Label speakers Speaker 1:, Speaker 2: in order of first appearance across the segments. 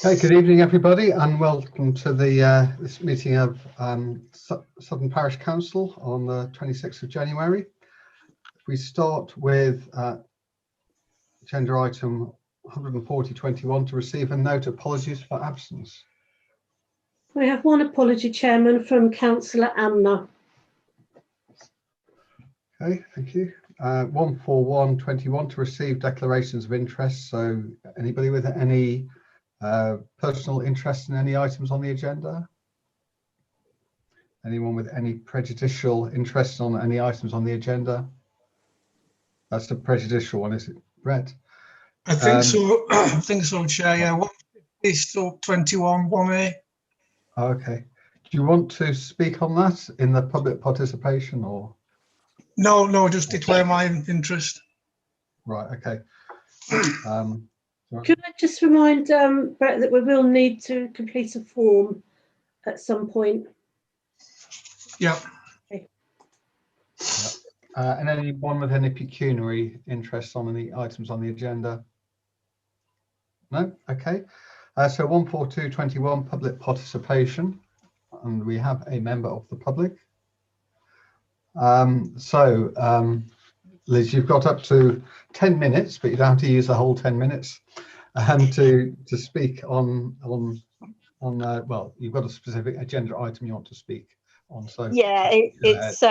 Speaker 1: Okay, good evening everybody and welcome to the this meeting of Sutton Parish Council on the 26th of January. We start with agenda item 140.21 to receive and note apologies for absence.
Speaker 2: We have one apology, Chairman, from Councillor Amner.
Speaker 1: Okay, thank you. 141.21 to receive declarations of interest. So anybody with any personal interest in any items on the agenda? Anyone with any prejudicial interest on any items on the agenda? That's the prejudicial one, is it, Brett?
Speaker 3: I think so. I think so, Chair. Yeah, 150/21 1A.
Speaker 1: Okay. Do you want to speak on that in the public participation or?
Speaker 3: No, just declare my interest.
Speaker 1: Right. Okay.
Speaker 2: Could I just remind Brett that we will need to complete a form at some point?
Speaker 3: Yeah.
Speaker 2: Okay.
Speaker 1: And anyone with any pecuniary interest on any items on the agenda? No? Okay. So 142.21 public participation, and we have a member of the public. Liz, you've got up to 10 minutes, but you don't have to use the whole 10 minutes to speak on well, you've got a specific agenda item you want to speak on. So
Speaker 4: yeah, it's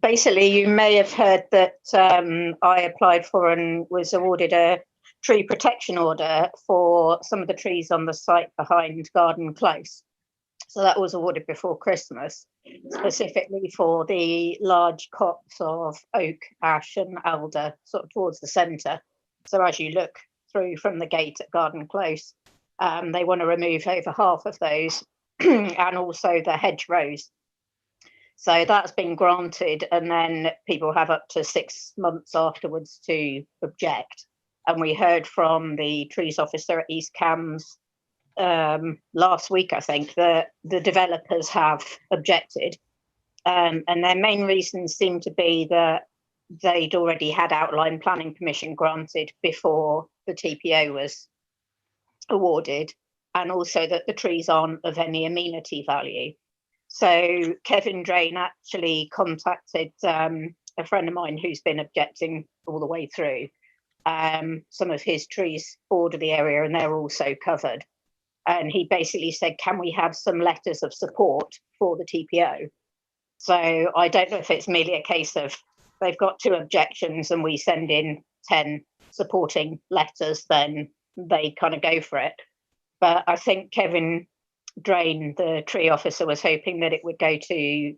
Speaker 4: basically, you may have heard that I applied for and was awarded a tree protection order for some of the trees on the site behind Garden Close. So that was awarded before Christmas, specifically for the large copse of oak, ash and alder sort of towards the centre. So as you look through from the gate at Garden Close, they want to remove over half of those and also the hedgerows. So that's been granted, and then people have up to 6 months afterwards to object. And we heard from the trees officer at East Cams last week, I think, that the developers have objected. And their main reasons seem to be that they'd already had outline planning permission granted before the TPO was awarded, and also that the trees aren't of any amenity value. So Kevin Drain actually contacted a friend of mine who's been objecting all the way through. Some of his trees border the area and they're also covered. And he basically said, can we have some letters of support for the TPO? So I don't know if it's merely a case of they've got 2 objections and we send in 10 supporting letters, then they kind of go for it. But I think Kevin Drain, the tree officer, was hoping that it would go to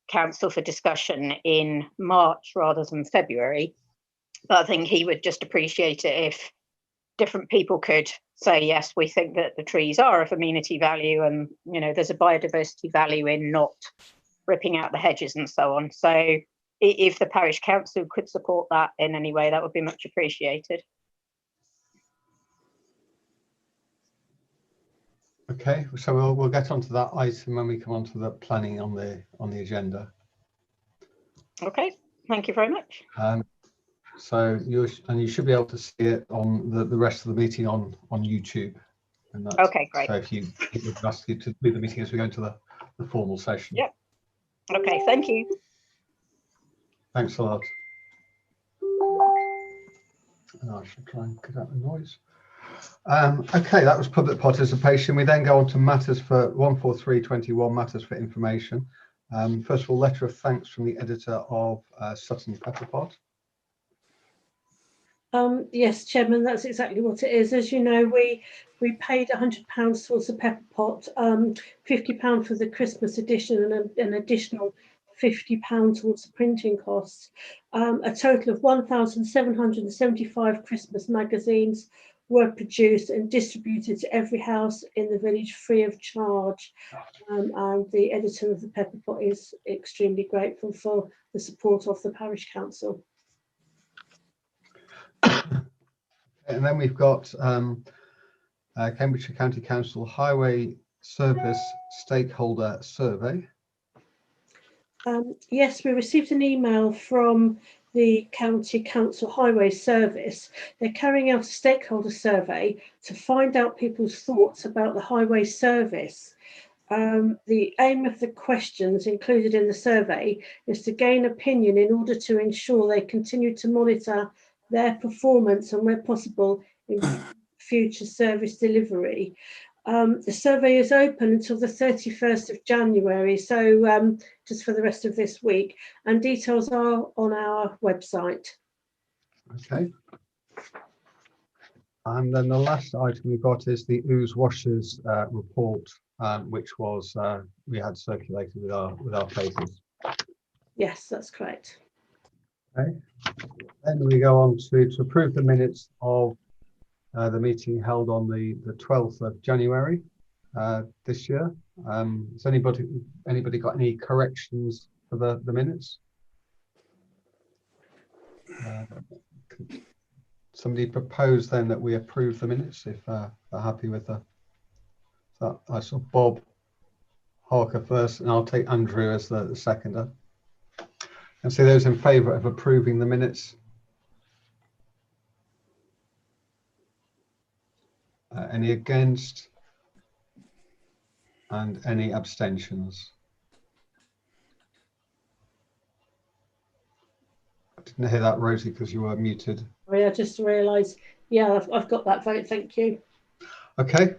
Speaker 4: council for discussion in March rather than February. But I think he would just appreciate it if different people could say, yes, we think that the trees are of amenity value, and you know there's a biodiversity value in not ripping out the hedges and so on. So if the parish council could support that in any way, that would be much appreciated.
Speaker 1: okay, so we'll get onto that item when we come on to the planning on the agenda.
Speaker 4: Okay, thank you very much.
Speaker 1: So you should be able to see it on the rest of the meeting on YouTube. And that's,
Speaker 4: okay, great.
Speaker 1: So if you would ask you to leave the meeting as we go into the formal session.
Speaker 4: Yep. Okay, thank you.
Speaker 1: Thanks a lot. And I should try and cut out the noise. Okay, that was public participation. We then go on to matters for 143.21, matters for information. First of all, letter of thanks from the editor of Sutton Pepper Pot.
Speaker 2: Yes, Chairman, that's exactly what it is. As you know, we paid £100 towards the pepper pot, £50 for the Christmas edition, and an additional £50 towards the printing costs. A total of 1,775 Christmas magazines were produced and distributed to every house in the village free of charge. And the editor of the pepper pot is extremely grateful for the support of the parish council.
Speaker 1: And then we've got Cambridgeshire County Council Highway Service Stakeholder Survey.
Speaker 2: Yes, we received an email from the County Council Highway Service. They're carrying out a stakeholder survey to find out people's thoughts about the highway service. The aim of the questions included in the survey is to gain opinion in order to ensure they continue to monitor their performance and, where possible, improve future service delivery. The survey is open until the 31st of January, so just for the rest of this week, and details are on our website.
Speaker 1: Okay. And then the last item we've got is the ooze washers report, which was we had circulated with our faces.
Speaker 2: Yes, that's correct.
Speaker 1: Okay. Then we go on to approve the minutes of the meeting held on the 12th of January this year. Has anybody got any corrections for the minutes? Somebody proposed then that we approve the minutes if they're happy with the. So I saw Bob Harker first, and I'll take Andrew as the seconder. And so those in favour of approving the minutes. Any against? And any abstentions? I didn't hear that, Rosie, because you were muted.
Speaker 2: I just realised, yeah, I've got that vote, thank you.
Speaker 1: Okay,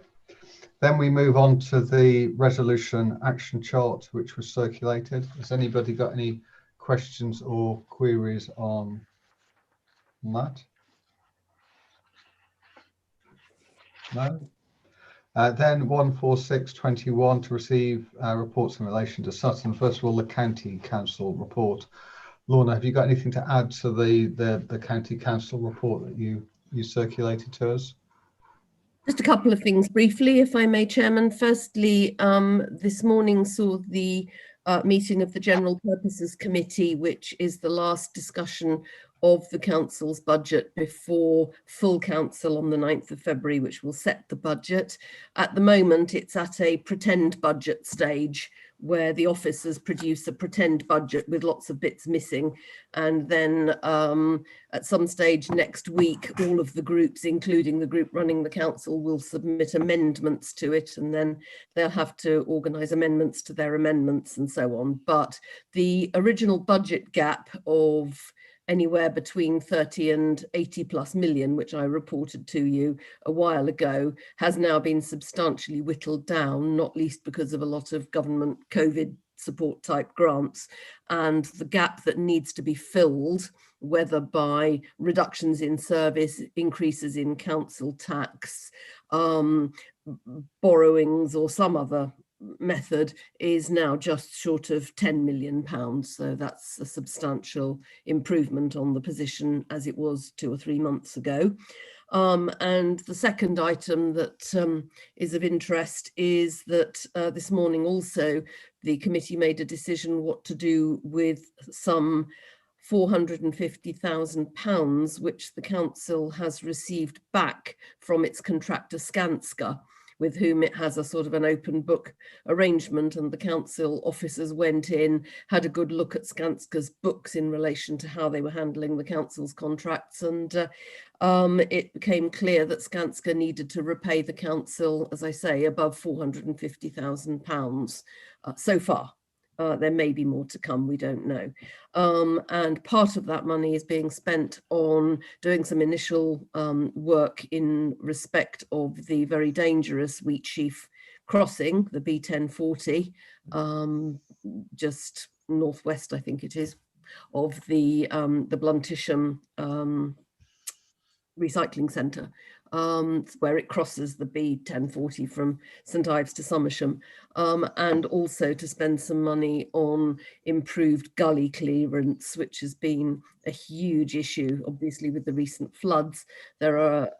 Speaker 1: then we move on to the resolution action chart, which was circulated. Has anybody got any questions or queries on that? No? Then 14621 to receive reports in relation to Sutton. First of all, the County Council report. Lorna, have you got anything to add to the County Council report that you circulated to us?
Speaker 5: Just a couple of things briefly, if I may, Chairman. Firstly, this morning saw the meeting of the General Purposes Committee, which is the last discussion of the Council's budget before full Council on the 9th of February, which will set the budget. At the moment, it's at a pretend budget stage where the officers produce a pretend budget with lots of bits missing. And then at some stage next week, all of the groups, including the group running the council, will submit amendments to it, and then they'll have to organise amendments to their amendments and so on. But the original budget gap of anywhere between 30 and 80 plus million, which I reported to you a while ago, has now been substantially whittled down, not least because of a lot of government COVID support type grants, and the gap that needs to be filled, whether by reductions in service, increases in council tax, borrowings or some other method, is now just short of £10 million. So that's a substantial improvement on the position as it was 2 or 3 months ago. And the second item that is of interest is that this morning also the committee made a decision what to do with some £450,000 which the council has received back from its contractor Skanska, with whom it has a sort of an open book arrangement, and the council officers went in, had a good look at Skanska's books in relation to how they were handling the council's contracts, and it became clear that Skanska needed to repay the council, as I say, above £450,000 so far. There may be more to come, we don't know. And part of that money is being spent on doing some initial work in respect of the very dangerous Wheatsheaf crossing, the B1040, just northwest, I think it is, of the Bluntisham recycling centre, where it crosses the B1040 from St Ives to Somersham, and also to spend some money on improved gully clearance, which has been a huge issue, obviously, with the recent floods. There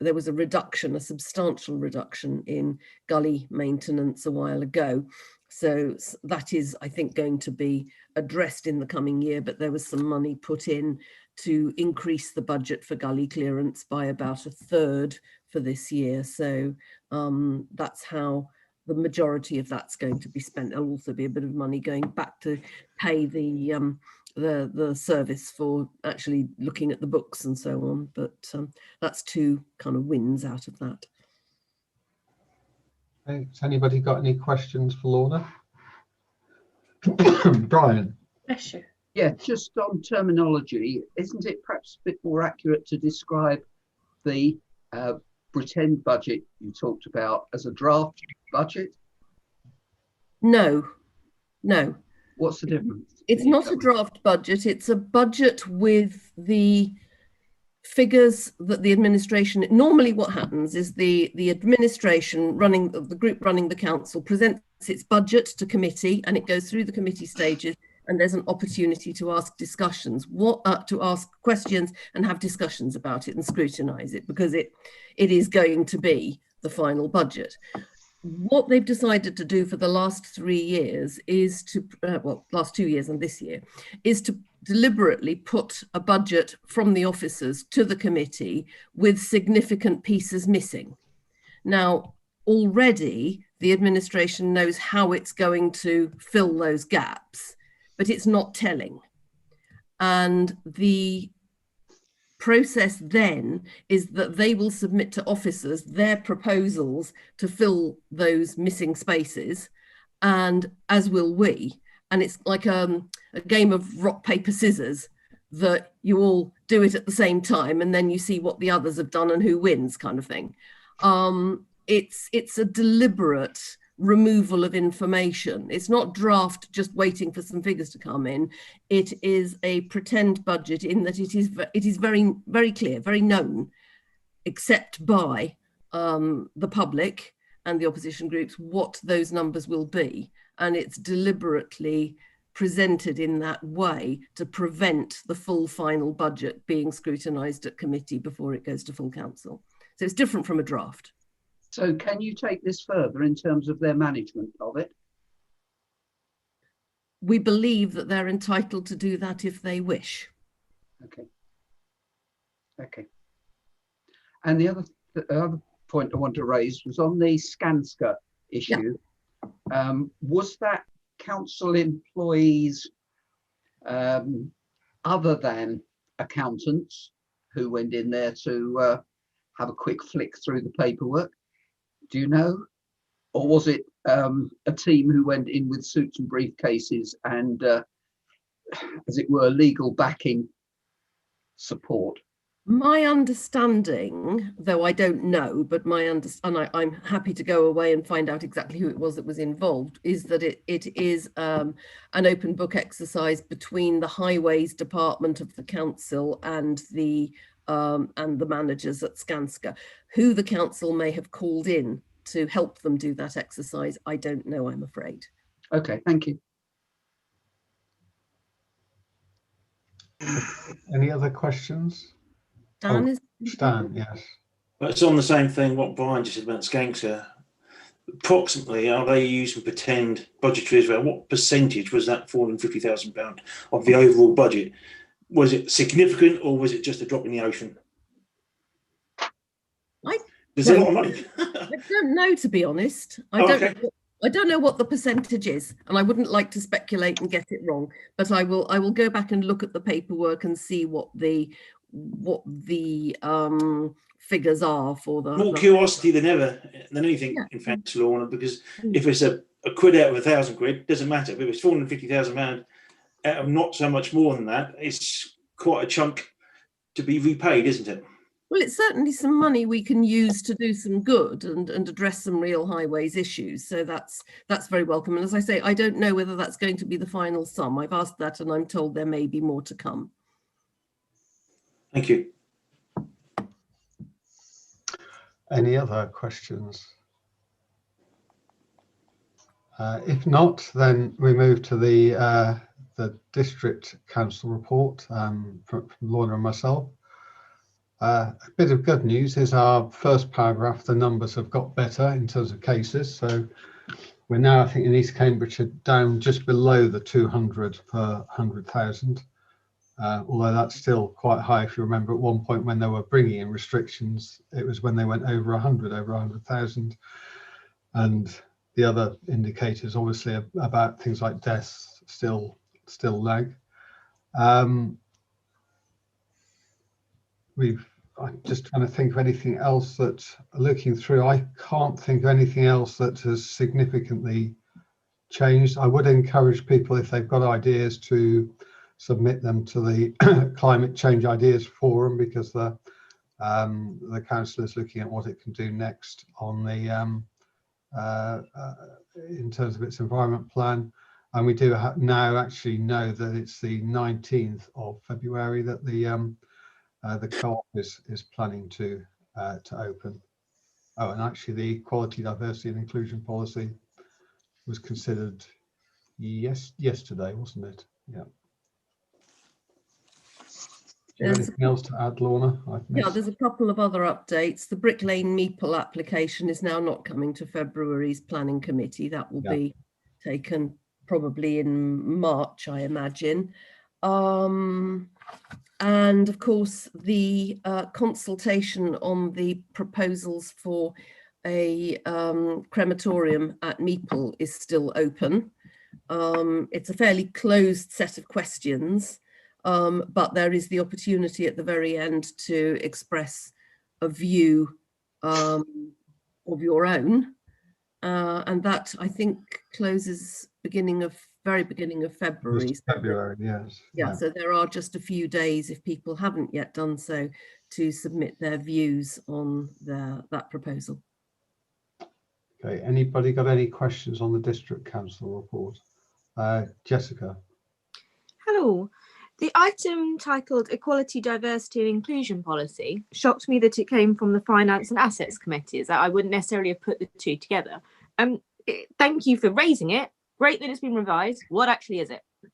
Speaker 5: was a reduction, a substantial reduction in gully maintenance a while ago. So that is, I think, going to be addressed in the coming year, but there was some money put in to increase the budget for gully clearance by about 1/3 for this year. So that's how the majority of that's going to be spent. There'll also be a bit of money going back to pay the the service for actually looking at the books and so on. But that's two kind of wins out of that.
Speaker 1: Okay, has anybody got any questions for Lorna? Brian?
Speaker 2: Bless you.
Speaker 6: Yeah, just on terminology, isn't it perhaps a bit more accurate to describe the pretend budget you talked about as a draft budget?
Speaker 5: No, no.
Speaker 6: What's the difference?
Speaker 5: It's not a draft budget. It's a budget with the figures that the administration, normally what happens is the administration running, the group running the council presents its budget to committee, and it goes through the committee stages, and there's an opportunity to ask discussions, to ask questions and have discussions about it and scrutinise it, because it is going to be the final budget. What they've decided to do for the last 3 years is to, well, last 2 years and this year, is to deliberately put a budget from the officers to the committee with significant pieces missing. Now, already the administration knows how it's going to fill those gaps, but it's not telling. And the process then is that they will submit to officers their proposals to fill those missing spaces, and as will we. And it's like a game of rock, paper, scissors, that you all do it at the same time, and then you see what the others have done and who wins, kind of thing. It's a deliberate removal of information. It's not draft just waiting for some figures to come in. It is a pretend budget in that it is very, very clear, very known, except by the public and the opposition groups, what those numbers will be. And it's deliberately presented in that way to prevent the full final budget being scrutinised at committee before it goes to full council. So it's different from a draft.
Speaker 6: So can you take this further in terms of their management of it?
Speaker 5: We believe that they're entitled to do that if they wish.
Speaker 6: Okay. Okay. And the other point I want to raise was on the Skanska issue. Yeah. Was that council employees other than accountants who went in there to have a quick flick through the paperwork? Do you know? Or was it a team who went in with suits and briefcases and, as it were, legal backing support?
Speaker 5: My understanding, though I don't know, but I'm happy to go away and find out exactly who it was that was involved, is that it is an open book exercise between the highways department of the council and the managers at Skanska. Who the council may have called in to help them do that exercise, I don't know, I'm afraid.
Speaker 6: Okay, thank you.
Speaker 1: Any other questions?
Speaker 5: Dan,
Speaker 1: Stan, yes.
Speaker 7: It's on the same thing what Brian just said about Skanska. Approximately, are they using pretend budgetary as well? What percentage was that £450,000 of the overall budget? Was it significant, or was it just a drop in the ocean? There's a lot of money.
Speaker 5: I don't know, to be honest. I don't know what the percentage is, and I wouldn't like to speculate and get it wrong. But I will go back and look at the paperwork and see what the figures are for the
Speaker 7: more curiosity than anything, yeah. In fact, Lorna, because if it's a quid out of 1,000 quid, doesn't matter. If it's £450,000 out of not so much more than that, it's quite a chunk to be repaid, isn't it?
Speaker 5: Well, it's certainly some money we can use to do some good and address some real highways issues. So that's very welcome. And as I say, I don't know whether that's going to be the final sum. I've asked that, and I'm told there may be more to come.
Speaker 7: Thank you.
Speaker 1: Any other questions? If not, then we move to the district council report from Lorna and myself. A bit of good news is our first paragraph, the numbers have got better in terms of cases. So we're now, I think, in East Cambridgeshire down just below the 200 per 100,000. Although that's still quite high. If you remember, at one point when they were bringing in restrictions, it was when they went over 100,000. And the other indicators, obviously, about things like deaths still lag. I'm just trying to think of anything else that, looking through, I can't think of anything else that has significantly changed. I would encourage people, if they've got ideas, to submit them to the Climate Change Ideas Forum, because the council is looking at what it can do next on the in terms of its environment plan. And we do now actually know that it's the 19th of February that the co-op is planning to open. Oh, and actually the Equality, Diversity and Inclusion Policy was considered yesterday, wasn't it? Yeah. Do you have anything else to add, Lorna?
Speaker 5: Yeah, there's a couple of other updates. The Brick Lane Meeple application is now not coming to February's planning committee. That will be taken probably in March, I imagine. And of course, the consultation on the proposals for a crematorium at Meeple is still open. It's a fairly closed set of questions, but there is the opportunity at the very end to express a view of your own. And that, I think, closes very beginning of February.
Speaker 1: February, yes.
Speaker 5: Yeah, so there are just a few days, if people haven't yet done so, to submit their views on that proposal.
Speaker 1: Okay, anybody got any questions on the District Council report? Jessica.
Speaker 8: Hello. The item titled Equality, Diversity and Inclusion Policy shocked me that it came from the Finance and Assets Committee, as that I wouldn't necessarily have put the two together. Thank you for raising it. Great that it's been revised. What actually is it?
Speaker 1: Do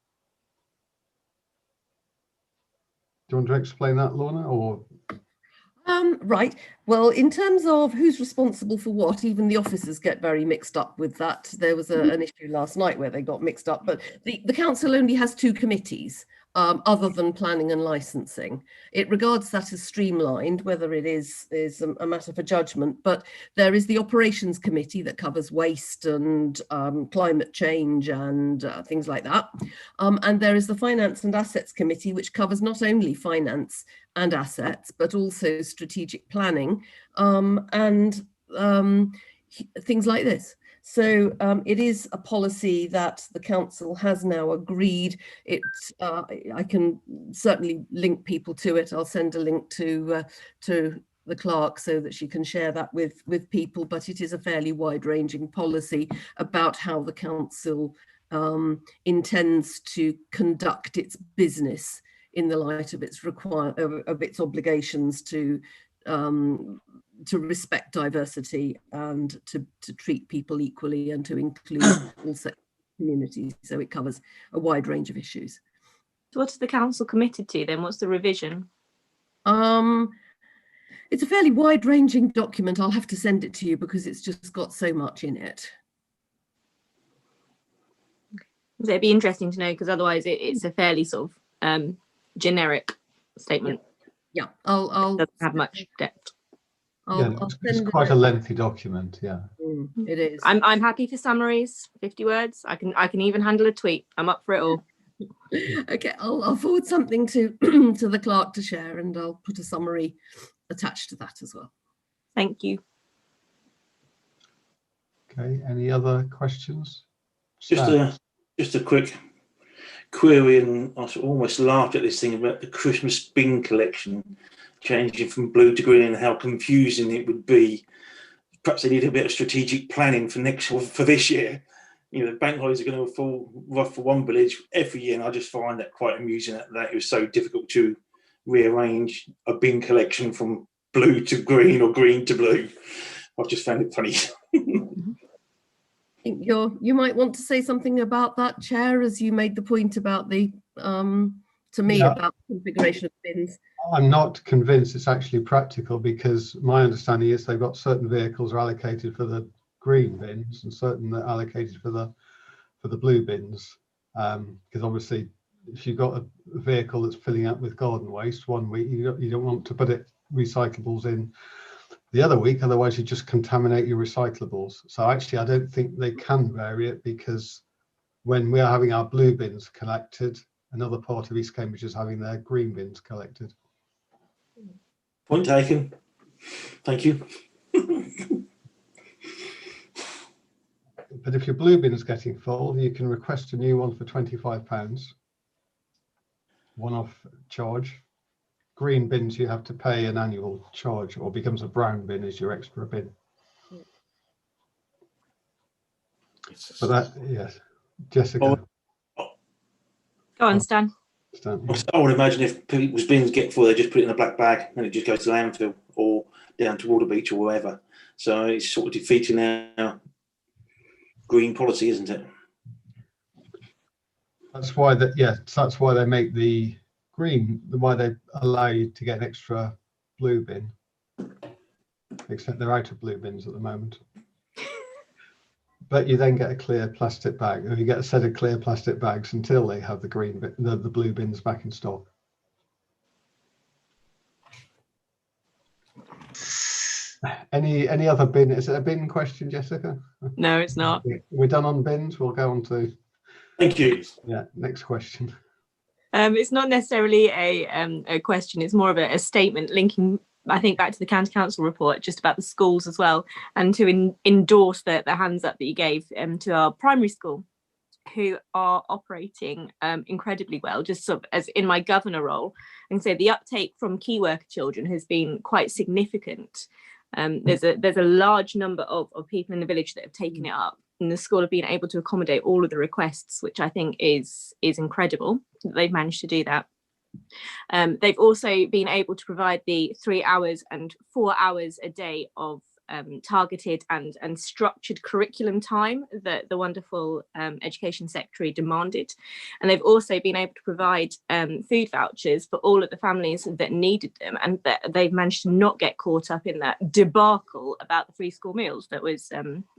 Speaker 1: you want to explain that, Lorna, or?
Speaker 5: Right. Well, in terms of who's responsible for what, even the officers get very mixed up with that. There was an issue last night where they got mixed up, but the council only has two committees other than planning and licensing. It regards that as streamlined, whether it is a matter for judgment, but there is the operations committee that covers waste and climate change and things like that. And there is the finance and assets committee, which covers not only finance and assets, but also strategic planning and things like this. So it is a policy that the council has now agreed. I can certainly link people to it. I'll send a link to the clerk so that she can share that with people, but it is a fairly wide-ranging policy about how the council intends to conduct its business in the light of its obligations to respect diversity and to treat people equally and to include all communities. So it covers a wide range of issues.
Speaker 8: So what is the council committed to then? What's the revision?
Speaker 5: It's a fairly wide-ranging document. I'll have to send it to you because it's just got so much in it.
Speaker 8: So it'd be interesting to know, because otherwise it's a fairly sort of generic statement.
Speaker 5: Yeah, I'll
Speaker 8: doesn't have much depth.
Speaker 1: It's quite a lengthy document. Yeah,
Speaker 5: it is.
Speaker 8: I'm happy for summaries, 50 words. I can even handle a tweet. I'm up for it all.
Speaker 5: Okay, I'll forward something to to the clerk to share, and I'll put a summary attached to that as well.
Speaker 8: Thank you.
Speaker 1: Okay, any other questions?
Speaker 7: Just a quick query, and I almost laughed at this thing about the Christmas bin collection changing from blue to green and how confusing it would be. Perhaps they need a bit of strategic planning for this year. You know, the bank holidays are going to fall rough for one village every year, and I just find that quite amusing that it was so difficult to rearrange a bin collection from blue to green or green to blue. I've just found it funny.
Speaker 5: I think you might want to say something about that, Chair, as you made the point about the to me about the configuration of bins.
Speaker 1: I'm not convinced it's actually practical, because my understanding is they've got certain vehicles are allocated for the green bins and certain that are allocated for the blue bins. Because obviously, if you've got a vehicle that's filling up with garden waste one week, you don't want to put recyclables in the other week, otherwise you just contaminate your recyclables. So actually, I don't think they can vary it, because when we are having our blue bins collected, another part of East Cambridge is having their green bins collected.
Speaker 7: Point taken. Thank you.
Speaker 1: But if your blue bin is getting full, you can request a new one for £25, one-off charge. Green bins, you have to pay an annual charge, or becomes a brown bin as your extra bin. But that, yes, Jessica.
Speaker 8: Go on, Stan.
Speaker 1: Stan.
Speaker 7: I would imagine if people's bins get full, they just put it in a black bag and it just goes to landfill or down to Waterbeach or wherever. So it's sort of defeating our green policy, isn't it?
Speaker 1: That's why that, yeah, that's why they make the green, why they allow you to get an extra blue bin, except they're out of blue bins at the moment. But you then get a clear plastic bag, or you get a set of clear plastic bags until they have the green bin, the blue bins back in stock. Any other bin? Is it a bin question, Jessica?
Speaker 8: No, it's not.
Speaker 1: We're done on bins. We'll go on to.
Speaker 7: Thank you.
Speaker 1: Yeah, next question.
Speaker 8: It's not necessarily a question. It's more of a statement linking, I think, back to the County Council report, just about the schools as well, and to endorse the hands up that you gave to our primary school, who are operating incredibly well. Just sort of as in my governor role, and say the uptake from key worker children has been quite significant. There's a large number of people in the village that have taken it up, and the school have been able to accommodate all of the requests, which I think is incredible that they've managed to do that. They've also been able to provide the 3 hours and 4 hours a day of targeted and structured curriculum time that the wonderful education secretary demanded, and they've also been able to provide food vouchers for all of the families that needed them, and that they've managed to not get caught up in that debacle about the free school meals that was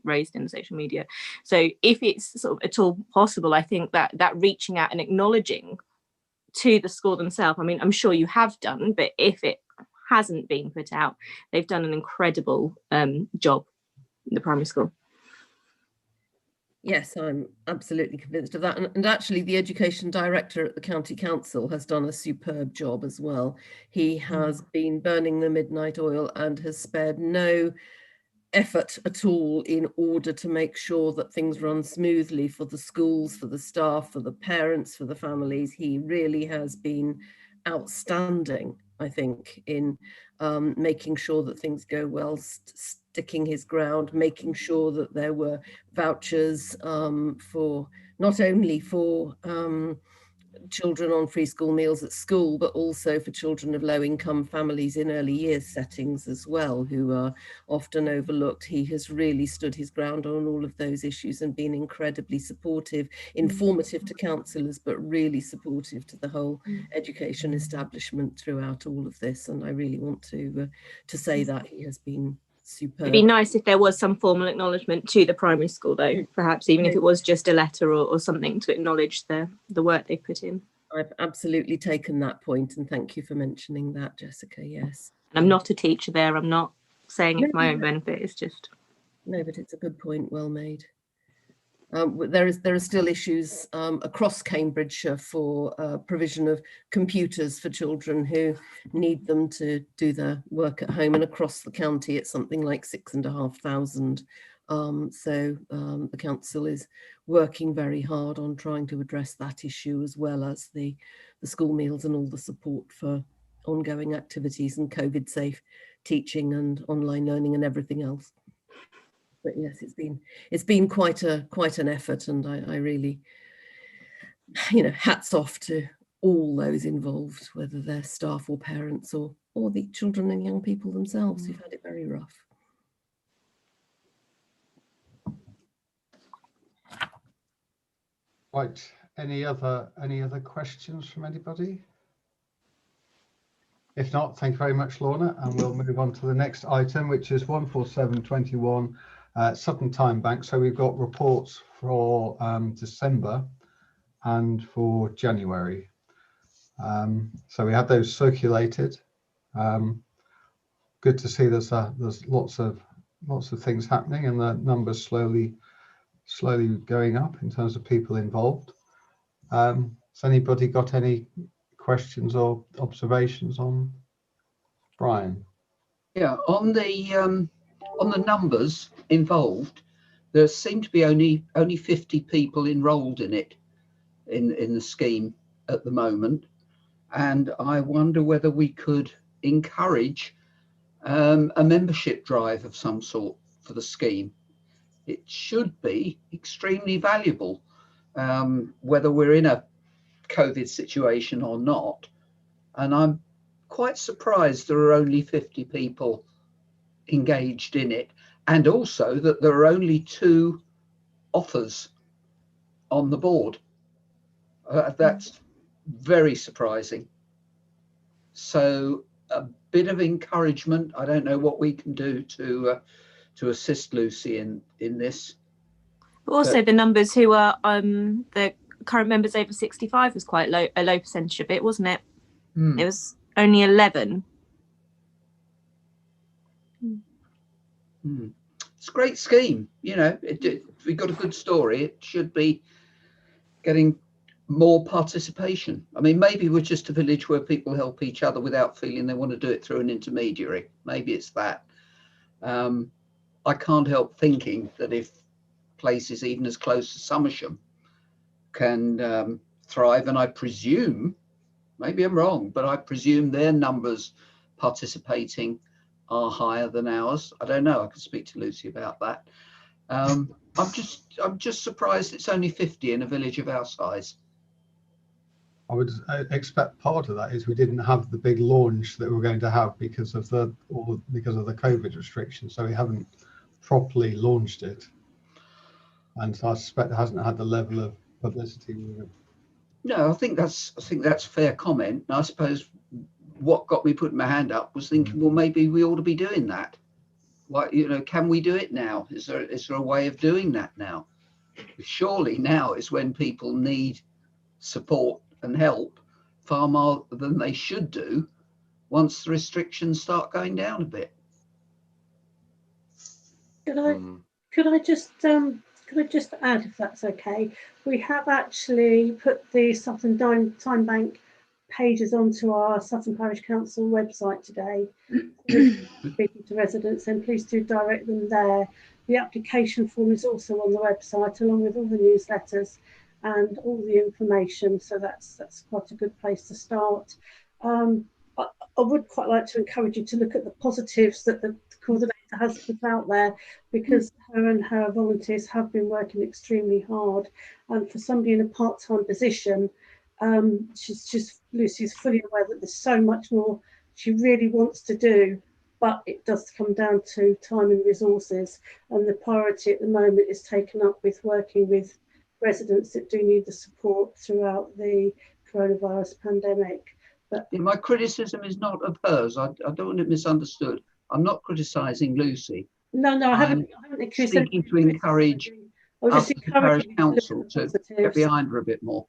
Speaker 8: raised in social media. So if it's sort of at all possible, I think that reaching out and acknowledging to the school themselves, I mean, I'm sure you have done, but if it hasn't been put out, they've done an incredible job in the primary school.
Speaker 5: Yes, I'm absolutely convinced of that. And actually, the education director at the County Council has done a superb job as well. He has been burning the midnight oil and has spared no effort at all in order to make sure that things run smoothly for the schools, for the staff, for the parents, for the families. He really has been outstanding, I think, in making sure that things go well, sticking his ground, making sure that there were vouchers for not only for children on free school meals at school, but also for children of low-income families in early years settings as well, who are often overlooked. He has really stood his ground on all of those issues and been incredibly supportive, informative to councillors, but really supportive to the whole education establishment throughout all of this. And I really want to say that he has been superb.
Speaker 8: It'd be nice if there was some formal acknowledgement to the primary school, though, perhaps even if it was just a letter or something to acknowledge the work they put in.
Speaker 5: I've absolutely taken that point, and thank you for mentioning that, Jessica. Yes.
Speaker 8: And I'm not a teacher there. I'm not saying it for my own benefit. It's just.
Speaker 5: No, but it's a good point. Well made. There are still issues across Cambridgeshire for provision of computers for children who need them to do their work at home, and across the county it's something like 6,500. So the council is working very hard on trying to address that issue, as well as the school meals and all the support for ongoing activities and COVID safe teaching and online learning and everything else. But yes, it's been quite an effort, and I really, hats off to all those involved, whether they're staff or parents or the children and young people themselves who've had it very rough.
Speaker 1: Right. Any other questions from anybody? If not, thank you very much, Lorna, and we'll move on to the next item, which is 14721. Sutton Time Bank. So we've got reports for December and for January. So we have those circulated. Good to see there's lots of things happening, and the numbers slowly going up in terms of people involved. Has anybody got any questions or observations on Brian?
Speaker 6: Yeah, on the numbers involved, there seem to be only 50 people enrolled in it, in the scheme at the moment, and I wonder whether we could encourage a membership drive of some sort for the scheme. It should be extremely valuable, whether we're in a COVID situation or not. And I'm quite surprised there are only 50 people engaged in it, and also that there are only 2 offers on the board. That's very surprising. So a bit of encouragement. I don't know what we can do to assist Lucy in this.
Speaker 8: But also the numbers who are the current members over 65 was quite low, a low percentage of it, wasn't it? It was only 11.
Speaker 6: It's a great scheme, you know. If we got a good story, it should be getting more participation. I mean, maybe we're just a village where people help each other without feeling they want to do it through an intermediary. Maybe it's that. I can't help thinking that if places even as close as Somersham can thrive, and I presume, maybe I'm wrong, but I presume their numbers participating are higher than ours. I don't know. I could speak to Lucy about that. I'm just surprised it's only 50 in a village of our size.
Speaker 1: I would expect part of that is we didn't have the big launch that we were going to have because of the COVID restrictions. So we haven't properly launched it, and so I suspect it hasn't had the level of publicity.
Speaker 6: No, I think that's a fair comment. And I suppose what got me putting my hand up was thinking, well, maybe we ought to be doing that. Why, you know, can we do it now? Is there a way of doing that now? Surely now is when people need support and help far more than they should do once the restrictions start going down a bit.
Speaker 2: Could I just add, if that's okay? We have actually put the Sutton Time Bank pages onto our Sutton Parish Council website today. Speaking to residents, and please do direct them there. The application form is also on the website, along with all the newsletters and all the information. So that's quite a good place to start. I would quite like to encourage you to look at the positives that the coordinator has put out there, because her and her volunteers have been working extremely hard. And for somebody in a part-time position, Lucy's fully aware that there's so much more she really wants to do, but it does come down to time and resources. And the priority at the moment is taken up with working with residents that do need the support throughout the coronavirus pandemic. But
Speaker 6: my criticism is not of hers. I don't want it misunderstood. I'm not criticising Lucy.
Speaker 2: No, I haven't accused her.
Speaker 6: Seeking to encourage us, the Parish Council, to get behind her a bit more.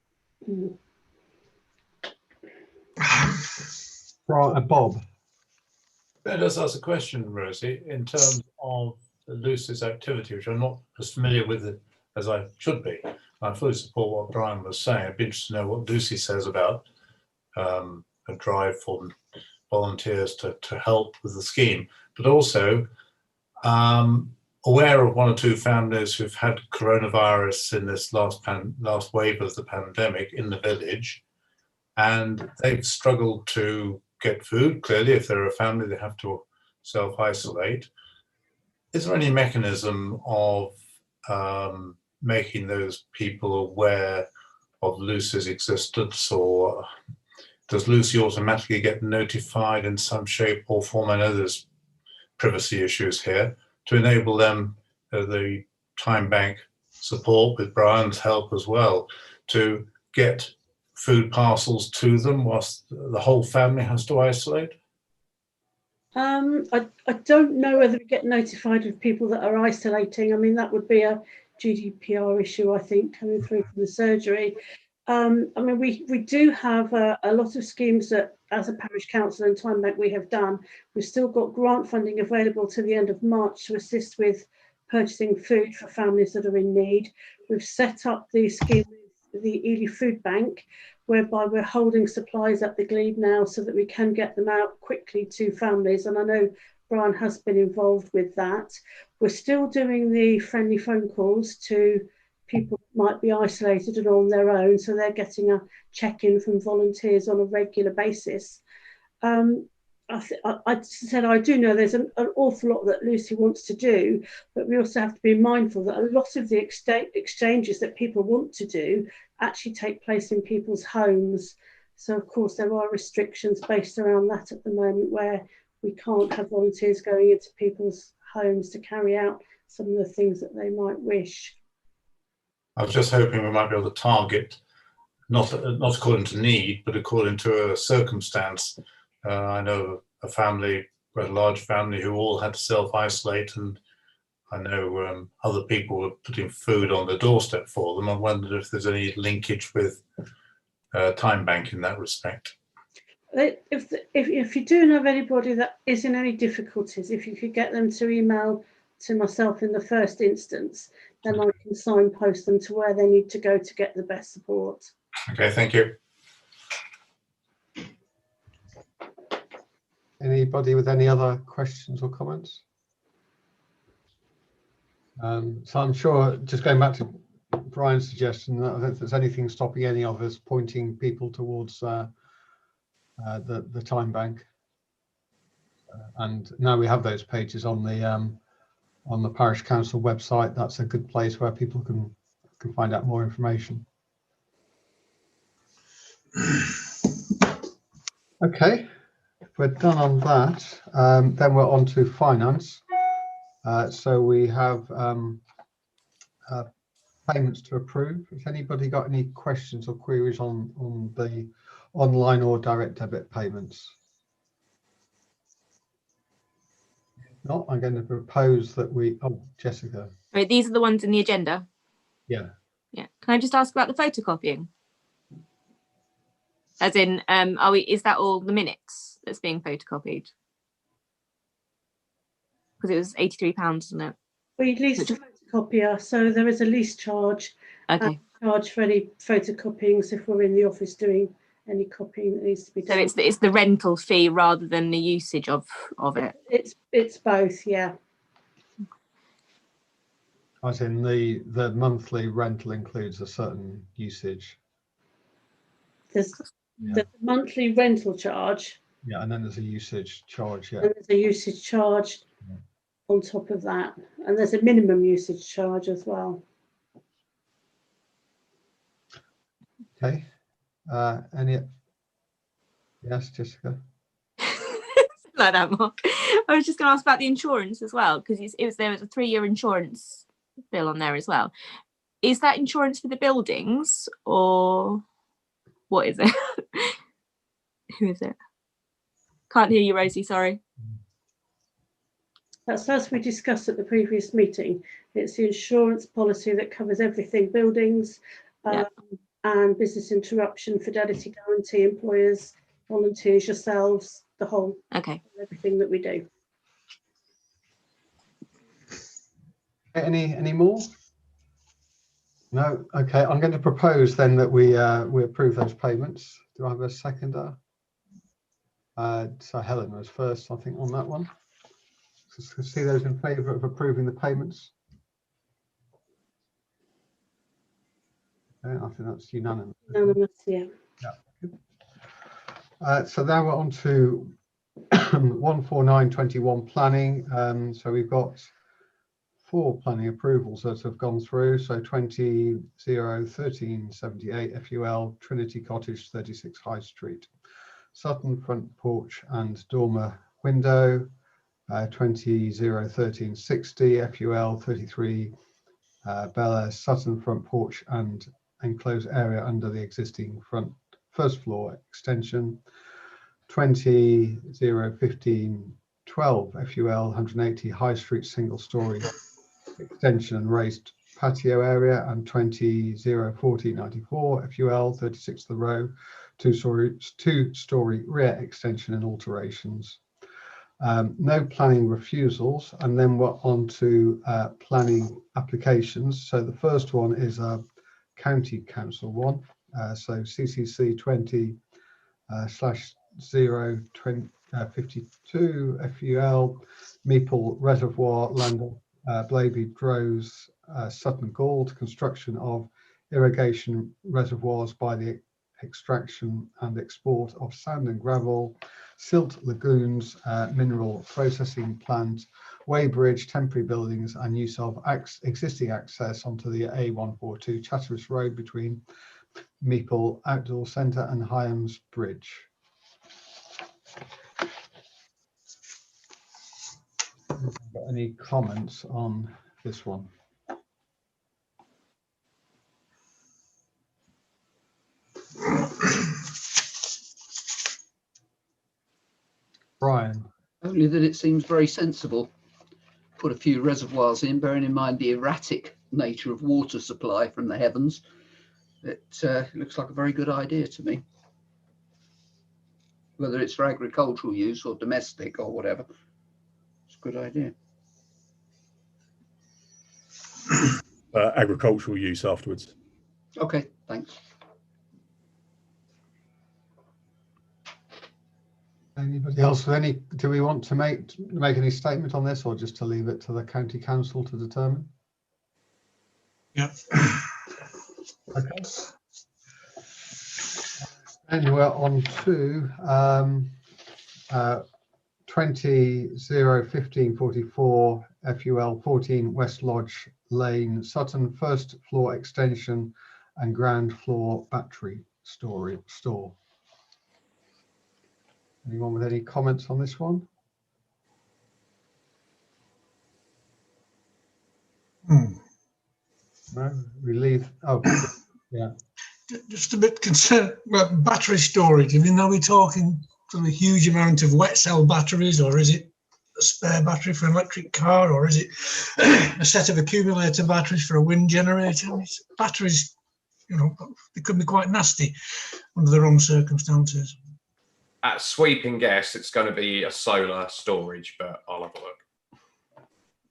Speaker 1: Bob.
Speaker 9: Let us ask a question, Rosie, in terms of Lucy's activity, which I'm not as familiar with as I should be. I fully support what Brian was saying. I'd be interested to know what Lucy says about a drive for volunteers to help with the scheme, but also aware of 1 or 2 families who've had coronavirus in this last wave of the pandemic in the village, and they've struggled to get food. Clearly, if they're a family, they have to self-isolate. Is there any mechanism of making those people aware of Lucy's existence, or does Lucy automatically get notified in some shape or form? I know there's privacy issues here, to enable them, the Time Bank support with Brian's help as well, to get food parcels to them whilst the whole family has to isolate?
Speaker 2: I don't know whether we get notified of people that are isolating. I mean, that would be a GDPR issue, I think, coming through from the surgery. I mean, we do have a lot of schemes that, as a parish council and Time Bank, we have done. We've still got grant funding available to the end of March to assist with purchasing food for families that are in need. We've set up the scheme Ely Food Bank, whereby we're holding supplies at the Glebe now so that we can get them out quickly to families. And I know Brian has been involved with that. We're still doing the friendly phone calls to people who might be isolated and on their own, so they're getting a check-in from volunteers on a regular basis. I said I do know there's an awful lot that Lucy wants to do, but we also have to be mindful that a lot of the exchanges that people want to do actually take place in people's homes. So of course there are restrictions based around that at the moment, where we can't have volunteers going into people's homes to carry out some of the things that they might wish.
Speaker 9: I was just hoping we might be able to target, not according to need, but according to a circumstance. I know a family, a large family, who all had to self-isolate, and I know other people were putting food on the doorstep for them. I wondered if there's any linkage with Time Bank in that respect.
Speaker 2: If you do know of anybody that is in any difficulties, if you could get them to email to myself in the first instance, then I can signpost them to where they need to go to get the best support.
Speaker 9: Okay, thank you.
Speaker 1: Anybody with any other questions or comments? So I'm sure, just going back to Brian's suggestion, I don't think there's anything stopping any of us pointing people towards the Time Bank. And now we have those pages on the Parish Council website. That's a good place where people can find out more information. Okay. If we're done on that, then we're on to finance. So we have payments to approve. Has anybody got any questions or queries on the online or direct debit payments? If not, I'm going to propose that we, Jessica.
Speaker 8: Right, these are the ones in the agenda.
Speaker 1: Yeah.
Speaker 8: Yeah. Can I just ask about the photocopying? As in, is that all the minutes that's being photocopied? Because it was £83, isn't it?
Speaker 2: We lease a photocopier, so there is a lease charge.
Speaker 8: Okay.
Speaker 2: Charge for any photocopyings if we're in the office doing any copying that needs to be done.
Speaker 8: So it's the rental fee rather than the usage of it.
Speaker 2: It's both, yeah.
Speaker 1: As in the monthly rental includes a certain usage.
Speaker 2: There's the monthly rental charge.
Speaker 1: Yeah, and then there's a usage charge. Yeah.
Speaker 2: And there's a usage charge on top of that, and there's a minimum usage charge as well.
Speaker 1: Okay. Any? Yes, Jessica.
Speaker 8: Like that, Mark. I was just going to ask about the insurance as well, because there was a 3-year insurance bill on there as well. Is that insurance for the buildings, or what is it? Who is it? Can't hear you, Rosie, sorry.
Speaker 2: That's as we discussed at the previous meeting. It's the insurance policy that covers everything: buildings, and business interruption, fidelity guarantee, employers, volunteers, yourselves, the whole, everything that we do.
Speaker 1: Any more? No. Okay. I'm going to propose then that we approve those payments. Do I have a seconder? So Helen was first, I think, on that one. So see those in favour of approving the payments. Okay, I think that's unanimous.
Speaker 2: Unanimous, yeah.
Speaker 1: Yeah. So now we're on to 14921 planning. So we've got 4 planning approvals that have gone through. So 20-0-1378 FUL, Trinity Cottage, 36 High Street, Sutton front porch and dormer window, 20-0-1360 FUL, 33 Bella, Sutton front porch and enclosed area under the existing first floor extension, 20-0-1512 FUL, 180 High Street single story extension and raised patio area, and 20-0-1494 FUL, 36 The Row, two-story rear extension and alterations. No planning refusals, and then we're on to planning applications. So the first one is a County Council one. So CCC 20/052 FUL, Meeple Reservoir, Land Blaby Drows, Sutton Gold, construction of irrigation reservoirs by the extraction and export of sand and gravel, silt lagoons, mineral processing plant, weighbridge, temporary buildings, and use of existing access onto the A142 Chatteris Road between Meeple Outdoor Centre and Hyams Bridge. Got any comments on this one? Brian?
Speaker 6: Only that it seems very sensible. Put a few reservoirs in, bearing in mind the erratic nature of water supply from the heavens. It looks like a very good idea to me. Whether it's for agricultural use or domestic or whatever, it's a good idea.
Speaker 10: Agricultural use afterwards.
Speaker 6: Okay, thanks.
Speaker 1: Anybody else with any, do we want to make any statement on this, or just to leave it to the county council to determine?
Speaker 3: Yeah.
Speaker 1: Okay. And we're on to 20/01544 FUL 14 West Lodge Lane, Sutton, first floor extension and ground floor battery store. Anyone with any comments on this one? No, we leave. Oh, yeah.
Speaker 3: Just a bit concerned about battery storage. I mean, are we talking from a huge amount of wet cell batteries, or is it a spare battery for an electric car, or is it a set of accumulator batteries for a wind generator? I mean, batteries, you know, they could be quite nasty under the wrong circumstances.
Speaker 11: At sweeping guess, it's going to be a solar storage, but I'll have a look.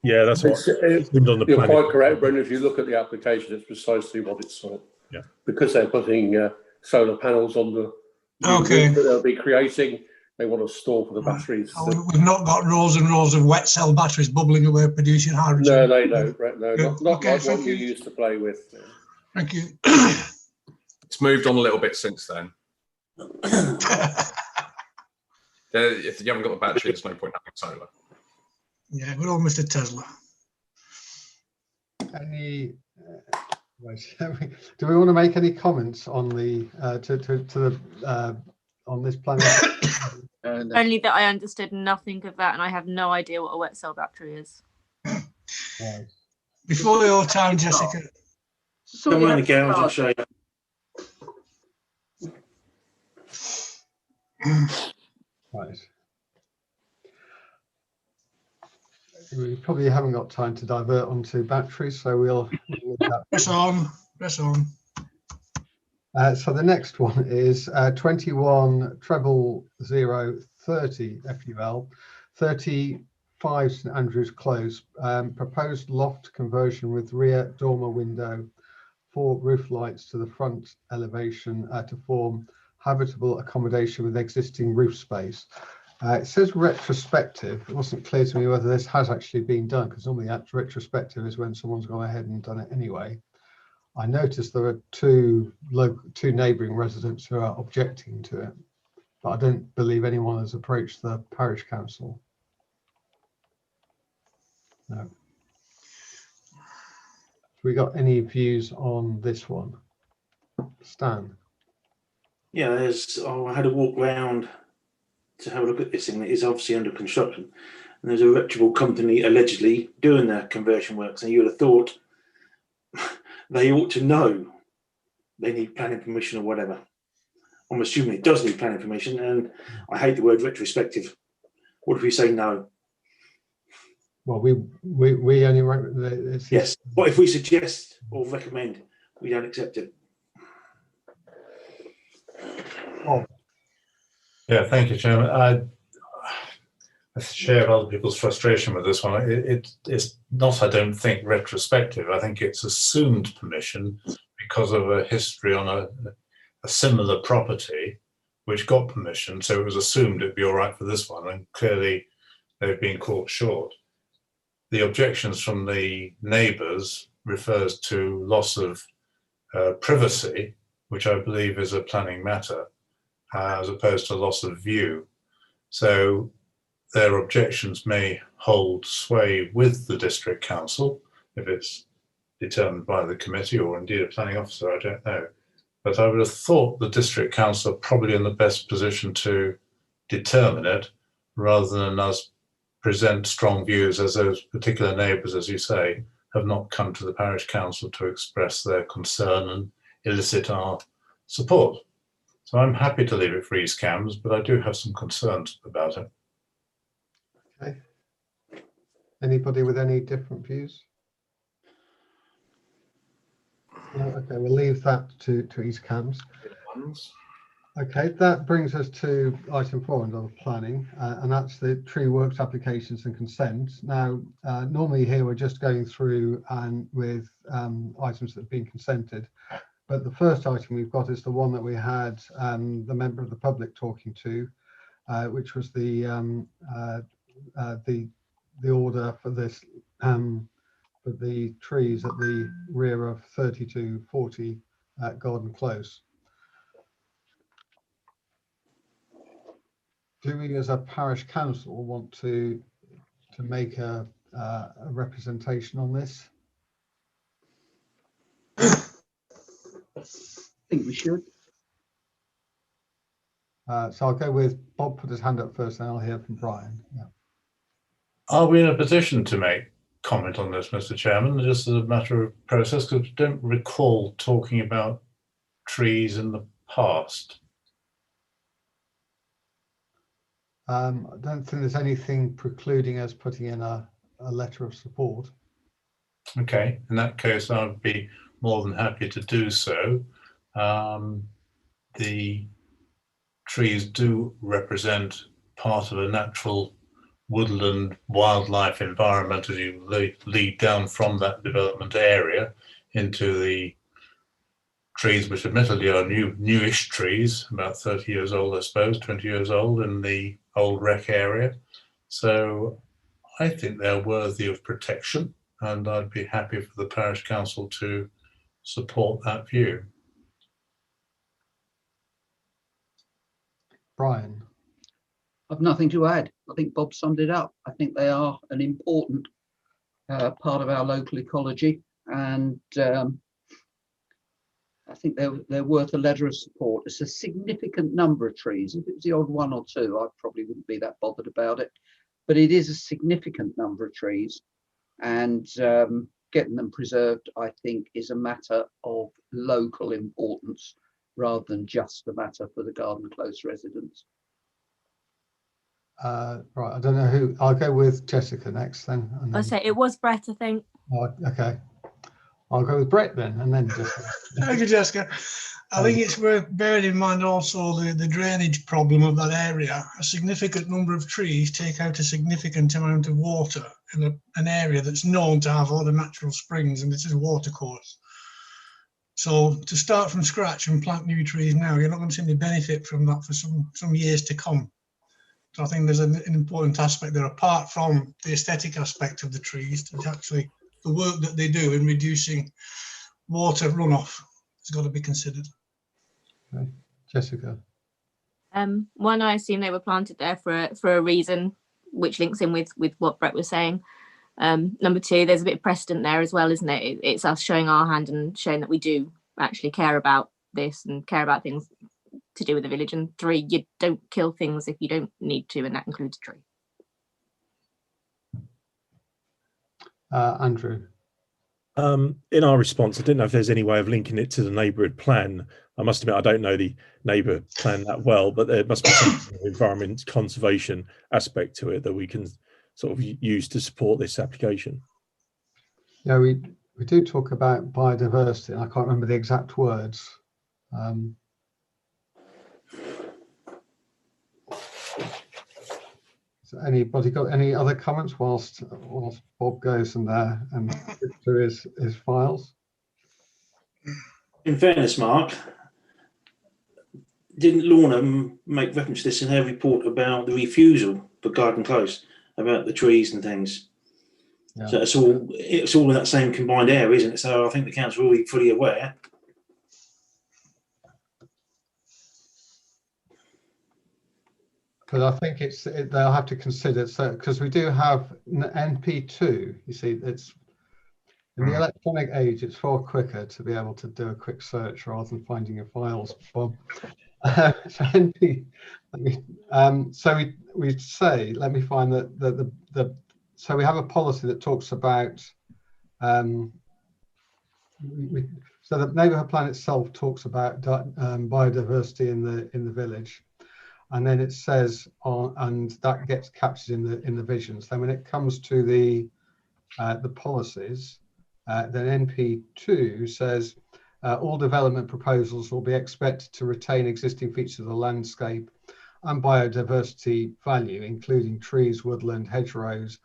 Speaker 10: Yeah, that's what it's on the
Speaker 12: You're
Speaker 10: plan.
Speaker 12: quite correct, Brendan. If you look at the application, it's precisely what it's for.
Speaker 10: Yeah.
Speaker 12: Because they're putting solar panels on the
Speaker 3: Okay.
Speaker 12: that they'll be creating. They want to store for the batteries.
Speaker 3: Oh, we've not got rows and rows of wet cell batteries bubbling away producing hydrogen.
Speaker 12: No, they don't. No,
Speaker 3: Yeah.
Speaker 12: not
Speaker 3: Okay,
Speaker 12: like
Speaker 3: thank
Speaker 12: what you
Speaker 3: you.
Speaker 12: used to play with.
Speaker 3: Thank you.
Speaker 11: It's moved on a little bit since then. If you haven't got the battery, there's no point having solar.
Speaker 3: Yeah, good old Mr. Tesla.
Speaker 1: Any? Right. Do we want to make any comments on the on this plan?
Speaker 8: Only that I understood nothing of that, and I have no idea what a wet cell battery is.
Speaker 1: Right.
Speaker 3: Before your time, Jessica.
Speaker 7: Come on, the girls, I'll show you.
Speaker 1: Right. We probably haven't got time to divert onto batteries, so we'll leave that.
Speaker 3: Press on. Press on.
Speaker 1: So the next one is 21/030 FUL 35 St Andrews Close, proposed loft conversion with rear dormer window, 4 roof lights to the front elevation to form habitable accommodation with existing roof space. It says retrospective. It wasn't clear to me whether this has actually been done, because normally that's retrospective is when someone's gone ahead and done it anyway. I noticed there are two neighbouring residents who are objecting to it, but I don't believe anyone has approached the parish council. No. Have we got any views on this one? Stan?
Speaker 7: Yeah, I had a walk round to have a look at this thing that is obviously under construction. And there's a reputable company allegedly doing their conversion works, and you would have thought they ought to know they need planning permission or whatever. I'm assuming it does need planning permission, and I hate the word retrospective. What if we say no?
Speaker 1: Well, we only
Speaker 7: yes. What if we suggest or recommend? We don't accept it.
Speaker 1: Oh.
Speaker 9: Yeah, thank you, Chairman. I share other people's frustration with this one. It's not, I don't think, retrospective. I think it's assumed permission because of a history on a similar property which got permission, so it was assumed it'd be all right for this one, and clearly they've been caught short. The objections from the neighbours refers to loss of privacy, which I believe is a planning matter, as opposed to loss of view. So their objections may hold sway with the district council if it's determined by the committee, or indeed a planning officer, I don't know. But I would have thought the district council are probably in the best position to determine it, rather than us present strong views, as those particular neighbours, as you say, have not come to the parish council to express their concern and elicit our support. So I'm happy to leave it for East Cambs, but I do have some concerns about it.
Speaker 1: Okay. Anybody with any different views? No, okay, we'll leave that to East Cambs. Okay, that brings us to item 4 under planning, and that's the tree works applications and consent. Now, normally here we're just going through and with items that have been consented, but the first item we've got is the one that we had the member of the public talking to, which was the order for this for the trees at the rear of 3240 Garden Close. Do we, as a parish council, want to make a representation on this?
Speaker 6: I think we should.
Speaker 1: So I'll go with Bob. Put his hand up first, and I'll hear from Brian. Yeah.
Speaker 9: Are we in a position to make comment on this, Mr. Chairman, just as a matter of process? Because I don't recall talking about trees in the past.
Speaker 1: I don't think there's anything precluding us putting in a letter of support.
Speaker 9: Okay, in that case, I'd be more than happy to do so. The trees do represent part of a natural woodland wildlife environment as you lead down from that development area into the trees, which admittedly are newish trees, about 30 years old, I suppose, 20 years old in the old rec area. So I think they're worthy of protection, and I'd be happy for the parish council to support that view.
Speaker 1: Brian.
Speaker 6: I've nothing to add. I think Bob summed it up. I think they are an important part of our local ecology, and I think they're worth a letter of support. It's a significant number of trees. If it was the odd one or two, I probably wouldn't be that bothered about it. But it is a significant number of trees, and getting them preserved, I think, is a matter of local importance rather than just a matter for the Garden Close residents.
Speaker 1: Right, I don't know who. I'll go with Jessica next then. And then...
Speaker 8: I'll say it was Brett, I think.
Speaker 1: Oh, okay. I'll go with Brett then, and then Jessica.
Speaker 3: Thank you, Jessica. I think it's worth bearing in mind also the drainage problem of that area. A significant number of trees take out a significant amount of water in an area that's known to have all the natural springs, and this is a watercourse. So to start from scratch and plant new trees now, you're not going to see any benefit from that for some years to come. So I think there's an important aspect there, apart from the aesthetic aspect of the trees. It's actually the work that they do in reducing water runoff has got to be considered.
Speaker 1: Okay. Jessica.
Speaker 8: One, I assume they were planted there for a reason, which links in with what Brett was saying. Number two, there's a bit of precedent there as well, isn't it? It's us showing our hand and showing that we do actually care about this and care about things to do with the village. And 3, you don't kill things if you don't need to, and that includes a tree.
Speaker 1: Andrew.
Speaker 10: In our response, I didn't know if there's any way of linking it to the neighbourhood plan. I must admit, I don't know the neighbourhood plan that well, but there must be some environment conservation aspect to it that we can sort of use to support this application.
Speaker 1: Yeah, we do talk about biodiversity, and I can't remember the exact words. So anybody got any other comments whilst Bob goes in there and through his files?
Speaker 7: In fairness, Mark, didn't Lorna make reference to this in her report about the refusal for Garden Close, about the trees and things?
Speaker 1: Yeah.
Speaker 7: So it's all in that same combined area, isn't it? So I think the council are already fully aware.
Speaker 1: But I think they'll have to consider, so because we do have NP2, you see, it's in the electronic age, it's far quicker to be able to do a quick search rather than finding your files, Bob. So NP, so we say, let me find so we have a policy that talks about, so the neighbourhood plan itself talks about biodiversity in the village. And then it says and that gets captured in the visions. Then when it comes to the policies, then NP2 says all development proposals will be expected to retain existing features of the landscape and biodiversity value, including trees, woodland, hedgerows,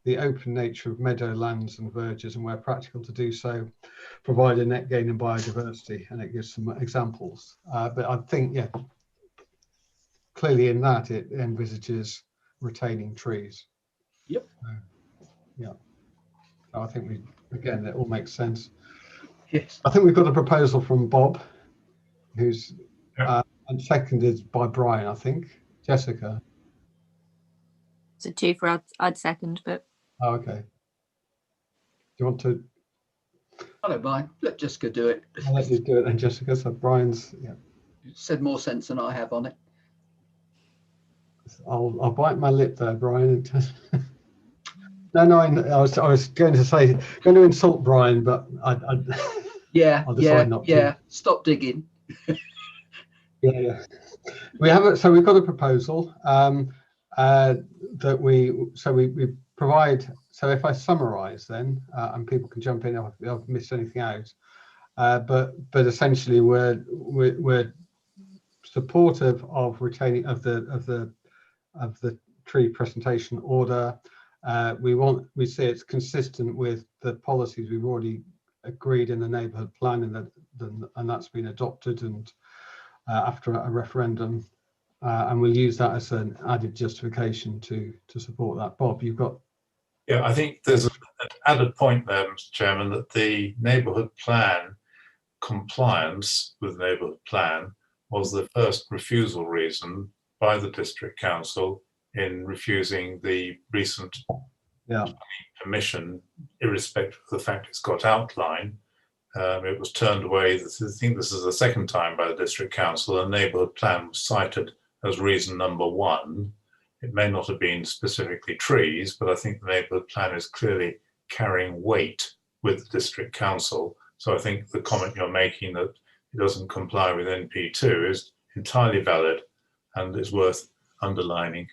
Speaker 1: the open nature of meadowlands and verges, and where practical to do so, provide a net gain in biodiversity. And it gives some examples. But I think, yeah, clearly in that it envisages retaining trees.
Speaker 6: Yep.
Speaker 1: Yeah. I think again, it all makes sense.
Speaker 6: Yes.
Speaker 1: I think we've got a proposal from Bob, who's and seconded by Brian, I think. Jessica.
Speaker 8: So 2 for I'd second, but.
Speaker 1: Oh, okay. Do you want to?
Speaker 6: I don't mind. Let Jessica do it.
Speaker 1: I'll let you do it then, Jessica. So Brian's, yeah.
Speaker 6: You said more sense than I have on it.
Speaker 1: I'll bite my lip there, Brian. No, I was going to insult Brian, but
Speaker 6: Yeah,
Speaker 1: I'll decide not to.
Speaker 6: Stop digging.
Speaker 1: Yeah. We have so we've got a proposal that we provide. So if I summarise then, and people can jump in if I've missed anything out, but essentially we're supportive of retaining of the tree presentation order. We see it's consistent with the policies we've already agreed in the neighbourhood plan, and that's been adopted and after a referendum, and we'll use that as an added justification to support that. Bob, you've got.
Speaker 9: Yeah, I think there's an added point there, Mr. Chairman, that the neighbourhood plan compliance with the neighbourhood plan was the first refusal reason by the district council in refusing the recent permission, irrespective of the fact it's got outline. It was turned away. I think this is the second time by the district council. The neighbourhood plan was cited as reason number 1. It may not have been specifically trees, but I think the neighbourhood plan is clearly carrying weight with the district council. So I think the comment you're making that it doesn't comply with NP2 is entirely valid and is worth underlining.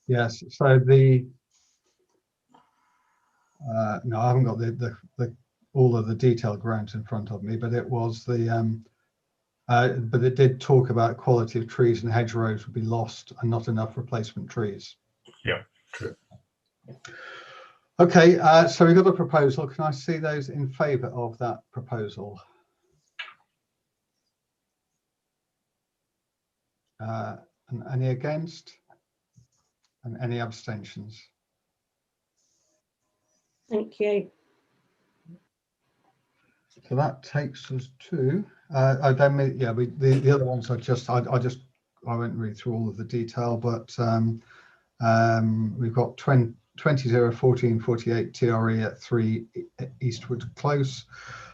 Speaker 1: Yes. So no, I haven't got the all of the detailed grounds in front of me, but it was but it did talk about quality of trees and hedgerows would be lost and not enough replacement trees.
Speaker 9: Yeah, true.
Speaker 1: Okay, so we've got a proposal. Can I see those in favour of that proposal? And any against? And any abstentions?
Speaker 2: Thank you.
Speaker 1: So that takes us to the other ones I won't read through all of the detail, but we've got 20-0-14-48 TRE at 3 Eastwood Close,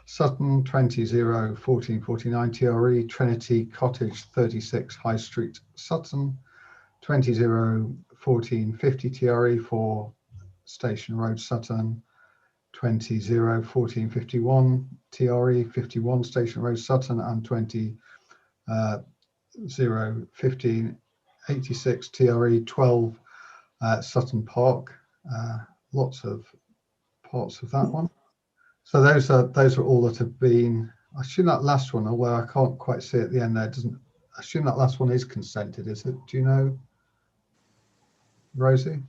Speaker 1: Sutton 20-0-14-49 TRE, Trinity Cottage 36 High Street, Sutton 20-0-14-50 TRE for Station Road, Sutton 20-0-14-51 TRE 51 Station Road, Sutton, and 20-0-15-86 TRE 12 Sutton Park. Lots of parts of that one. So those are all that have been. I assume that last one, although I can't quite see at the end there, doesn't. I assume that last one is consented, is it? Do you know, Rosie?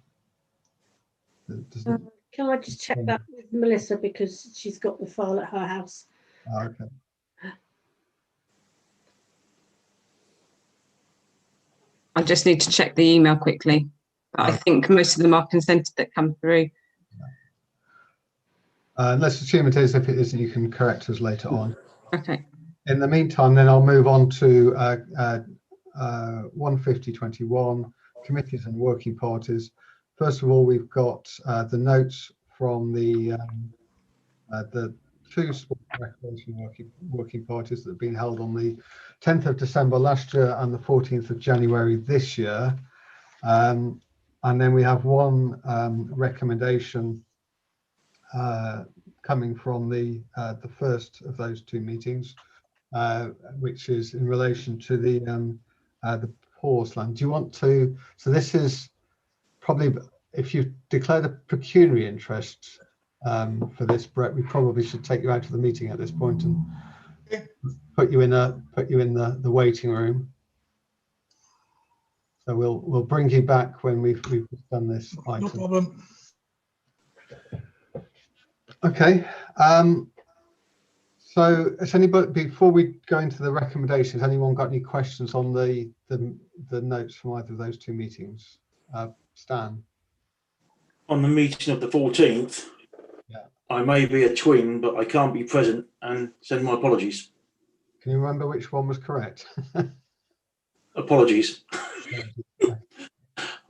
Speaker 2: Can I just check that with Melissa, because she's got the file at her house?
Speaker 1: Okay.
Speaker 13: I just need to check the email quickly. But I think most of them are consented that come through.
Speaker 1: Let's assume it is. If it isn't, you can correct us later on.
Speaker 13: Okay.
Speaker 1: In the meantime, then I'll move on to 150.21, committees and working parties. First of all, we've got the notes from the two sport recreation working parties that have been held on the 10th of December last year and the 14th of January this year. And then we have one recommendation coming from the first of those two meetings, which is in relation to the pause land. Do you want to? So this is probably, if you've declared a pecuniary interest for this, Brett, we probably should take you out of the meeting at this point and put you in the waiting room. So we'll bring you back when we've done this item.
Speaker 3: No problem.
Speaker 1: Okay. So has anybody, before we go into the recommendations, anyone got any questions on the notes from either of those two meetings? Stan?
Speaker 7: On the meeting of the 14th,
Speaker 1: yeah,
Speaker 7: I may be a twin, but I can't be present, and send my apologies.
Speaker 1: Can you remember which one was correct?
Speaker 7: Apologies.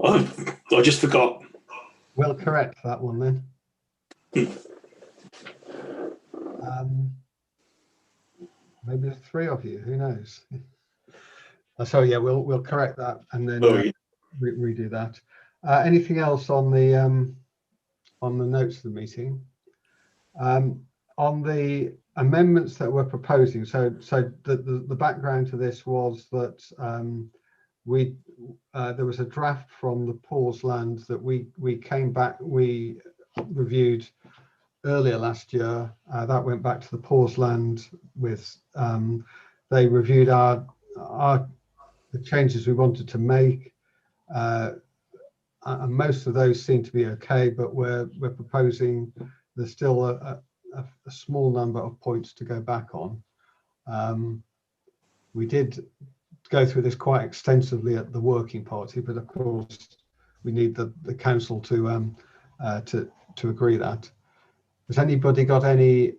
Speaker 7: I just forgot.
Speaker 1: We'll correct that one then. Maybe there's three of you, who knows? So yeah, we'll correct that and then redo that. Anything else on the notes of the meeting? On the amendments that we're proposing, so the background to this was that there was a draft from the pause land that we came back, we reviewed earlier last year. That went back to the pause land with they reviewed the changes we wanted to make, and most of those seem to be okay, but we're proposing there's still a small number of points to go back on. We did go through this quite extensively at the working party, but of course we need the council to agree that. Has anybody got any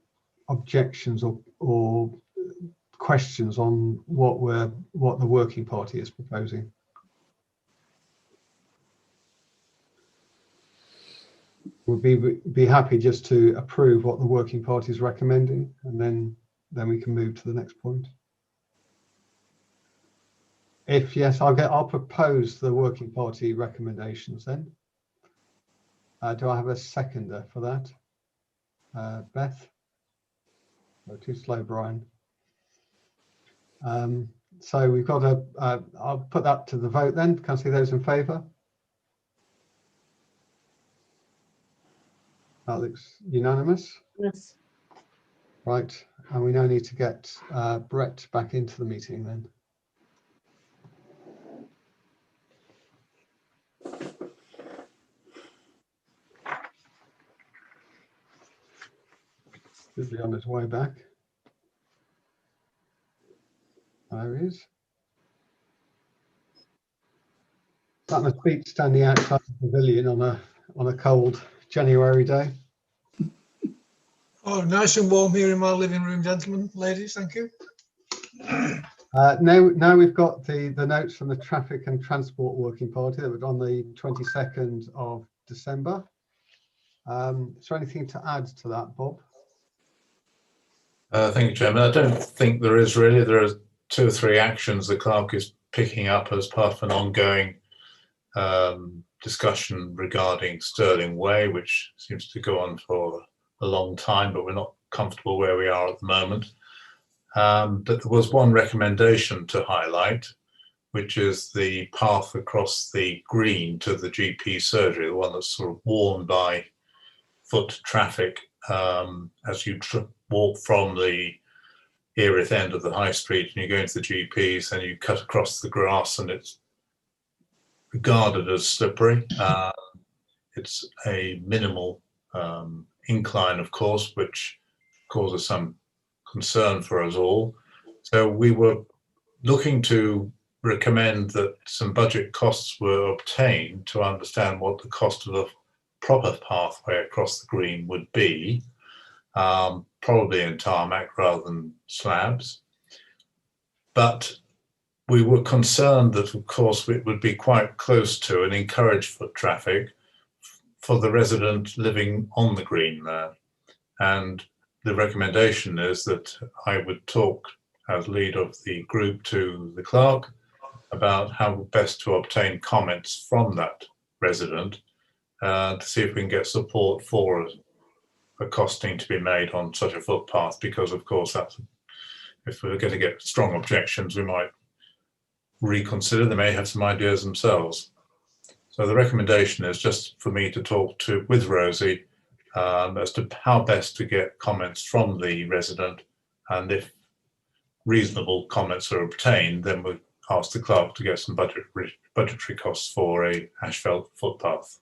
Speaker 1: objections or questions on what the working party is proposing? We'll be happy just to approve what the working party is recommending, and then we can move to the next point. If yes, I'll propose the working party recommendations then. Do I have a seconder for that? Beth? Oh, too slow, Brian. So we've got I'll put that to the vote then. Can I see those in favour? That looks unanimous.
Speaker 2: Yes.
Speaker 1: Right, and we now need to get Brett back into the meeting then. Should be on his way back. There he is. That must beat standing outside the pavilion on a cold January day.
Speaker 3: Oh, nice and warm here in my living room, gentlemen, ladies. Thank you.
Speaker 1: Now we've got the notes from the Traffic and Transport Working Party that was on the 22nd of December. Is there anything to add to that, Bob?
Speaker 9: Thank you, Chairman. I don't think there is really. There are 2 or 3 actions the clerk is picking up as part of an ongoing discussion regarding Stirling Way, which seems to go on for a long time, but we're not comfortable where we are at the moment. But there was one recommendation to highlight, which is the path across the green to the GP surgery, the one that's sort of worn by foot traffic as you walk from the Erith end of the high street and you go into the GPs and you cut across the grass, and it's regarded as slippery. It's a minimal incline, of course, which causes some concern for us all. So we were looking to recommend that some budget costs were obtained to understand what the cost of a proper pathway across the green would be, probably in tarmac rather than slabs. But we were concerned that, of course, it would be quite close to and encourage foot traffic for the resident living on the green there. And the recommendation is that I would talk as lead of the group to the clerk about how best to obtain comments from that resident to see if we can get support for a costing to be made on such a footpath, because of course that's, if we're going to get strong objections, we might reconsider. They may have some ideas themselves. So the recommendation is just for me to talk with Rosie as to how best to get comments from the resident, and if reasonable comments are obtained, then we'll ask the clerk to get some budgetary costs for a asphalt footpath.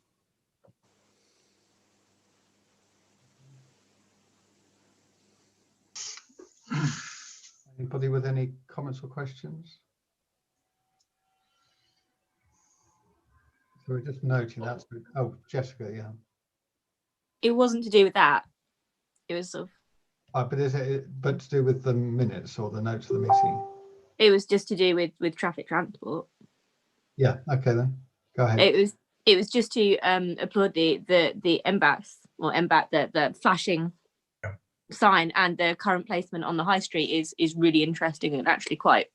Speaker 1: Anybody with any comments or questions? So we're just noting that. Oh, Jessica, yeah.
Speaker 8: It wasn't to do with that. It was sort of.
Speaker 1: But is it? But to do with the minutes or the notes of the meeting?
Speaker 8: It was just to do with traffic transport.
Speaker 1: Yeah. Okay then. Go ahead.
Speaker 8: It was just to applaud the MBATs or MBAT, the flashing sign, and the current placement on the high street is really interesting and actually quite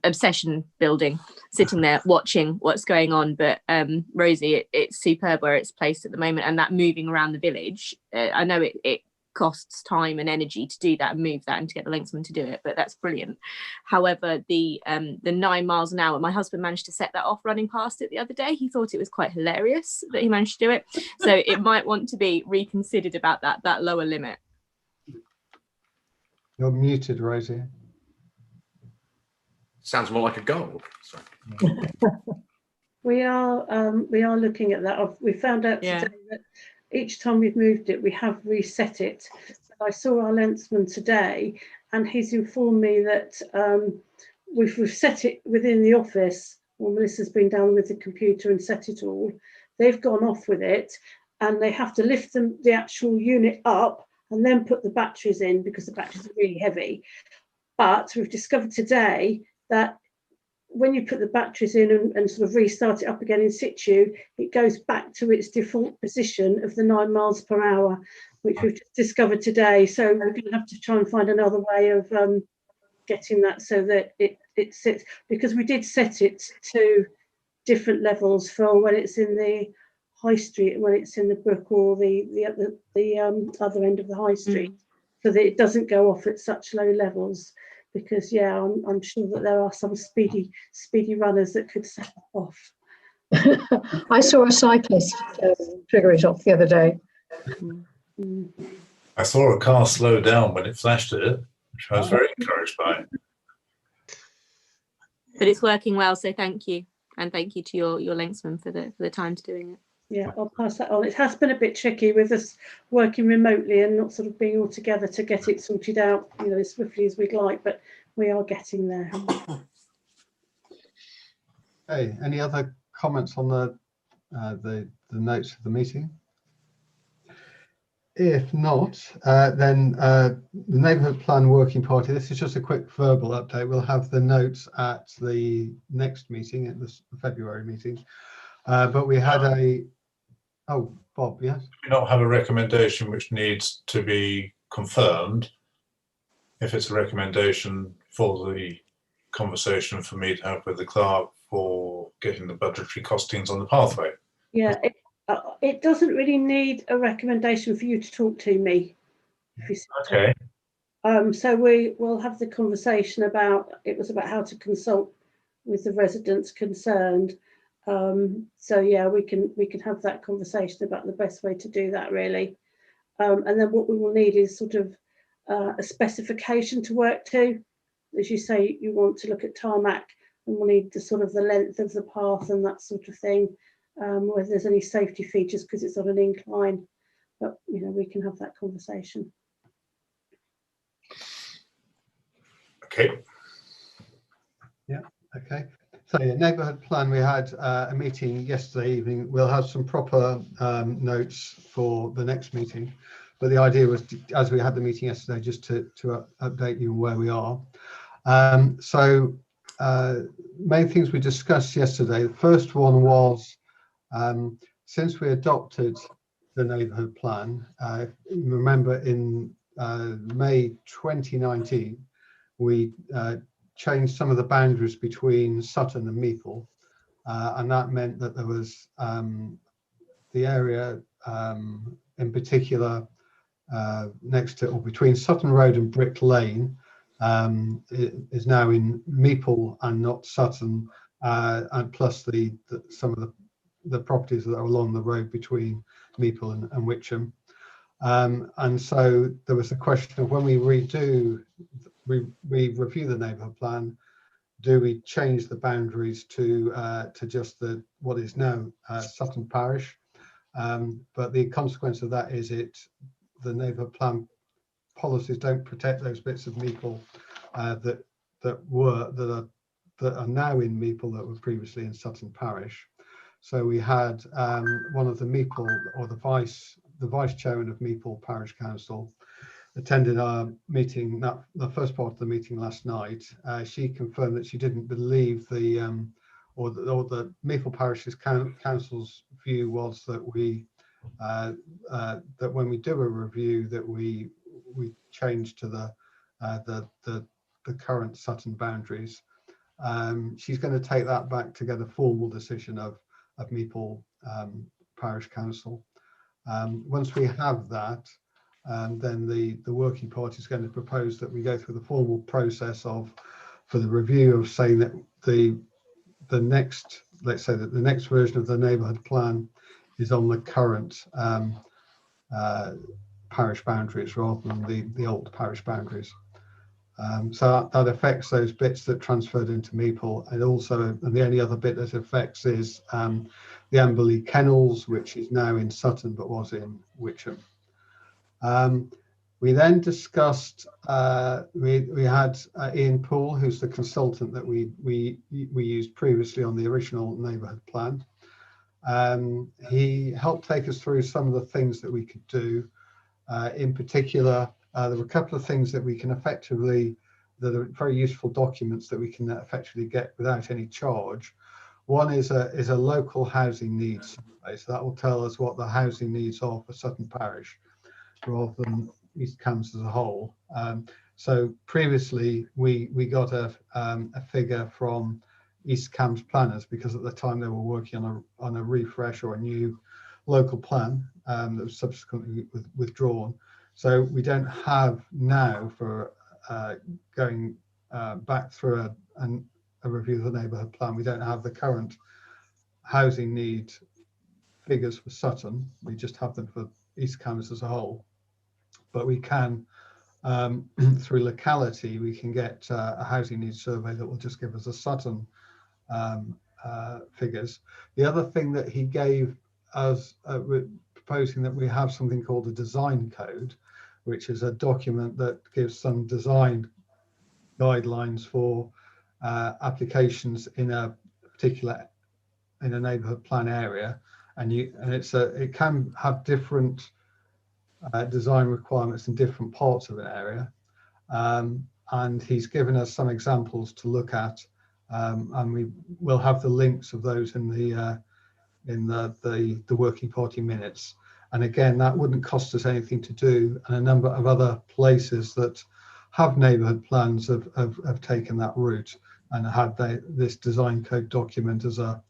Speaker 8: obsession building, sitting there watching what's going on. But Rosie, it's superb where it's placed at the moment, and that moving around the village, I know it costs time and energy to do that and move that and to get the linksman to do it, but that's brilliant. However, the 9 miles an hour, my husband managed to set that off running past it the other day. He thought it was quite hilarious that he managed to do it, so it might want to be reconsidered about that lower limit.
Speaker 1: You're muted, Rosie.
Speaker 11: Sounds more like a goal. Sorry.
Speaker 2: We are looking at that. We found out today that each time we've moved it, we have reset it. I saw our lensman today, and he's informed me that we've set it within the office. Well, Melissa's been down with the computer and set it all. They've gone off with it, and they have to lift the actual unit up and then put the batteries in, because the batteries are really heavy. But we've discovered today that when you put the batteries in and sort of restart it up again in situ, it goes back to its default position of the 9 miles per hour, which we've just discovered today. So we're going to have to try and find another way of getting that so that it sits, because we did set it to different levels for when it's in the high street and when it's in the brook or the other end of the high street, so that it doesn't go off at such low levels. Because I'm sure that there are some speedy runners that could set it off.
Speaker 14: I saw a cyclist trigger it off the other day.
Speaker 9: I saw a car slow down when it flashed at it, which I was very encouraged by.
Speaker 8: But it's working well, so thank you, and thank you to your linksman for the time to doing it.
Speaker 2: Yeah, I'll pass that on. It has been a bit tricky with us working remotely and not sort of being all together to get it sorted out, as swiftly as we'd like, but we are getting there.
Speaker 1: Okay, any other comments on the notes of the meeting? If not, then the Neighbourhood Plan Working Party, this is just a quick verbal update. We'll have the notes at the next meeting, at the February meeting. But we had Bob, yes?
Speaker 9: We not have a recommendation which needs to be confirmed. If it's a recommendation for the conversation for me to have with the clerk for getting the budgetary costings on the pathway.
Speaker 2: Yeah, it doesn't really need a recommendation for you to talk to me.
Speaker 9: Okay.
Speaker 2: So we will have the conversation about how to consult with the residents concerned. So yeah, we can have that conversation about the best way to do that, really. And then what we will need is sort of a specification to work to. As you say, you want to look at tarmac, and we'll need the length of the path and that sort of thing, whether there's any safety features because it's on an incline. But we can have that conversation.
Speaker 9: Okay.
Speaker 1: Yeah. Okay, so yeah, neighbourhood plan, we had a meeting yesterday evening. We'll have some proper notes for the next meeting, but the idea was, as we had the meeting yesterday, just to update you on where we are. Main things we discussed yesterday, the first one was, since we adopted the neighbourhood plan, remember in May 2019, we changed some of the boundaries between Sutton and Meeple, and that meant that there was the area in particular next to or between Sutton Road and Brick Lane is now in Meeple and not Sutton, and plus some of the properties that are along the road between Meeple and Witcham. And so there was the question of when we review the neighbourhood plan, do we change the boundaries to just what is now Sutton Parish? But the consequence of that is the neighbourhood plan policies don't protect those bits of Meeple that are now in Meeple that were previously in Sutton Parish. So we had one of the Meeple, or the vice chairman of Meeple Parish Council, attended our meeting, the first part of the meeting last night. She confirmed that she didn't believe the Meeple Parish's Council's view was that that when we do a review that we change to the current Sutton boundaries. She's going to take that back to get a formal decision of Meeple Parish Council. Once we have that, then the working party is going to propose that we go through the formal process for the review of saying that let's say that the next version of the neighbourhood plan is on the current parish boundaries rather than the old parish boundaries. So that affects those bits that transferred into Meeple, and the only other bit that affects is the Amberley Kennels, which is now in Sutton but was in Witcham. We then discussed, we had Ian Poole, who's the consultant that we used previously on the original neighbourhood plan. He helped take us through some of the things that we could do. In particular, there were a couple of things that we can that are very useful documents that we can effectively get without any charge. One is a local housing needs survey, so that will tell us what the housing needs are for Sutton Parish rather than East Cambs as a whole. So previously we got a figure from East Cambs planners, because at the time they were working on a refresh or a new local plan that was subsequently withdrawn. So we don't have now, for going back through a review of the neighbourhood plan, we don't have the current housing need figures for Sutton. We just have them for East Cambs as a whole. But we can, through locality, we can get a housing needs survey that will just give us a Sutton figures. The other thing that he gave us, proposing that we have something called a design code, which is a document that gives some design guidelines for applications in a neighbourhood plan area, and it can have different design requirements in different parts of an area, and he's given us some examples to look at, and we will have the links of those in the working party minutes. And again, that wouldn't cost us anything to do, and a number of other places that have neighbourhood plans have taken that route and had this design code document as an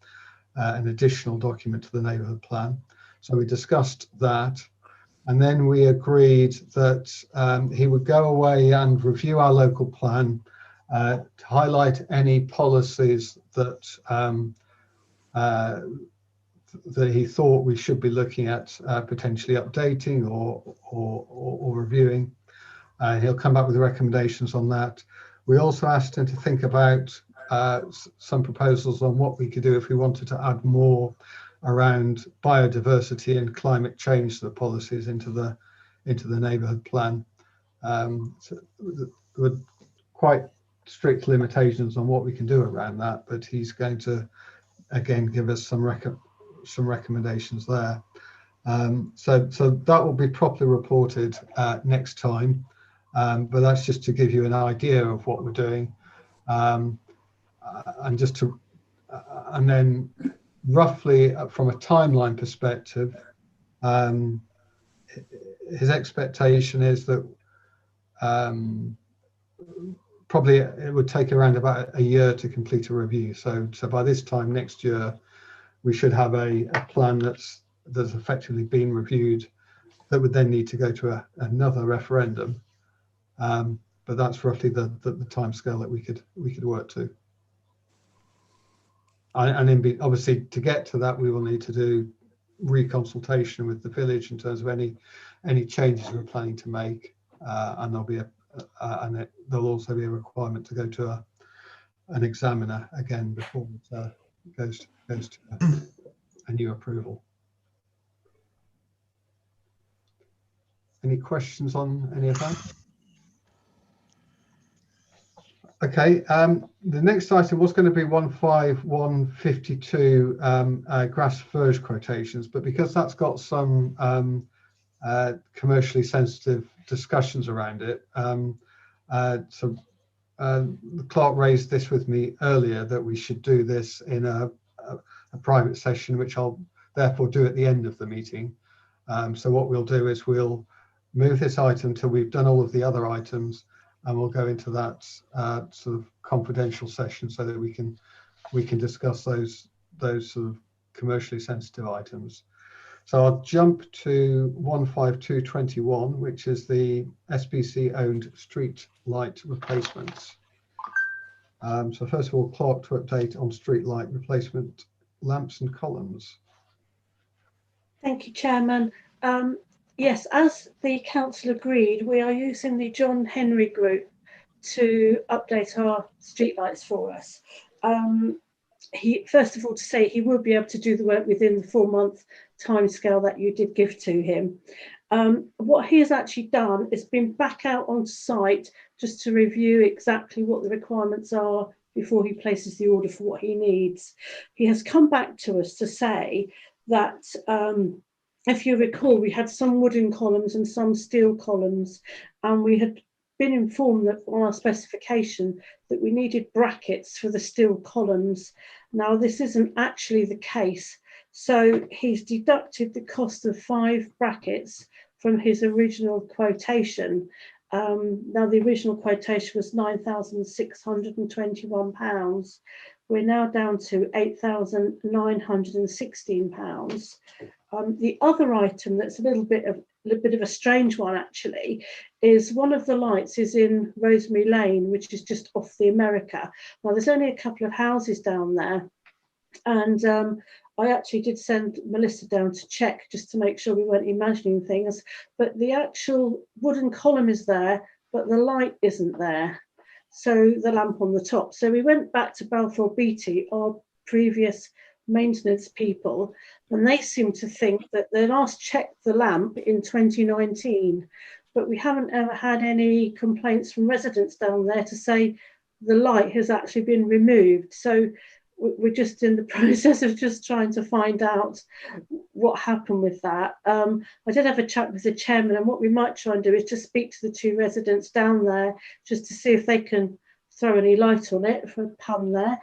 Speaker 1: additional document to the neighbourhood plan. So we discussed that, and then we agreed that he would go away and review our local plan to highlight any policies that that he thought we should be looking at potentially updating or reviewing. He'll come back with recommendations on that. We also asked him to think about some proposals on what we could do if we wanted to add more around biodiversity and climate change to the policies into the neighbourhood plan. So there were quite strict limitations on what we can do around that, but he's going to again give us some recommendations there. So that will be properly reported next time, but that's just to give you an idea of what we're doing, and just to and then roughly from a timeline perspective, his expectation is that probably it would take around about a year to complete a review. So by this time next year, we should have a plan that's effectively been reviewed, that would then need to go to another referendum. But that's roughly the timescale that we could work to. And obviously, to get to that, we will need to do reconsultation with the village in terms of any changes we're planning to make, and there'll also be a requirement to go to an examiner again before it goes to a new approval. Any questions on any of that? Okay, the next item was going to be 15152 grass verge quotations, but because that's got some commercially sensitive discussions around it, so the clerk raised this with me earlier, that we should do this in a private session, which I'll therefore do at the end of the meeting. So what we'll do is we'll move this item till we've done all of the other items, and we'll go into that sort of confidential session so that we can discuss those sort of commercially sensitive items. So I'll jump to 15221, which is the SPC owned street light replacements. So first of all, clerk to update on street light replacement lamps and columns.
Speaker 2: Thank you, Chairman. Yes, as the council agreed, we are using the John Henry Group to update our streetlights for us. First of all, to say he will be able to do the work within the 4-month timescale that you did give to him. What he has actually done is been back out on site just to review exactly what the requirements are before he places the order for what he needs. He has come back to us to say that if you recall, we had some wooden columns and some steel columns, and we had been informed that on our specification that we needed brackets for the steel columns. Now, this isn't actually the case. So he's deducted the cost of 5 brackets from his original quotation. Now, the original quotation was £9,621. We're now down to £8,916. The other item that's a little bit of a strange one actually is one of the lights is in Rosemary Lane, which is just off the America. Now there's only a couple of houses down there, and I actually did send Melissa down to check just to make sure we weren't imagining things, but the actual wooden column is there, but the light isn't there. So the lamp on the top. So we went back to Balfour Beatty, our previous maintenance people, and they seem to think that they last checked the lamp in 2019, but we haven't ever had any complaints from residents down there to say the light has actually been removed. So we're just in the process of just trying to find out what happened with that. I did have a chat with the chairman, and what we might try and do is to speak to the 2 residents down there just to see if they can throw any light on it, for a pun there,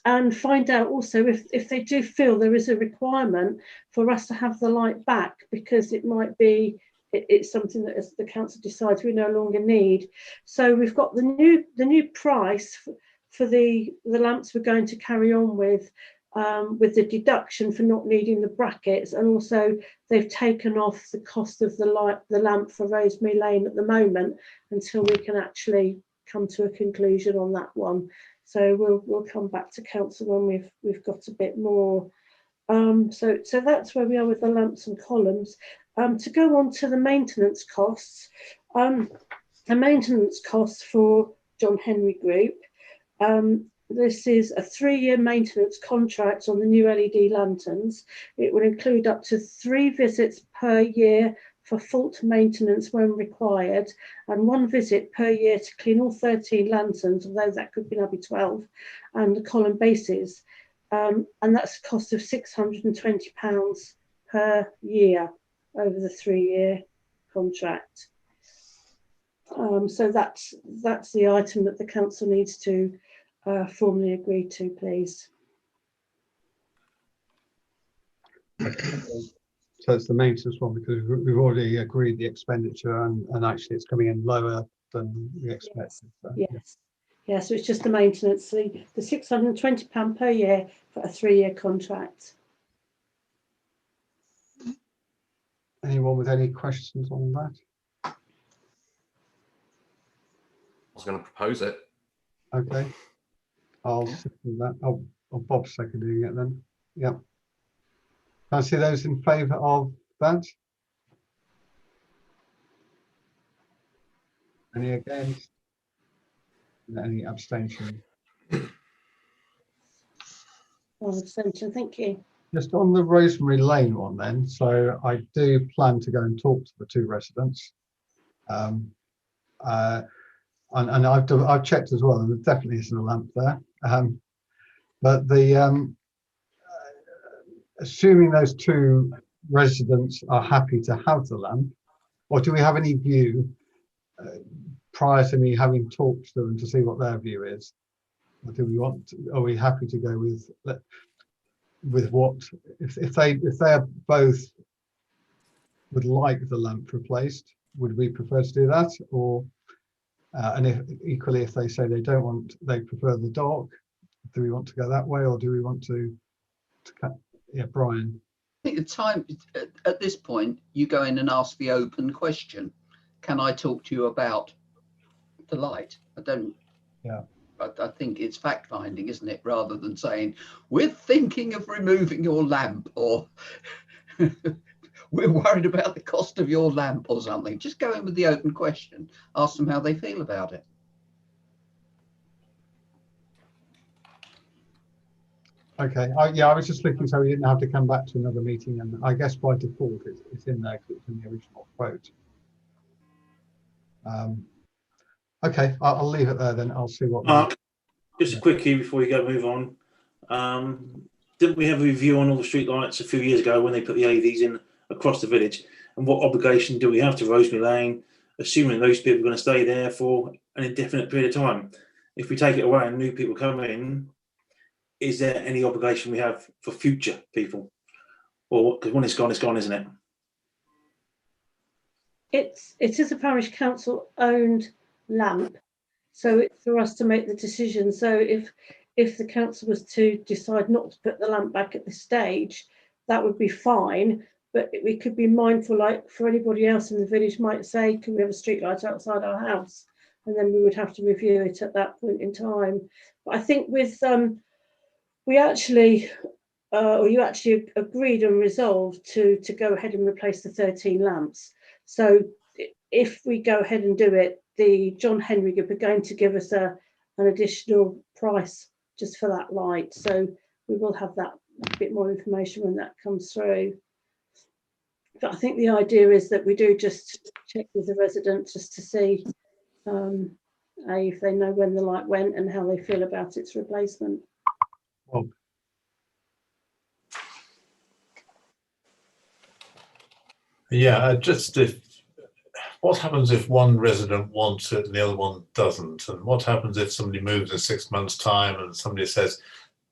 Speaker 2: and find out also if they do feel there is a requirement for us to have the light back, because it might be it's something that as the council decides we no longer need. So we've got the new price for the lamps we're going to carry on with the deduction for not needing the brackets, and also they've taken off the cost of the lamp for Rosemary Lane at the moment until we can actually come to a conclusion on that one. So we'll come back to council when we've got a bit more. So that's where we are with the lamps and columns. To go on to the maintenance costs, the maintenance costs for John Henry Group. This is a 3-year maintenance contract on the new LED lanterns. It will include up to 3 visits per year for fault maintenance when required, and 1 visit per year to clean all 13 lanterns, although that could be now be 12, and the column bases. And that's a cost of £620 per year over the 3-year contract. So that's the item that the council needs to formally agree to, please.
Speaker 1: So it's the maintenance one, because we've already agreed the expenditure, and actually it's coming in lower than we expected. So,
Speaker 2: Yes. Yeah, so it's just the maintenance, the £620 per year for a 3-year contract.
Speaker 1: Anyone with any questions on that?
Speaker 11: I was going to propose it.
Speaker 1: Okay, I'll second that. Oh, Bob's seconding it then. Yep. Can I see those in favour of that? Any against? Any abstention?
Speaker 2: One abstention, thank you.
Speaker 1: Just on the Rosemary Lane one then, so I do plan to go and talk to the 2 residents. And I've checked as well, and there definitely isn't a lamp there. But the assuming those 2 residents are happy to have the lamp, or do we have any view prior to me having talked to them to see what their view is? Or do we want? Are we happy to go with what? If they are both would like the lamp replaced, would we prefer to do that? Or and if equally, if they say they don't want, they prefer the dark, do we want to go that way, or do we want to yeah, Brian?
Speaker 6: I think the time at this point, you go in and ask the open question. Can I talk to you about the light? I don't.
Speaker 1: Yeah.
Speaker 6: I think it's fact finding, isn't it? Rather than saying we're thinking of removing your lamp, or we're worried about the cost of your lamp, or something. Just go in with the open question. Ask them how they feel about it.
Speaker 1: Okay, yeah, I was just looking so we didn't have to come back to another meeting, and I guess by default it's in there because it's in the original quote. Okay, I'll leave it there then. I'll see what.
Speaker 7: Mark, just a quickie before we move on. Didn't we have a review on all the street lights a few years ago when they put the LEDs in across the village? And what obligation do we have to Rosemary Lane, assuming those people are going to stay there for an indefinite period of time? If we take it away and new people come in, is there any obligation we have for future people? Or because when it's gone, isn't it?
Speaker 2: It is a parish council owned lamp, so it's for us to make the decision. So if the council was to decide not to put the lamp back at this stage, that would be fine. But we could be mindful, like for anybody else in the village might say, can we have a street light outside our house? And then we would have to review it at that point in time. But I think with we actually, or you actually agreed and resolved to go ahead and replace the 13 lamps. So if we go ahead and do it, the John Henry Group are going to give us an additional price just for that light. So we will have that bit more information when that comes through. But I think the idea is that we do just check with the residents just to see if they know when the light went and how they feel about its replacement.
Speaker 1: Well,
Speaker 9: yeah, just what happens if one resident wants it and the other one doesn't? And what happens if somebody moves in 6 months' time and somebody says,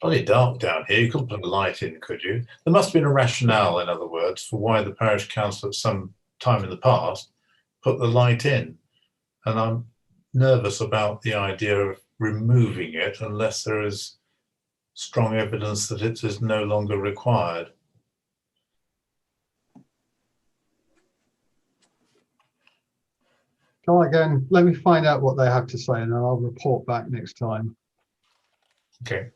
Speaker 9: bloody dark down here, you couldn't put a light in, could you? There must have been a rationale, in other words, for why the parish council at some time in the past put the light in. And I'm nervous about the idea of removing it unless there is strong evidence that it is no longer required.
Speaker 1: Come on again, let me find out what they have to say and then I'll report back next time.
Speaker 9: Okay.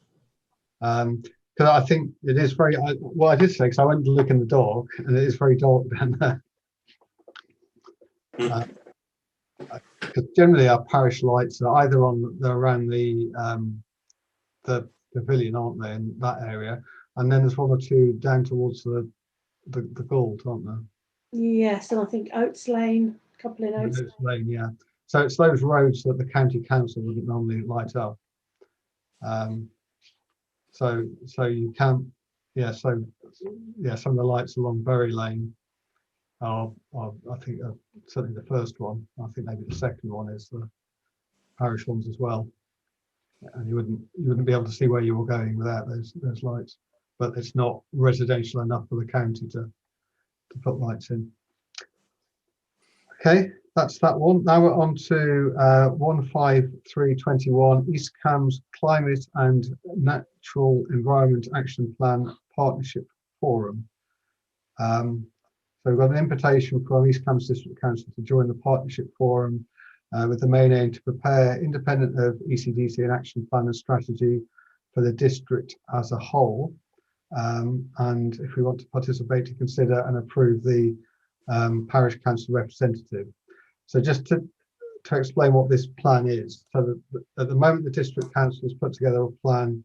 Speaker 1: Because I think it is very, well, I did say, because I went to look in the dark and it is very dark down there. Because generally our parish lights are either they're around the pavilion, aren't they, in that area, and then there's 1 or 2 down towards the Gold, aren't there?
Speaker 2: Yes, and I think Oates Lane, a couple in Oates.
Speaker 1: Oates Lane, yeah. So it's those roads that the county council wouldn't normally light up. So you can, yeah. So yeah, some of the lights along Bury Lane are I think certainly the first one. I think maybe the second one is the parish ones as well. And you wouldn't be able to see where you were going without those lights. But it's not residential enough for the county to put lights in. Okay, that's that one. Now we're on to 15321 East Cambs Climate and Natural Environment Action Plan Partnership Forum. So we've got an invitation from East Cambs District Council to join the Partnership Forum with the main aim to prepare, independent of ECDC, an action plan and strategy for the district as a whole. And if we want to participate, to consider and approve the parish council representative. So just to explain what this plan is. So at the moment, the district council has put together a plan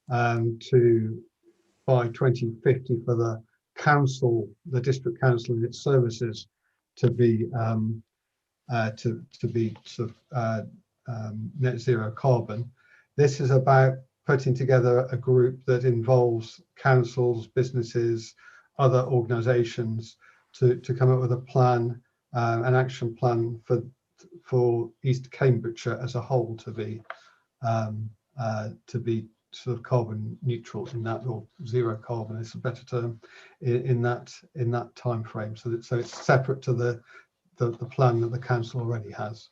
Speaker 1: to by 2050 for the council, the district council and its services to be sort of net zero carbon. This is about putting together a group that involves councils, businesses, other organisations to come up with a plan, an action plan for East Cambridgeshire as a whole to be sort of carbon neutral in that, or zero carbon is a better term, in that time frame. So it's separate to the plan that the council already has.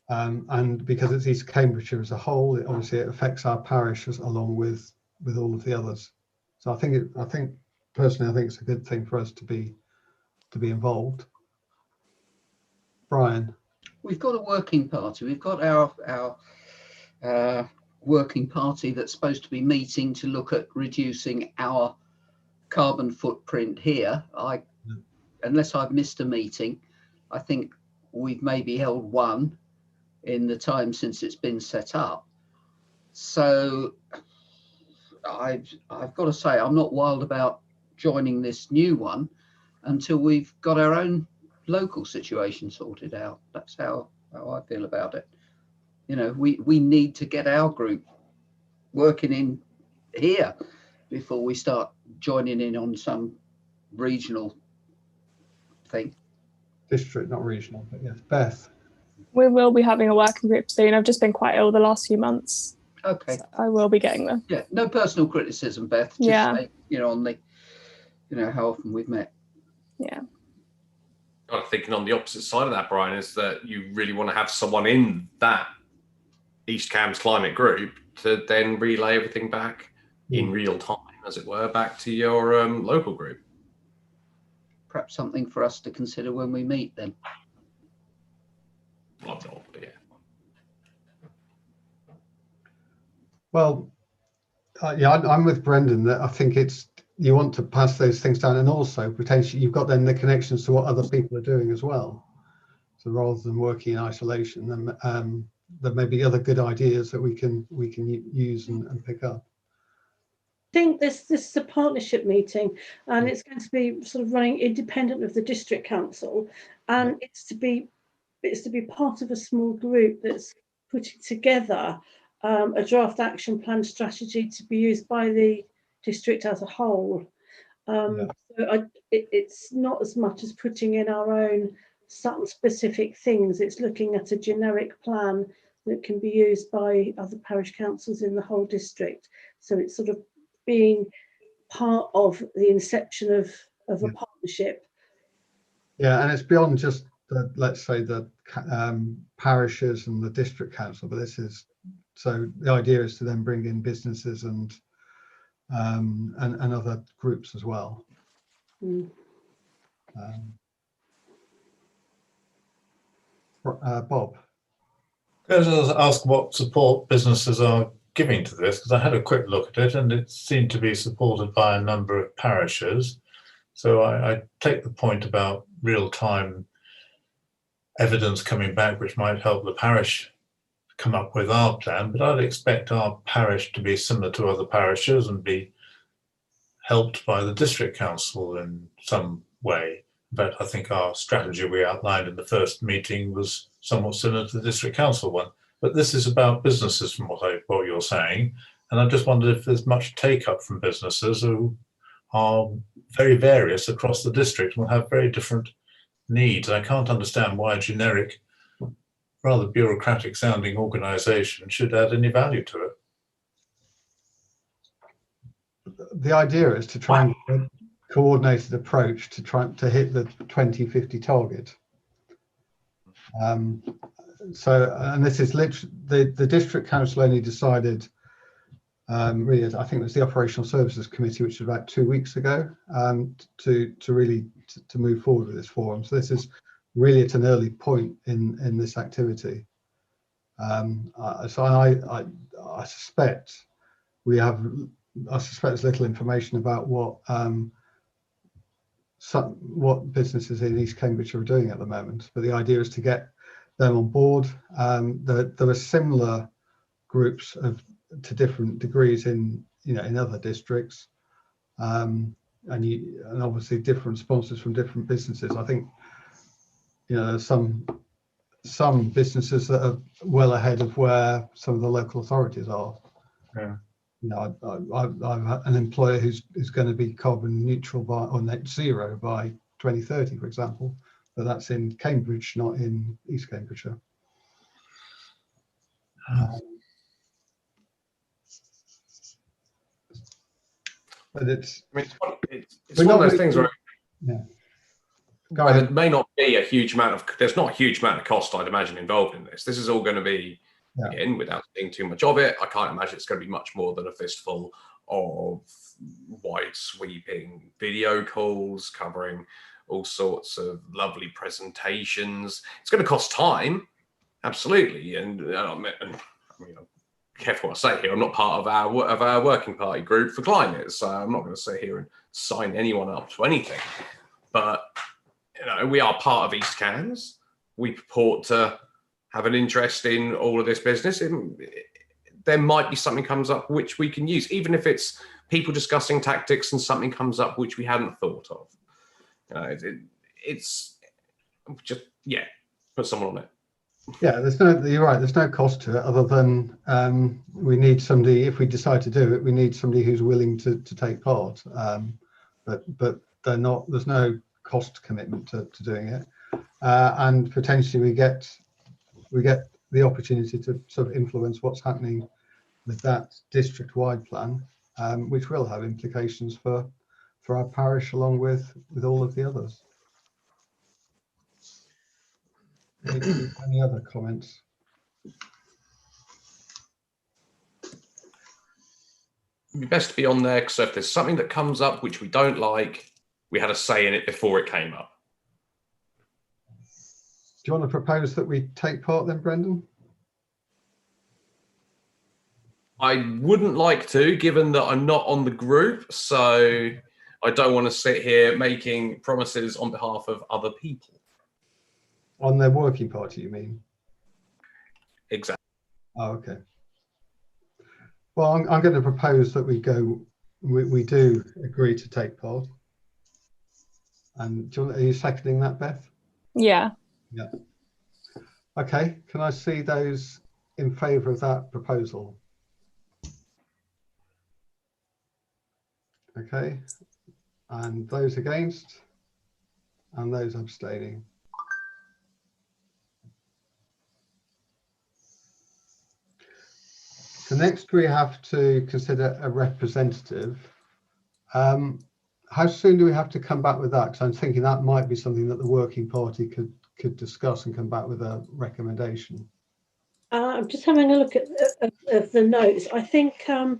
Speaker 1: And because it's East Cambridgeshire as a whole, obviously it affects our parishes along with all of the others. So I think personally, I think it's a good thing for us to be involved. Brian,
Speaker 6: we've got a working party. We've got our working party that's supposed to be meeting to look at reducing our carbon footprint here. Unless I've missed a meeting, I think we've maybe held one in the time since it's been set up. So I've got to say, I'm not wild about joining this new one until we've got our own local situation sorted out. That's how I feel about it. You know, we need to get our group working in here before we start joining in on some regional thing.
Speaker 1: District, not regional, but yes. Beth.
Speaker 15: We will be having a working group soon. I've just been quite ill the last few months.
Speaker 6: Okay.
Speaker 15: So I will be getting them.
Speaker 6: Yeah, no personal criticism, Beth. Just say, on the, how often we've met.
Speaker 15: Yeah.
Speaker 11: I'm thinking on the opposite side of that, Brian, is that you really want to have someone in that East Cambs climate group to then relay everything back in real time, as it were, back to your local group.
Speaker 6: Perhaps something for us to consider when we meet then.
Speaker 11: Yeah.
Speaker 1: Well, I'm with Brendan that I think you want to pass those things down, and also potentially you've got then the connections to what other people are doing as well. So rather than working in isolation, then there may be other good ideas that we can use and pick up.
Speaker 2: I think this is a partnership meeting, and it's going to be sort of running independent of the district council, and it's to be part of a small group that's putting together a draft action plan strategy to be used by the district as a whole. So it's not as much as putting in our own Sutton specific things. It's looking at a generic plan that can be used by other parish councils in the whole district. So it's sort of being part of the inception of a partnership.
Speaker 1: Yeah, and it's beyond just let's say the parishes and the district council, but so the idea is to then bring in businesses and other groups as well. Bob.
Speaker 9: I was asked what support businesses are giving to this, because I had a quick look at it and it seemed to be supported by a number of parishes. So I take the point about real-time evidence coming back, which might help the parish come up with our plan, but I'd expect our parish to be similar to other parishes and be helped by the district council in some way. But I think our strategy we outlined in the first meeting was somewhat similar to the district council one. But this is about businesses from what you're saying. And I just wondered if there's much take up from businesses who are very various across the district and will have very different needs. I can't understand why a generic, rather bureaucratic sounding organisation should add any value to it.
Speaker 1: The idea is to try and get a coordinated approach to try to hit the 2050 target. And this is literally the district council only decided, really, I think it was the operational services committee, which was about 2 weeks ago, to really move forward with this forum. So this is really at an early point in this activity. So I suspect there's little information about what businesses in East Cambridgeshire are doing at the moment, but the idea is to get them on board. There are similar groups to different degrees in other districts, and obviously different sponsors from different businesses. I think there's some businesses that are well ahead of where some of the local authorities are.
Speaker 9: Yeah.
Speaker 1: I've an employer who's going to be carbon neutral or net zero by 2030, for example, but that's in Cambridge, not in East Cambridgeshire. But it's
Speaker 11: one of those things where there may not be a huge amount of, there's not a huge amount of cost, I'd imagine, involved in this. This is all going to be, again, without seeing too much of it, I can't imagine it's going to be much more than a fistful of wide sweeping video calls covering all sorts of lovely presentations. It's going to cost time, absolutely. And I mean, careful what I say here. I'm not part of our working party group for climate, so I'm not going to sit here and sign anyone up to anything. But we are part of East Cambs. We purport to have an interest in all of this business. There might be something comes up which we can use, even if it's people discussing tactics and something comes up which we hadn't thought of. It's just put someone on it.
Speaker 1: Yeah, you're right, there's no cost to it other than we need somebody, if we decide to do it, we need somebody who's willing to take part. But there's no cost commitment to doing it. And potentially we get the opportunity to sort of influence what's happening with that district-wide plan, which will have implications for our parish along with all of the others. Any other comments?
Speaker 11: It'd be best to be on there, because if there's something that comes up which we don't like, we had a say in it before it came up.
Speaker 1: Do you want to propose that we take part then, Brendan?
Speaker 11: I wouldn't like to, given that I'm not on the group, so I don't want to sit here making promises on behalf of other people.
Speaker 1: On their working party, you mean?
Speaker 11: Exactly.
Speaker 1: Oh, okay. Well, I'm going to propose that we do agree to take part. And are you seconding that, Beth?
Speaker 15: Yeah.
Speaker 1: Yeah. Okay, can I see those in favour of that proposal? Okay, and those against, and those abstaining. So next we have to consider a representative. How soon do we have to come back with that? Because I'm thinking that might be something that the working party could discuss and come back with a recommendation.
Speaker 2: I'm just having a look at the notes. I think I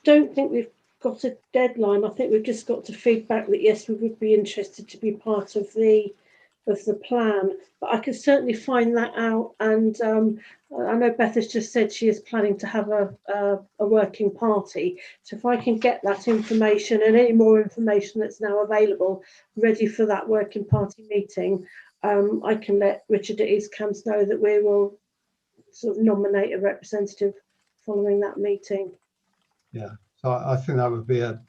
Speaker 2: don't think we've got a deadline. I think we've just got to feedback that yes, we would be interested to be part of the plan. But I can certainly find that out. And I know Beth has just said she is planning to have a working party. So if I can get that information and any more information that's now available ready for that working party meeting, I can let Richard at East Cambs know that we will sort of nominate a representative following that meeting.
Speaker 1: Yeah, so I think that would be a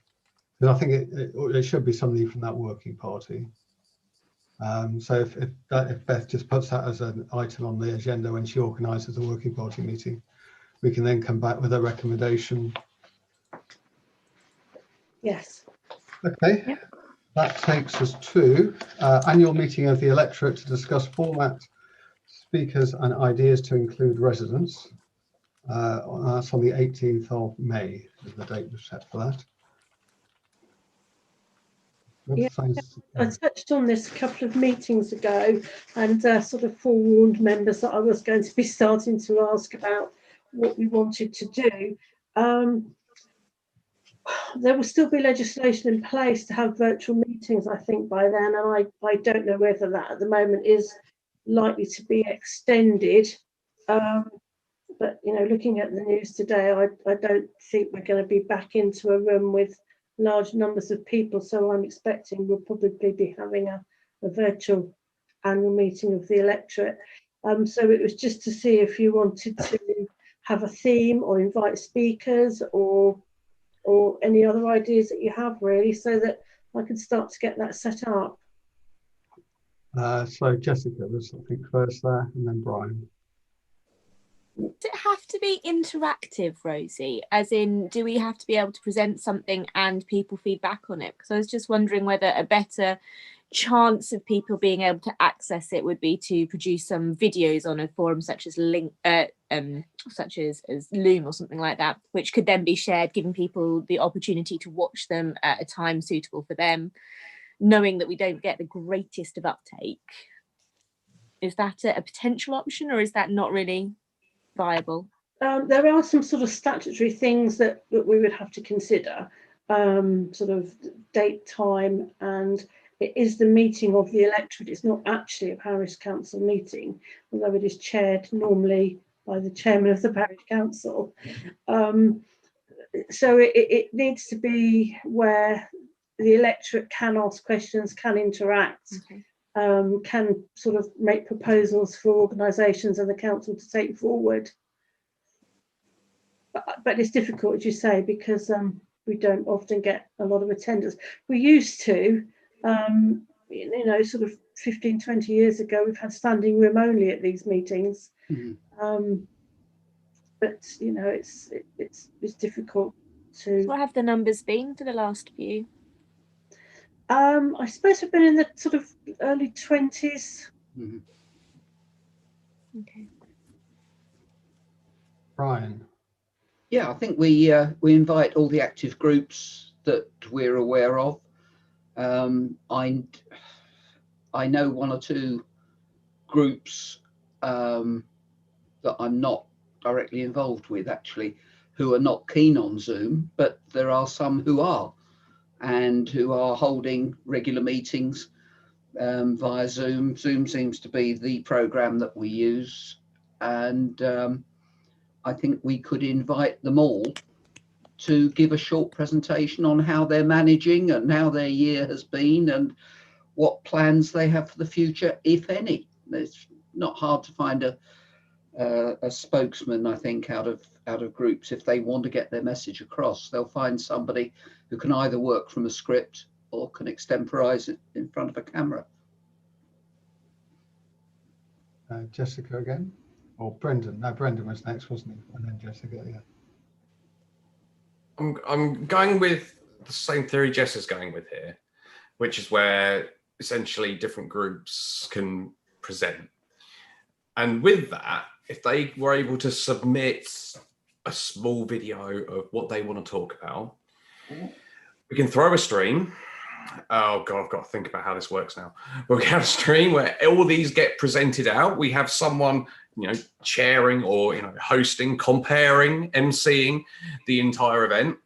Speaker 1: 'Cause I think it should be somebody from that working party. So if Beth just puts that as an item on the agenda when she organises a working party meeting, we can then come back with a recommendation.
Speaker 2: Yes.
Speaker 1: Okay,
Speaker 8: Yep.
Speaker 1: that takes us to annual meeting of the electorate to discuss format, speakers and ideas to include residents. That's on the 18th of May, is the date we've set for that.
Speaker 2: Yeah, I touched on this a couple of meetings ago and sort of forewarned members that I was going to be starting to ask about what we wanted to do. There will still be legislation in place to have virtual meetings, I think, by then, and I don't know whether that at the moment is likely to be extended. But, you know, looking at the news today, I don't think we're going to be back into a room with large numbers of people. So I'm expecting we'll probably be having a virtual annual meeting of the electorate. So it was just to see if you wanted to have a theme or invite speakers or any other ideas that you have, really, so that I can start to get that set up.
Speaker 1: So Jessica was, I think, first there, and then Brian.
Speaker 8: Does it have to be interactive, Rosie? As in, do we have to be able to present something and people feedback on it? Because I was just wondering whether a better chance of people being able to access it would be to produce some videos on a forum such as such as Loom or something like that, which could then be shared, giving people the opportunity to watch them at a time suitable for them, knowing that we don't get the greatest of uptake. Is that a potential option, or is that not really viable?
Speaker 2: There are some sort of statutory things that we would have to consider, sort of date, time, and it is the meeting of the electorate. It's not actually a parish council meeting, although it is chaired normally by the chairman of the parish council. So it needs to be where the electorate can ask questions, can interact, can sort of make proposals for organisations and the council to take forward. But it's difficult, as you say, because we don't often get a lot of attendance. We used to, you know, sort of 15, 20 years ago, we've had standing room only at these meetings. But, you know, it's difficult to...
Speaker 8: So what have the numbers been for the last few?
Speaker 2: I suppose we've been in the sort of early 20s.
Speaker 8: Okay.
Speaker 1: Brian.
Speaker 6: Yeah, I think we invite all the active groups that we're aware of. I know one or two groups that I'm not directly involved with, actually, who are not keen on Zoom, but there are some who are, and who are holding regular meetings via Zoom. Zoom seems to be the program that we use, and I think we could invite them all to give a short presentation on how they're managing and how their year has been and what plans they have for the future, if any. It's not hard to find a spokesman, I think, out of groups. If they want to get their message across, they'll find somebody who can either work from a script or can extemporize it in front of a camera.
Speaker 1: Jessica again, or Brendan? No, Brendan was next, wasn't he? And then Jessica, yeah.
Speaker 11: I'm going with the same theory Jess is going with here, which is where essentially different groups can present. And with that, if they were able to submit a small video of what they want to talk about, we can throw a stream. Oh God, I've got to think about how this works now. We'll have a stream where all these get presented out. We have someone, you know, chairing or, you know, hosting, comparing, emceeing the entire event.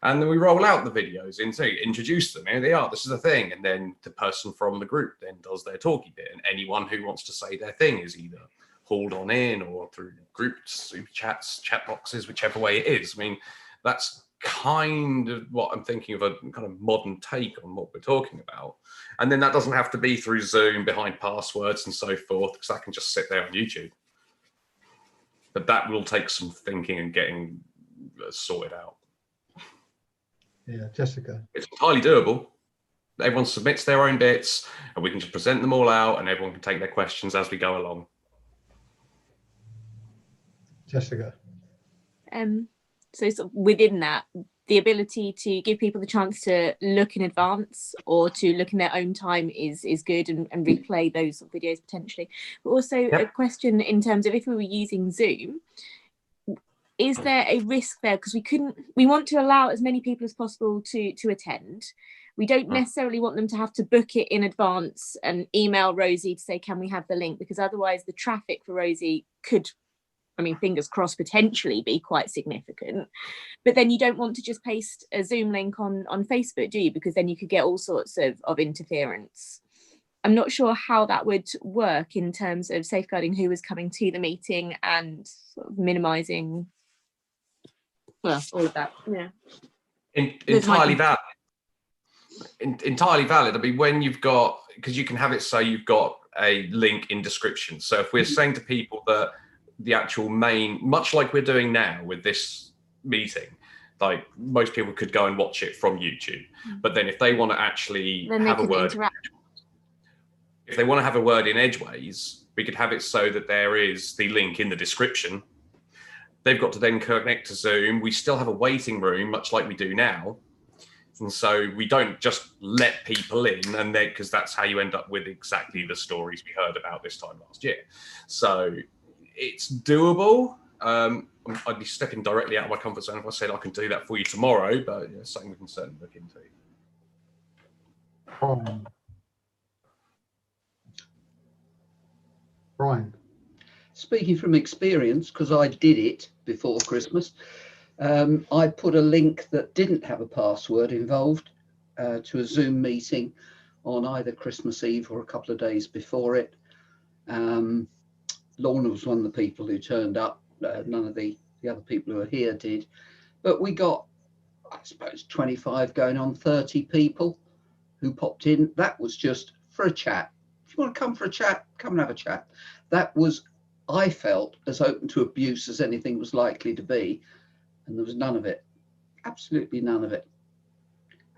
Speaker 11: And then we roll out the videos introduce them. Here they are, this is the thing. And then the person from the group then does their talky bit. And anyone who wants to say their thing is either hauled on in or through groups, super chats, chat boxes, whichever way it is. I mean, that's kind of what I'm thinking of, a kind of modern take on what we're talking about. And then that doesn't have to be through Zoom behind passwords and so forth, because that can just sit there on YouTube. But that will take some thinking and getting sorted out.
Speaker 1: Yeah, Jessica.
Speaker 11: It's entirely doable. Everyone submits their own bits and we can just present them all out and everyone can take their questions as we go along.
Speaker 1: Jessica.
Speaker 8: So sort of within that, the ability to give people the chance to look in advance or to look in their own time is good, and replay those sort of videos potentially. But also a question in terms of if we were using Zoom, is there a risk there? Because we want to allow as many people as possible to attend. We don't necessarily want them to have to book it in advance and email Rosie to say, can we have the link? Because otherwise the traffic for Rosie could, I mean, fingers crossed, potentially be quite significant. But then you don't want to just paste a Zoom link on Facebook, do you? Because then you could get all sorts of interference. I'm not sure how that would work in terms of safeguarding who was coming to the meeting and sort of minimising, well, all of that. Yeah.
Speaker 11: Entirely valid. Entirely valid. I mean, when you've got, because you can have it so you've got a link in description. So if we're saying to people that the actual main, much like we're doing now with this meeting, like most people could go and watch it from YouTube. But then if they want to actually have a word, if they want to have a word in Edgeways, we could have it so that there is the link in the description. They've got to then connect to Zoom. We still have a waiting room, much like we do now. And so we don't just let people in, and then because that's how you end up with exactly the stories we heard about this time last year. So it's doable. I'd be stepping directly out of my comfort zone if I said I can do that for you tomorrow, but yeah, something we can certainly look into.
Speaker 1: Brian.
Speaker 6: Speaking from experience, because I did it before Christmas, I put a link that didn't have a password involved to a Zoom meeting on either Christmas Eve or a couple of days before it. Lorna was one of the people who turned up. None of the other people who are here did. But we got, I suppose, 25 going on 30 people who popped in. That was just for a chat. If you want to come for a chat, come and have a chat. That was, I felt, as open to abuse as anything was likely to be. And there was none of it, absolutely none of it.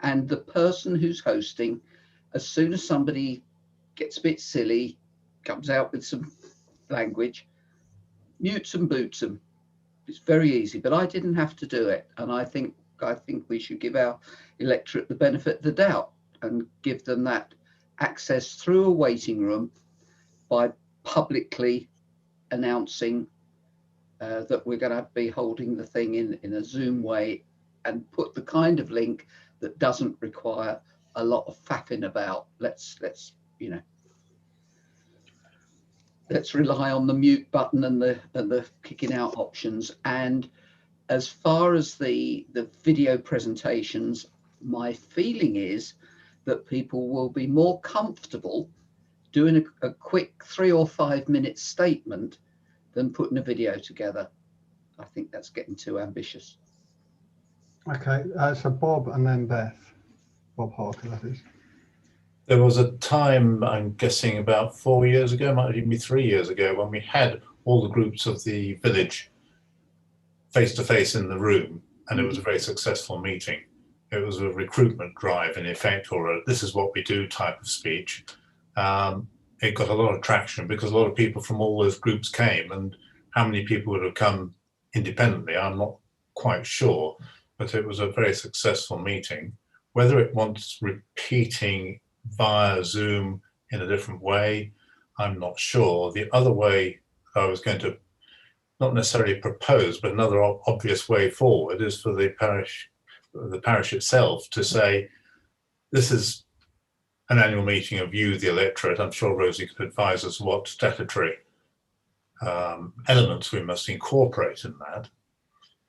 Speaker 6: And the person who's hosting, as soon as somebody gets a bit silly, comes out with some language, mutes and boots them. It's very easy, but I didn't have to do it. And I think we should give our electorate the benefit of the doubt and give them that access through a waiting room by publicly announcing that we're going to be holding the thing in a Zoom way, and put the kind of link that doesn't require a lot of faffing about. Let's rely on the mute button and the kicking out options. And as far as the video presentations, my feeling is that people will be more comfortable doing a quick 3 or 5 minute statement than putting a video together. I think that's getting too ambitious.
Speaker 1: Okay, so Bob and then Beth. Bob Harker, that is.
Speaker 9: There was a time, I'm guessing about 4 years ago, might even be 3 years ago, when we had all the groups of the village face to face in the room, and it was a very successful meeting. It was a recruitment drive in effect, or a this is what we do type of speech. It got a lot of traction because a lot of people from all those groups came, and how many people would have come independently, I'm not quite sure, but it was a very successful meeting. Whether it wants repeating via Zoom in a different way, I'm not sure. The other way I was going to not necessarily propose, but another obvious way forward is for the parish itself to say, this is an annual meeting of you, the electorate. I'm sure Rosie could advise us what statutory elements we must incorporate in that.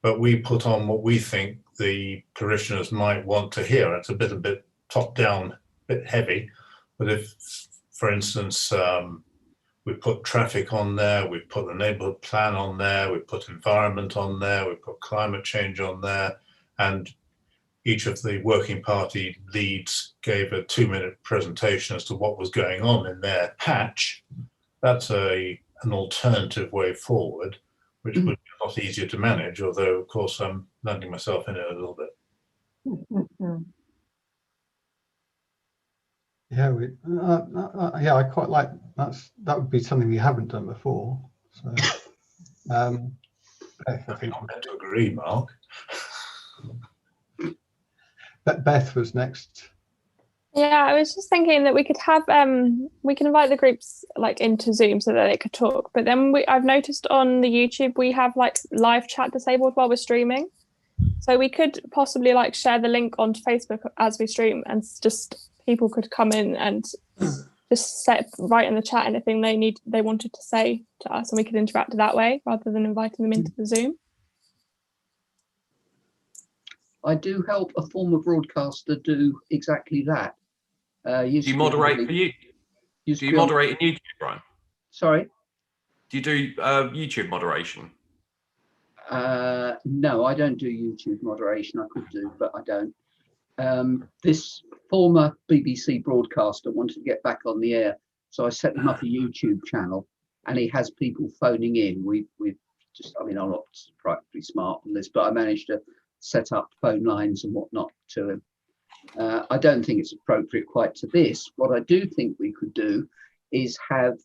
Speaker 9: But we put on what we think the parishioners might want to hear. It's a bit top down, a bit heavy. But if, for instance, we put traffic on there, we put the neighbourhood plan on there, we put environment on there, we put climate change on there, and each of the working party leads gave a 2-minute presentation as to what was going on in their patch. That's an alternative way forward, which would be a lot easier to manage, although of course I'm landing myself in it a little bit.
Speaker 1: Yeah, yeah, I quite like that would be something we haven't done before. So, Beth, I think.
Speaker 9: I'm meant to agree, Mark.
Speaker 1: Beth was next.
Speaker 15: Yeah, I was just thinking that we could have we can invite the groups like into Zoom so that they could talk. But then I've noticed on the YouTube we have like live chat disabled while we're streaming. So we could possibly like share the link onto Facebook as we stream, and just people could come in and just write in the chat anything they wanted to say to us, and we could interact that way rather than inviting them into the Zoom.
Speaker 6: I do help a former broadcaster do exactly that.
Speaker 11: Do you moderate for you? Do you moderate in YouTube, Brian?
Speaker 6: Sorry?
Speaker 11: Do you do YouTube moderation?
Speaker 6: No, I don't do YouTube moderation. I could do, but I don't. This former BBC broadcaster wanted to get back on the air, so I set him up a YouTube channel, and he has people phoning in. We've just, I mean, I'm not practically smart on this, but I managed to set up phone lines and whatnot to him. I don't think it's appropriate quite to this. What I do think we could do is have,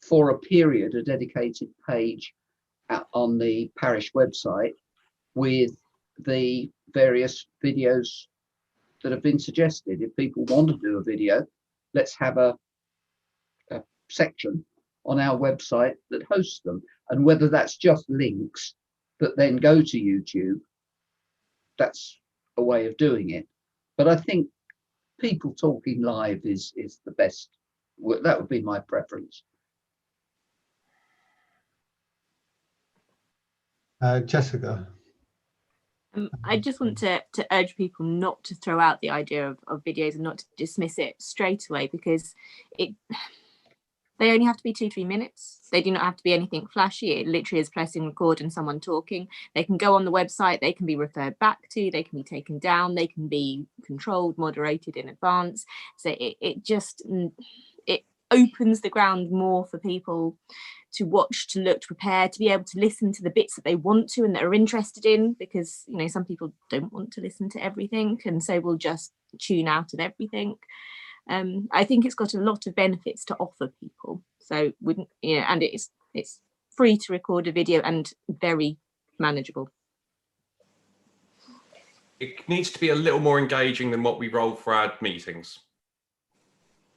Speaker 6: for a period, a dedicated page on the parish website with the various videos that have been suggested. If people want to do a video, let's have a section on our website that hosts them. And whether that's just links that then go to YouTube, that's a way of doing it. But I think people talking live is the best. That would be my preference.
Speaker 1: Jessica.
Speaker 8: I just want to urge people not to throw out the idea of videos and not to dismiss it straight away, because they only have to be 2-3 minutes. They do not have to be anything flashy. It literally is pressing record and someone talking. They can go on the website, they can be referred back to, they can be taken down, they can be controlled, moderated in advance. So it opens the ground more for people to watch, to look, to prepare, to be able to listen to the bits that they want to and that are interested in, because, you know, some people don't want to listen to everything, and so will just tune out of everything. I think it's got a lot of benefits to offer people. So wouldn't, you know, and it's free to record a video and very manageable.
Speaker 11: It needs to be a little more engaging than what we roll for our meetings.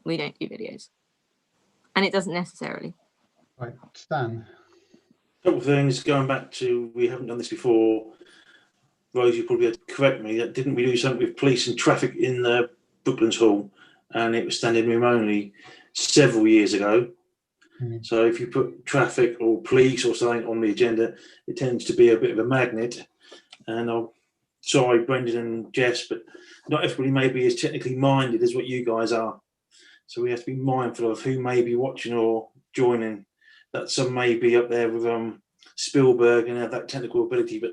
Speaker 8: We don't do videos, and it doesn't necessarily.
Speaker 1: Right, Stan.
Speaker 7: A couple of things going back to, we haven't done this before. Rose, you probably had to correct me. That didn't we do something with police and traffic in the Brooklands Hall, and it was standing room only several years ago. So if you put traffic or police or something on the agenda, it tends to be a bit of a magnet. And sorry, Brendan and Jess, but not everybody may be as technically minded as what you guys are. So we have to be mindful of who may be watching or joining. That some may be up there with Spielberg and have that technical ability, but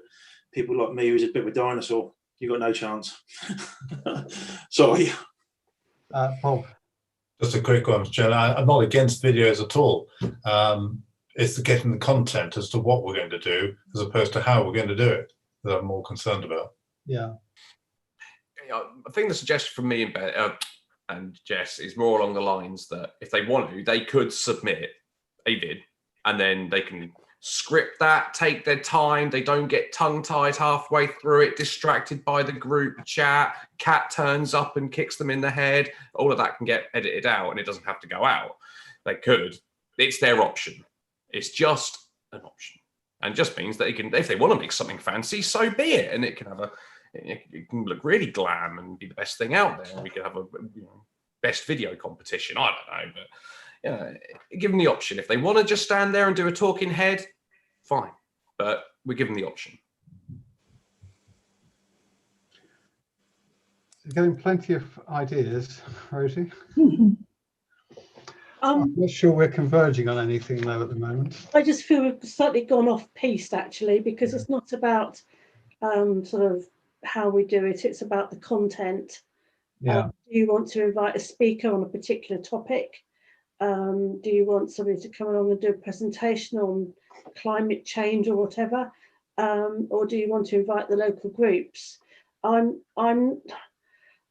Speaker 7: people like me who's a bit of a dinosaur, you've got no chance. Sorry.
Speaker 1: Bob.
Speaker 9: Just a quick one, Jen. I'm not against videos at all. It's getting the content as to what we're going to do as opposed to how we're going to do it that I'm more concerned about.
Speaker 1: Yeah.
Speaker 11: I think the suggestion from me and Jess is more along the lines that if they want to, they could submit a vid, and then they can script that, take their time. They don't get tongue-tied halfway through it, distracted by the group chat. Cat turns up and kicks them in the head. All of that can get edited out, and it doesn't have to go out. They could. It's their option. It's just an option, and just means that it can, if they want to make something fancy, so be it, and it can have it can look really glam and be the best thing out there. We could have a best video competition. I don't know, but give them the option. If they want to just stand there and do a talking head, fine, but we give them the option.
Speaker 1: You're getting plenty of ideas, Rosie. I'm not sure we're converging on anything though at the moment.
Speaker 2: I just feel we've slightly gone off piste actually, because it's not about sort of how we do it, it's about the content.
Speaker 1: Yeah.
Speaker 2: Do you want to invite a speaker on a particular topic? Do you want somebody to come along and do a presentation on climate change or whatever? Or do you want to invite the local groups? I'm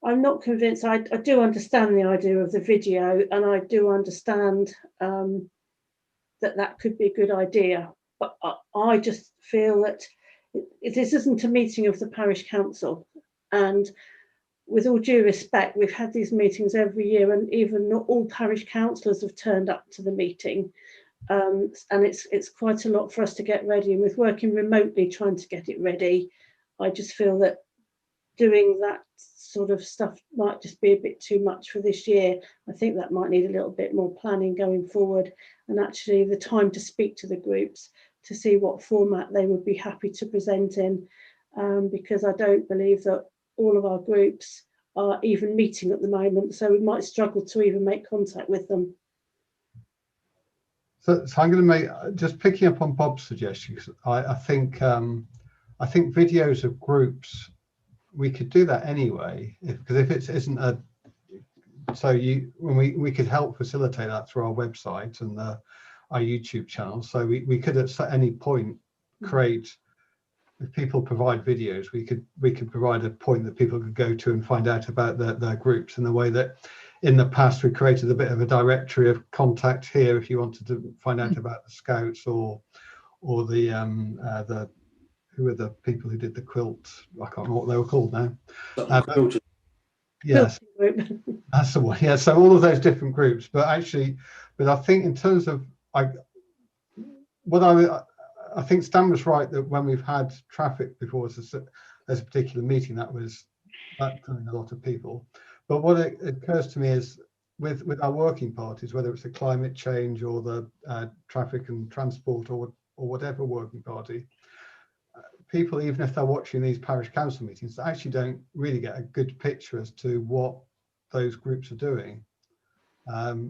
Speaker 2: not convinced. I do understand the idea of the video, and I do understand that could be a good idea. But I just feel that this isn't a meeting of the parish council, and with all due respect, we've had these meetings every year, and even not all parish councillors have turned up to the meeting. And it's quite a lot for us to get ready, and with working remotely trying to get it ready, I just feel that doing that sort of stuff might just be a bit too much for this year. I think that might need a little bit more planning going forward, and actually the time to speak to the groups to see what format they would be happy to present in, because I don't believe that all of our groups are even meeting at the moment, so we might struggle to even make contact with them.
Speaker 1: So I'm going to make, just picking up on Bob's suggestions, I think videos of groups, we could do that anyway, because if it isn't a, so we could help facilitate that through our website and our YouTube channel. So we could at any point create, if people provide videos, we could provide a point that people could go to and find out about their groups, in the way that in the past we created a bit of a directory of contact here if you wanted to find out about the Scouts or the who were the people who did the quilt. I can't remember what they were called now. Yes, that's the one. Yeah, so all of those different groups. But I think in terms of I think Stan was right that when we've had traffic before as a particular meeting, that drew a lot of people. But what it occurs to me is with our working parties, whether it's the climate change or the traffic and transport or whatever working party, people, even if they're watching these parish council meetings, actually don't really get a good picture as to what those groups are doing.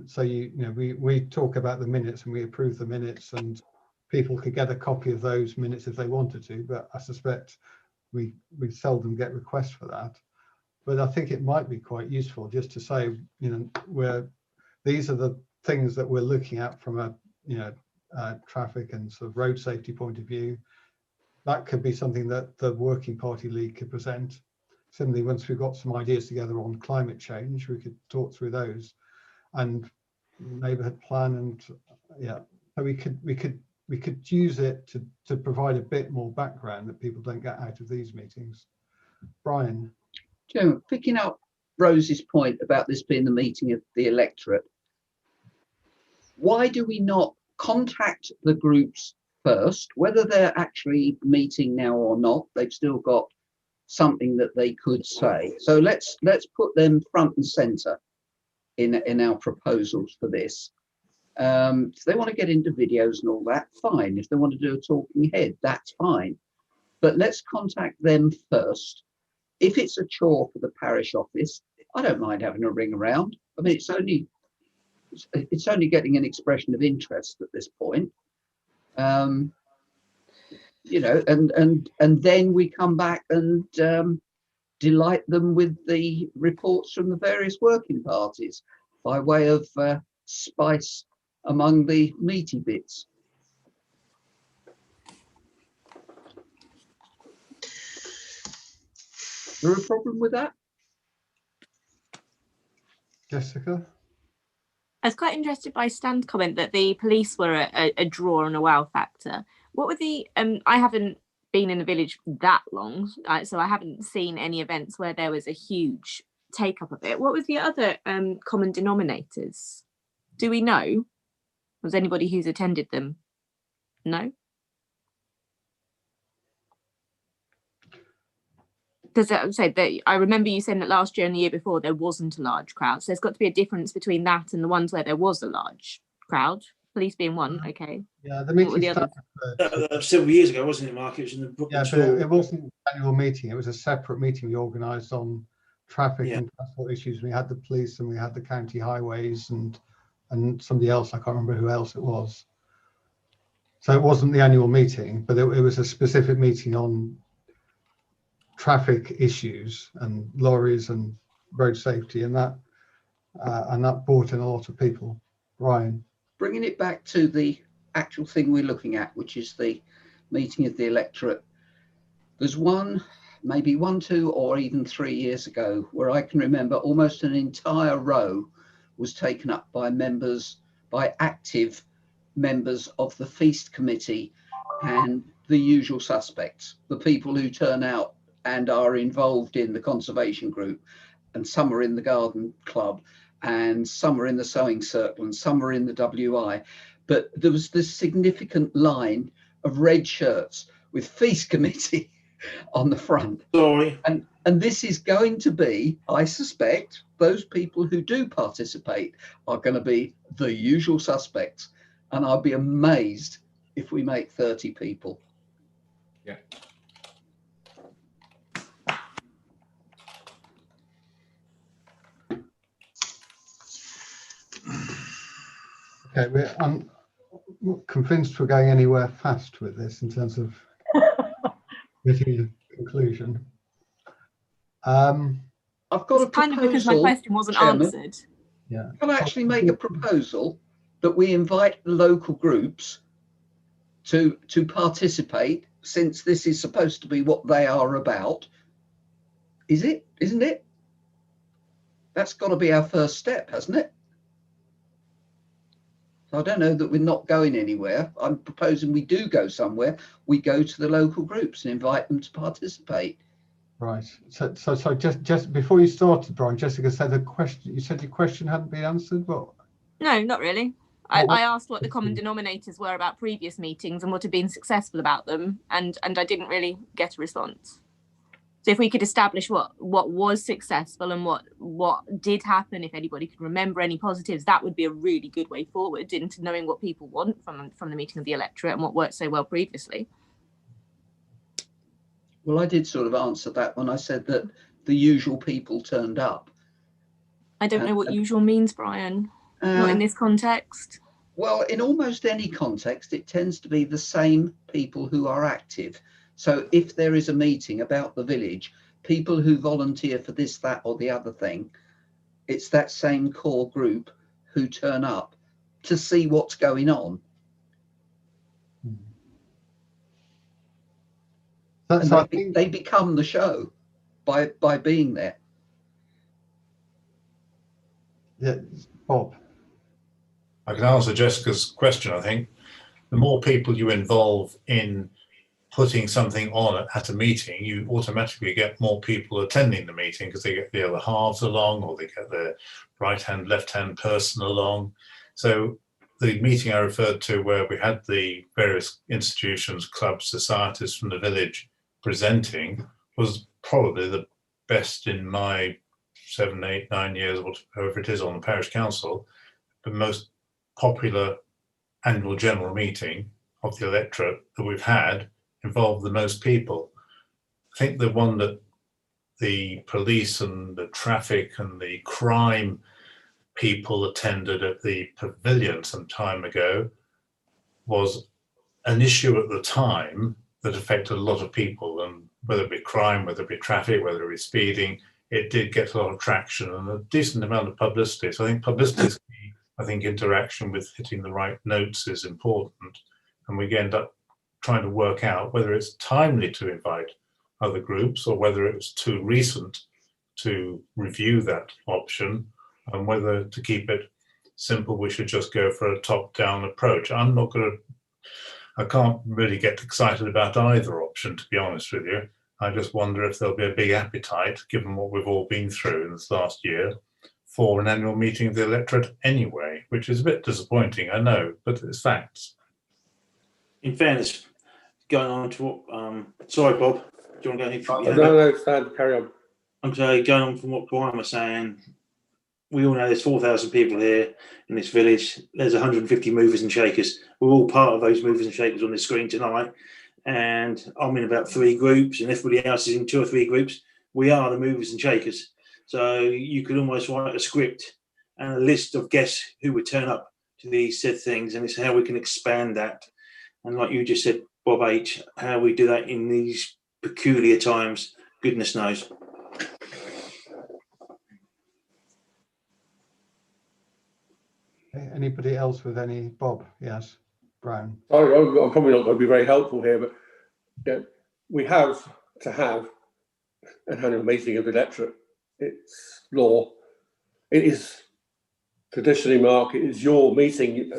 Speaker 1: So we talk about the minutes and we approve the minutes, and people could get a copy of those minutes if they wanted to, but I suspect we seldom get requests for that. But I think it might be quite useful just to say, these are the things that we're looking at from a traffic and sort of road safety point of view. That could be something that the Working Party League could present. Similarly, once we've got some ideas together on climate change, we could talk through those, and neighbourhood plan, and so we could use it to provide a bit more background that people don't get out of these meetings. Brian.
Speaker 6: Joe, picking up Rose's point about this being the meeting of the electorate, why do we not contact the groups first, whether they're actually meeting now or not? They've still got something that they could say. So let's put them front and centre in our proposals for this. If they want to get into videos and all that, fine. If they want to do a talking head, that's fine. But let's contact them first. If it's a chore for the parish office, I don't mind having a ring around. I mean, it's only getting an expression of interest at this point. And then we come back and delight them with the reports from the various working parties by way of spice among the meaty bits. Is there a problem with that?
Speaker 1: Jessica?
Speaker 8: I was quite interested by Stan's comment that the police were a draw and a wow factor. What were the, I haven't been in the village that long, so I haven't seen any events where there was a huge take up of it. What was the other common denominators? Do we know? Was anybody who's attended them? No? Because I remember you saying that last year and the year before there wasn't a large crowd. So there's got to be a difference between that and the ones where there was a large crowd. Police being one, okay.
Speaker 1: Yeah, the meeting
Speaker 7: several years ago, wasn't it, Mark? It was in the
Speaker 1: but it wasn't an annual meeting. It was a separate meeting we organised on traffic and transport issues. We had the police and we had the county highways and somebody else. I can't remember who else it was. So it wasn't the annual meeting, but it was a specific meeting on traffic issues and lorries and road safety, and that brought in a lot of people. Ryan.
Speaker 6: Bringing it back to the actual thing we're looking at, which is the meeting of the electorate, there's one maybe 1, 2, or even 3 years ago, where I can remember almost an entire row was taken up by active members of the feast committee and the usual suspects, the people who turn out and are involved in the conservation group, and some are in the garden club, and some are in the sewing circle, and some are in the WI. But there was this significant line of red shirts with feast committee on the front.
Speaker 7: Sorry.
Speaker 6: And this is going to be, I suspect, those people who do participate are going to be the usual suspects. And I'll be amazed if we make 30 people.
Speaker 11: Yeah.
Speaker 1: Okay, I'm not convinced we're going anywhere fast with this in terms of getting a conclusion.
Speaker 6: I've got a proposal,
Speaker 8: kind of because my question wasn't
Speaker 6: Chairman.
Speaker 8: Answered.
Speaker 1: Yeah.
Speaker 6: Can I actually make a proposal that we invite local groups to participate, since this is supposed to be what they are about? Isn't it? That's got to be our first step, hasn't it? So I don't know that we're not going anywhere. I'm proposing we do go somewhere. We go to the local groups and invite them to participate.
Speaker 1: Right. So just before you started, Brian, Jessica said you said your question hadn't been answered. What?
Speaker 8: No, not really. I asked what the common denominators were about previous meetings and what had been successful about them, and I didn't really get a response. So if we could establish what was successful and what did happen, if anybody could remember any positives, that would be a really good way forward into knowing what people want from the meeting of the electorate and what worked so well previously.
Speaker 6: Well, I did sort of answer that when I said that the usual people turned up.
Speaker 8: I don't know what usual means, Brian. Not in this context.
Speaker 6: Well, in almost any context, it tends to be the same people who are active. So if there is a meeting about the village, people who volunteer for this, that, or the other thing, it's that same core group who turn up to see what's going on. And they become the show by being there.
Speaker 1: Yeah, Bob.
Speaker 9: I can answer Jessica's question. I think the more people you involve in putting something on at a meeting, you automatically get more people attending the meeting because they get the other halves along, or they get their right-hand, left-hand person along. So the meeting I referred to, where we had the various institutions, clubs, societies from the village presenting, was probably the best in my 7, 8, 9 years, whatever it is, on the parish council. The most popular annual general meeting of the electorate that we've had involved the most people. I think the one that the police and the traffic and the crime people attended at the pavilion some time ago was an issue at the time that affected a lot of people, and whether it be crime, whether it be traffic, whether it be speeding, it did get a lot of traction and a decent amount of publicity. So I think publicity is key. I think interaction with hitting the right notes is important, and we end up trying to work out whether it's timely to invite other groups or whether it was too recent to review that option, and whether to keep it simple we should just go for a top-down approach. I can't really get excited about either option, to be honest with you. I just wonder if there'll be a big appetite, given what we've all been through in this last year, for an annual meeting of the electorate anyway, which is a bit disappointing, I know, but it's facts.
Speaker 7: In fairness, going on to what, sorry, Bob, do you want to go?
Speaker 12: No, it's fine, carry on.
Speaker 7: I'm sorry, going on from what Brian was saying, we all know there's 4,000 people here in this village. There's 150 movers and shakers. We're all part of those movers and shakers on the screen tonight. And I'm in about 3 groups, and everybody else is in 2 or 3 groups. We are the movers and shakers. So you could almost write a script and a list of guests who would turn up to these said things, and it's how we can expand that. And like you just said, Bob H., how we do that in these peculiar times, goodness knows.
Speaker 1: Anybody else with any? Bob? Yes. Brian?
Speaker 12: Sorry, I'm probably not going to be very helpful here, but we have to have an annual meeting of the electorate. It's law. It is traditionally, Mark, it is your meeting.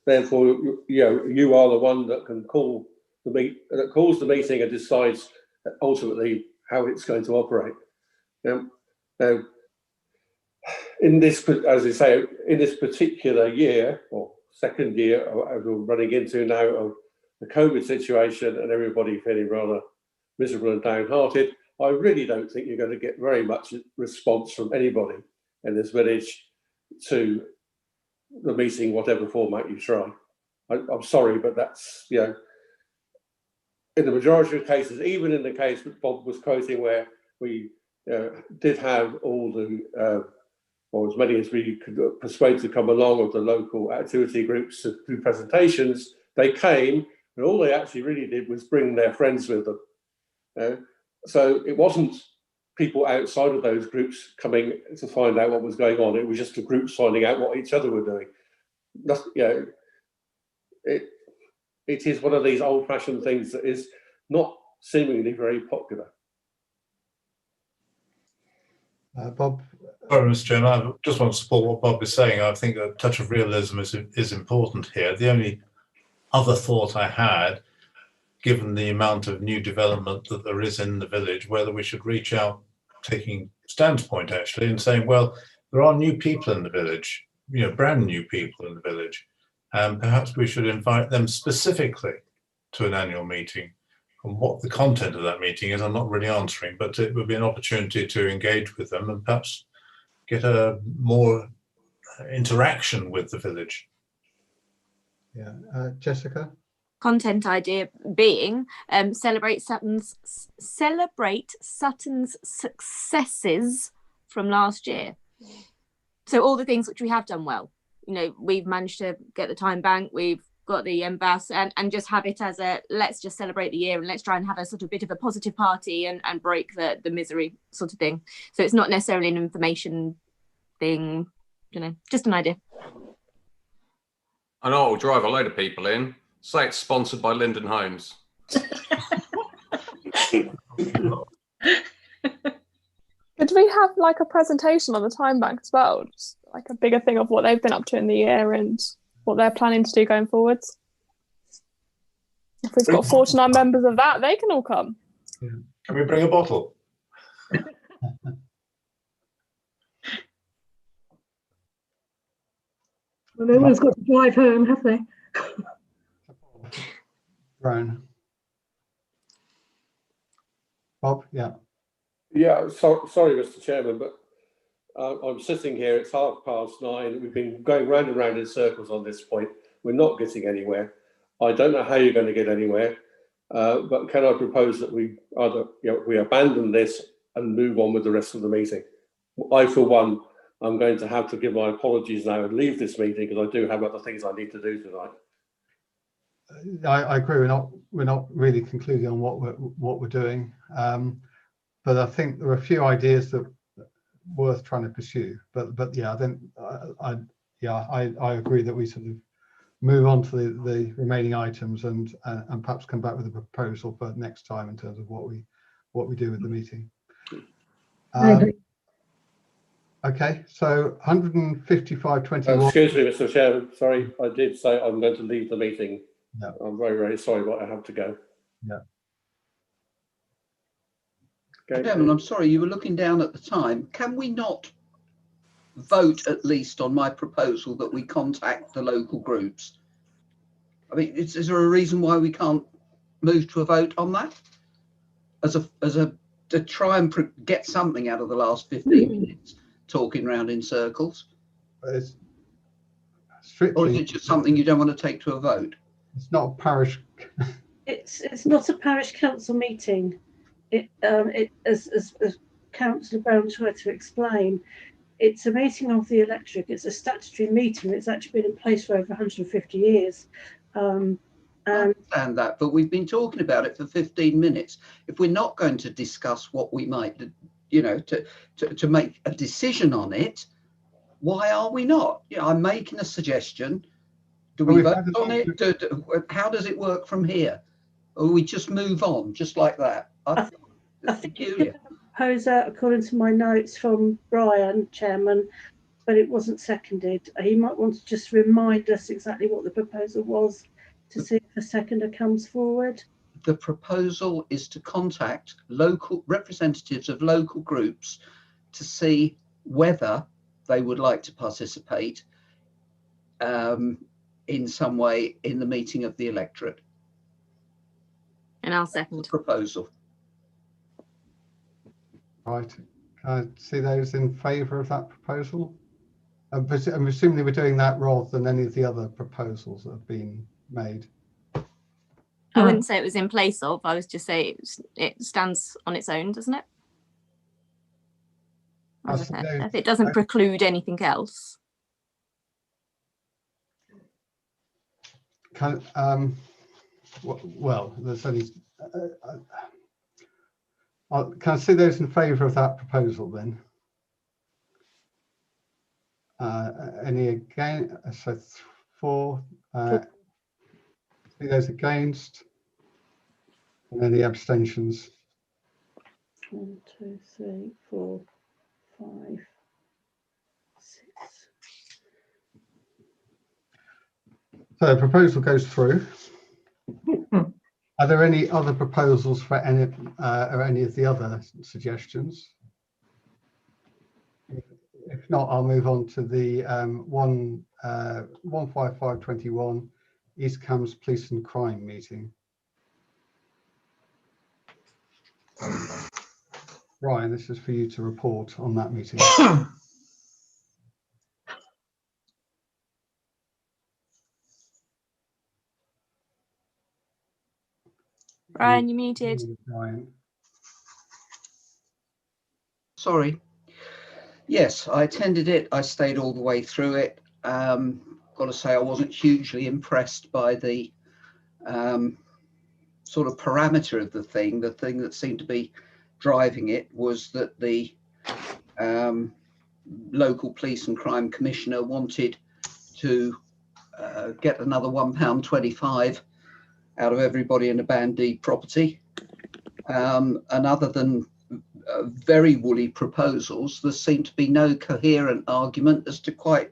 Speaker 12: Therefore, you are the one that can call that calls the meeting and decides ultimately how it's going to operate. Now, in this, as I say, in this particular year or second year we're running into now of the COVID situation and everybody feeling rather miserable and downhearted, I really don't think you're going to get very much response from anybody in this village to the meeting, whatever format you try. I'm sorry, but that's, in the majority of cases, even in the case that Bob was quoting where we did have all the, or as many as we could persuade to come along of the local activity groups to do presentations, they came and all they actually really did was bring their friends with them. So it wasn't people outside of those groups coming to find out what was going on. It was just the groups finding out what each other were doing. It is one of these old-fashioned things that is not seemingly very popular.
Speaker 1: Bob?
Speaker 9: Sorry, Mr. Chairman, I just want to support what Bob is saying. I think a touch of realism is important here. The only other thought I had, given the amount of new development that there is in the village, whether we should reach out, taking Stan's point actually, and saying, well, there are new people in the village, brand new people in the village, and perhaps we should invite them specifically to an annual meeting. And what the content of that meeting is, I'm not really answering, but it would be an opportunity to engage with them and perhaps get a more interaction with the village.
Speaker 1: Yeah, Jessica?
Speaker 8: Content idea being celebrate Sutton's successes from last year. So all the things which we have done well. We've managed to get the time bank, we've got the embass, and just have it as a let's just celebrate the year and let's try and have a sort of bit of a positive party and break the misery sort of thing. So it's not necessarily an information thing, just an idea.
Speaker 11: I know it'll drive a load of people in. Say it's sponsored by Linden Homes.
Speaker 15: Could we have like a presentation on the time bank as well? Just like a bigger thing of what they've been up to in the year and what they're planning to do going forwards. If we've got 49 members of that, they can all come.
Speaker 9: Can we bring a bottle?
Speaker 14: Well, no one's got to drive home, have they?
Speaker 1: Brian. Bob, yeah.
Speaker 12: Yeah, sorry, Mr. Chairman, but I'm sitting here, it's 9:30. We've been going round and round in circles on this point. We're not getting anywhere. I don't know how you're going to get anywhere, but can I propose that we either we abandon this and move on with the rest of the meeting? I, for one, I'm going to have to give my apologies now and leave this meeting because I do have other things I need to do tonight.
Speaker 1: I agree. We're not really concluding on what we're doing, but I think there are a few ideas that are worth trying to pursue. But yeah, then I agree that we sort of move on to the remaining items and perhaps come back with a proposal for next time in terms of what we do with the meeting.
Speaker 14: I agree.
Speaker 1: Okay, so 155.21.
Speaker 12: Excuse me, Mr. Chairman. Sorry, I did say I'm going to leave the meeting.
Speaker 1: Yeah.
Speaker 12: I'm very, very sorry, but I have to go.
Speaker 1: Yeah.
Speaker 12: Okay.
Speaker 6: Chairman, I'm sorry, you were looking down at the time. Can we not vote at least on my proposal that we contact the local groups? I mean, is there a reason why we can't move to a vote on that? To try and get something out of the last 15 minutes talking round in circles?
Speaker 1: It's strictly,
Speaker 6: or is it just something you don't want to take to a vote?
Speaker 1: It's not a parish.
Speaker 2: It's not a parish council meeting. As Councillor Brown tried to explain, it's a meeting of the electorate. It's a statutory meeting. It's actually been in place for over 150 years.
Speaker 6: I understand that, but we've been talking about it for 15 minutes. If we're not going to discuss what we might, to make a decision on it, why are we not? I'm making a suggestion. Do we vote on it? How does it work from here? Or we just move on, just like that? That's peculiar.
Speaker 2: proposer, according to my notes from Brian, Chairman, but it wasn't seconded. He might want to just remind us exactly what the proposal was to see if a seconder comes forward.
Speaker 6: The proposal is to contact local representatives of local groups to see whether they would like to participate in some way in the meeting of the electorate.
Speaker 8: And I'll second.
Speaker 6: Proposal.
Speaker 1: Right. Can I see those in favour of that proposal? I'm assuming we're doing that rather than any of the other proposals that have been made.
Speaker 8: I wouldn't say it was in place of. I was just saying it stands on its own, doesn't it? If it doesn't preclude anything else.
Speaker 1: Well, there's only. Can I see those in favour of that proposal then? Any again? So 4. See those against? And any abstentions?
Speaker 2: 1, 2, 3, 4, 5, 6.
Speaker 1: So the proposal goes through. Are there any other proposals for any or any of the other suggestions? If not, I'll move on to the 15521 East Cambs Police and Crime meeting. Ryan, this is for you to report on that meeting.
Speaker 8: Brian, you muted.
Speaker 1: Ryan.
Speaker 6: Sorry. Yes, I attended it. I stayed all the way through it. Got to say, I wasn't hugely impressed by the sort of parameter of the thing. The thing that seemed to be driving it was that the local police and crime commissioner wanted to get another £1.25 out of everybody in a Band D property. And other than very woolly proposals, there seemed to be no coherent argument as to quite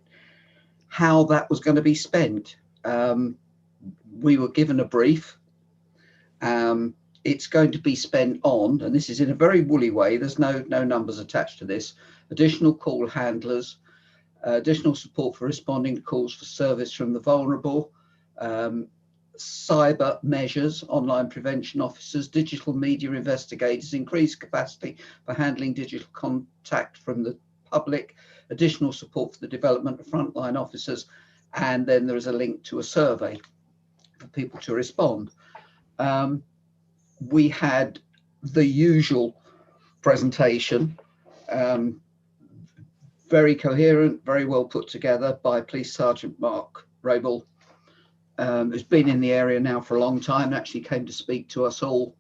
Speaker 6: how that was going to be spent. We were given a brief. It's going to be spent on, and this is in a very woolly way, there's no numbers attached to this, additional call handlers, additional support for responding to calls for service from the vulnerable, cyber measures, online prevention officers, digital media investigators, increased capacity for handling digital contact from the public, additional support for the development of frontline officers, and then there is a link to a survey for people to respond. We had the usual presentation, very coherent, very well put together by Police Sergeant Mark Rabel, who's been in the area now for a long time, actually came to speak to us all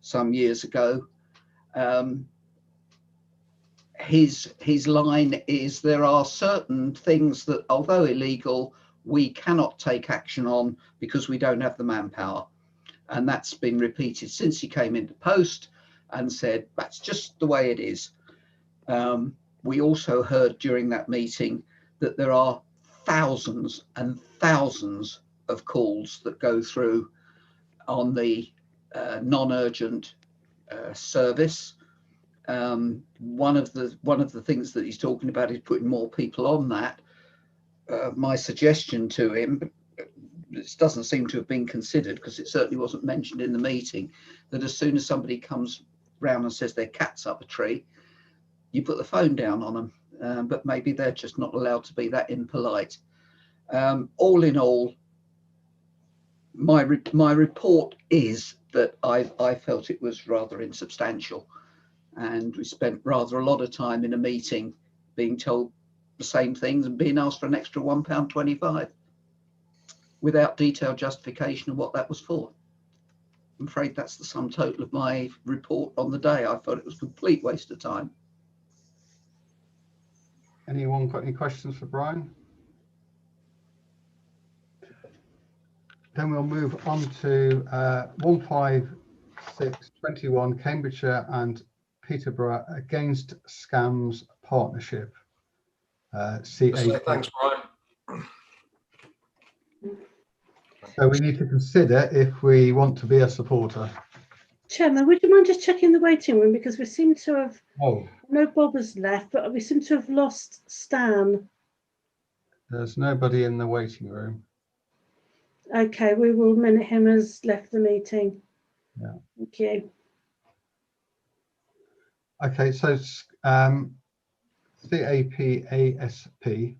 Speaker 6: some years ago. His line is, there are certain things that, although illegal, we cannot take action on because we don't have the manpower. And that's been repeated since he came into post and said, that's just the way it is. We also heard during that meeting that there are thousands and thousands of calls that go through on the non-urgent service. One of the things that he's talking about is putting more people on that. My suggestion to him, this doesn't seem to have been considered because it certainly wasn't mentioned in the meeting, that as soon as somebody comes round and says their cat's up a tree, you put the phone down on them, but maybe they're just not allowed to be that impolite. All in all, my report is that I felt it was rather insubstantial, and we spent rather a lot of time in a meeting being told the same things and being asked for an extra £1.25 without detailed justification of what that was for. I'm afraid that's the sum total of my report on the day. I thought it was a complete waste of time.
Speaker 1: Anyone got any questions for Brian? Then we'll move on to 15621 Cambridgeshire and Peterborough Against Scams Partnership, CAP.
Speaker 11: Thanks, Brian.
Speaker 1: So we need to consider if we want to be a supporter.
Speaker 2: Chairman, would you mind just checking the waiting room, because we seem to have,
Speaker 1: Oh,
Speaker 2: no Bob has left, but we seem to have lost Stan.
Speaker 1: there's nobody in the waiting room.
Speaker 2: Okay, we will minute him as left the meeting.
Speaker 1: Yeah.
Speaker 2: Thank you.
Speaker 1: Okay, so CAPASP.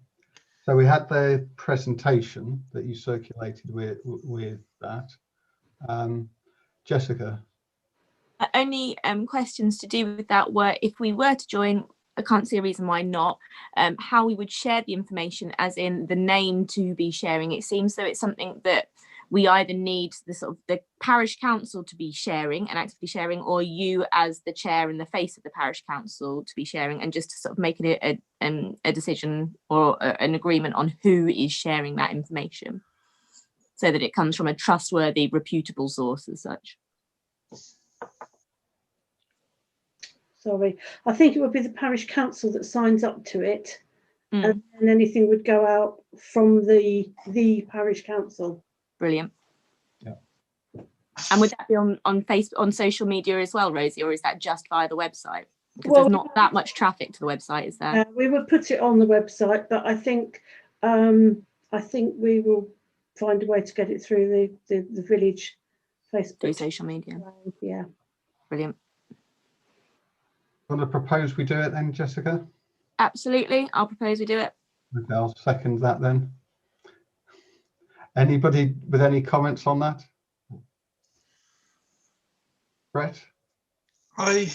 Speaker 1: So we had the presentation that you circulated with that. Jessica.
Speaker 8: Only questions to do with that were, if we were to join, I can't see a reason why not, how we would share the information, as in the name to be sharing. It seems though it's something that we either need the sort of the parish council to be sharing and actively sharing, or you as the chair and the face of the parish council to be sharing, and just to sort of make it a decision or an agreement on who is sharing that information, so that it comes from a trustworthy, reputable source as such.
Speaker 2: Sorry, I think it would be the parish council that signs up to it, and then anything would go out from the parish council.
Speaker 8: Brilliant.
Speaker 1: Yeah.
Speaker 8: And would that be on Facebook, on social media as well, Rosie, or is that just via the website? Because
Speaker 2: Well,
Speaker 8: there's not that much traffic to the website, is there?
Speaker 2: We would put it on the website, but I think we will find a way to get it through the village Facebook.
Speaker 8: Through social media.
Speaker 2: Yeah.
Speaker 8: Brilliant.
Speaker 1: Want to propose we do it then, Jessica?
Speaker 8: Absolutely, I'll propose we do it.
Speaker 1: Okay, I'll second that then. Anybody with any comments on that? Brett?
Speaker 3: I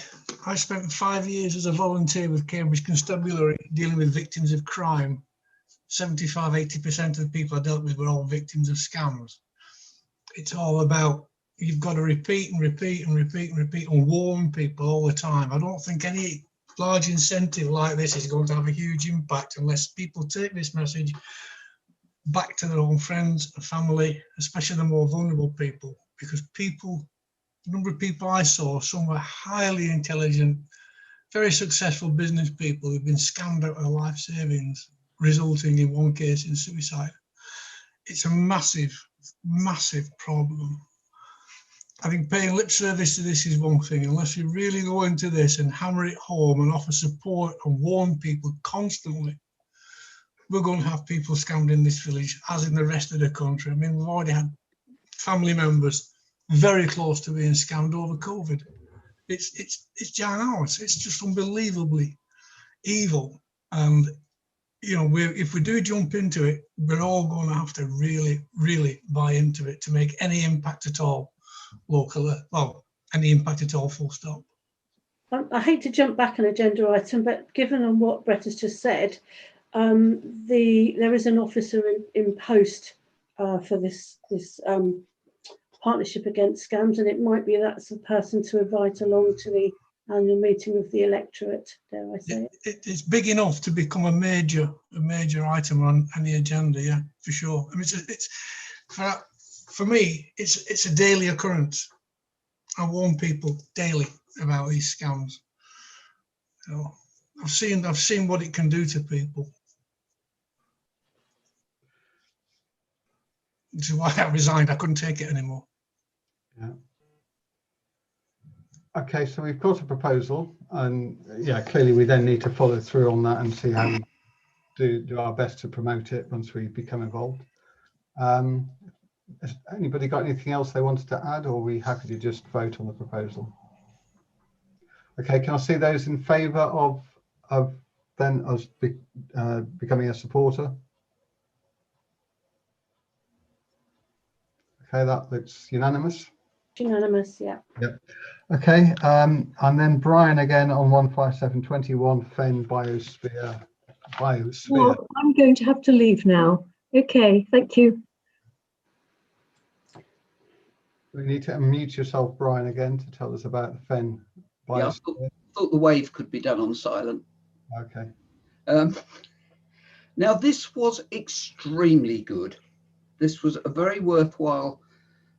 Speaker 3: spent 5 years as a volunteer with Cambridge Constabulary dealing with victims of crime. 75–80% of the people I dealt with were all victims of scams. It's all about, you've got to repeat and repeat and repeat and repeat and warn people all the time. I don't think any large incentive like this is going to have a huge impact unless people take this message back to their own friends and family, especially the more vulnerable people, because people, the number of people I saw, some were highly intelligent, very successful business people who've been scammed out of their life savings, resulting in one case in suicide. It's a massive, massive problem. I think paying lip service to this is one thing. Unless you really go into this and hammer it home and offer support and warn people constantly, we're going to have people scammed in this village, as in the rest of the country. I mean, we've already had family members very close to being scammed over COVID. It's ginormous. It's just unbelievably evil. And you know, if we do jump into it, we're all going to have to really, really buy into it to make any impact at all locally. Well, any impact at all, full stop.
Speaker 2: I hate to jump back an agenda item, but given on what Brett has just said, there is an officer in post for this partnership against scams, and it might be that's the person to invite along to the annual meeting of the electorate, dare I say it.
Speaker 3: It's big enough to become a major item on the agenda, yeah, for sure. I mean, it's for me, it's a daily occurrence. I warn people daily about these scams. You know, I've seen what it can do to people. This is why I resigned. I couldn't take it anymore.
Speaker 1: Yeah. Okay, so we've got a proposal, and yeah, clearly we then need to follow through on that and see how we do our best to promote it once we become involved. Has anybody got anything else they wanted to add, or are we happy to just vote on the proposal? Okay, can I see those in favour of then us becoming a supporter? Okay, that looks unanimous.
Speaker 2: Unanimous, yeah.
Speaker 1: Yep. Okay, and then Brian again on 15721 Fen Biosphere.
Speaker 14: Well, I'm going to have to leave now. Okay, thank you.
Speaker 1: We need to unmute yourself, Brian, again to tell us about the Fen Biosphere.
Speaker 6: Yeah, I thought the wave could be done on silent.
Speaker 1: Okay.
Speaker 6: Now, this was extremely good. This was a very worthwhile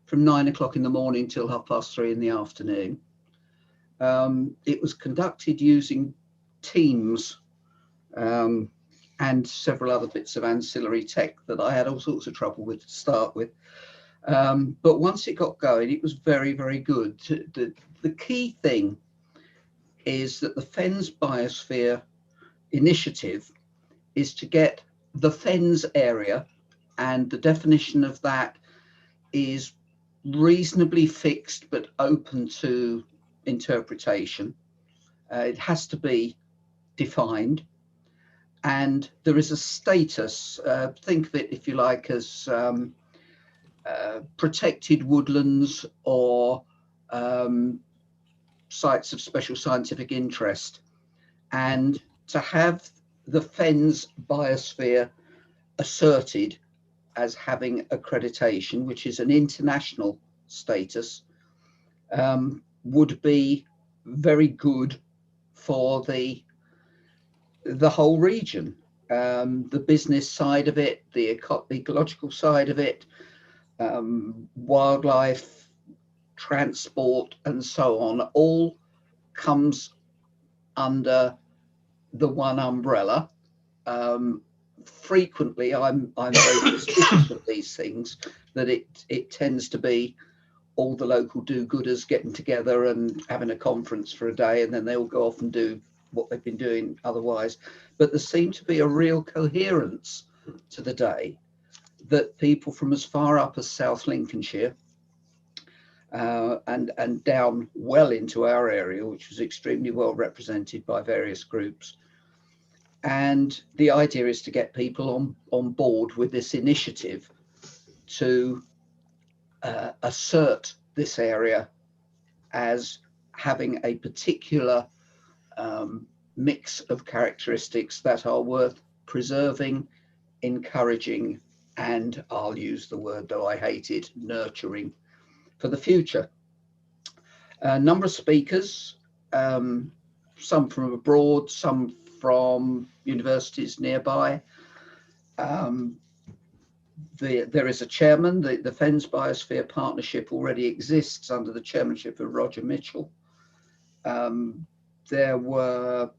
Speaker 6: from 9 o'clock in the morning till 3:30 in the afternoon. It was conducted using Teams and several other bits of ancillary tech that I had all sorts of trouble with to start with. But once it got going, it was very, very good. The key thing is that the Fens Biosphere initiative is to get the Fens area, and the definition of that is reasonably fixed but open to interpretation. It has to be defined, and there is a status. Think of it, if you like, as protected woodlands or sites of special scientific interest. And to have the Fens Biosphere asserted as having accreditation, which is an international status, would be very good for the whole region. The business side of it, the ecological side of it, wildlife, transport, and so on, all comes under the one umbrella. Frequently, I'm very suspicious of these things, that it tends to be all the local do-gooders getting together and having a conference for a day, and then they all go off and do what they've been doing otherwise. But there seemed to be a real coherence to the day, that people from as far up as South Lincolnshire and down well into our area, which was extremely well represented by various groups. And the idea is to get people on board with this initiative to assert this area as having a particular mix of characteristics that are worth preserving, encouraging, and I'll use the word, though I hate it, nurturing for the future. A number of speakers, some from abroad, some from universities nearby. There is a chairman. The Fens Biosphere Partnership already exists under the chairmanship of Roger Mitchell. There were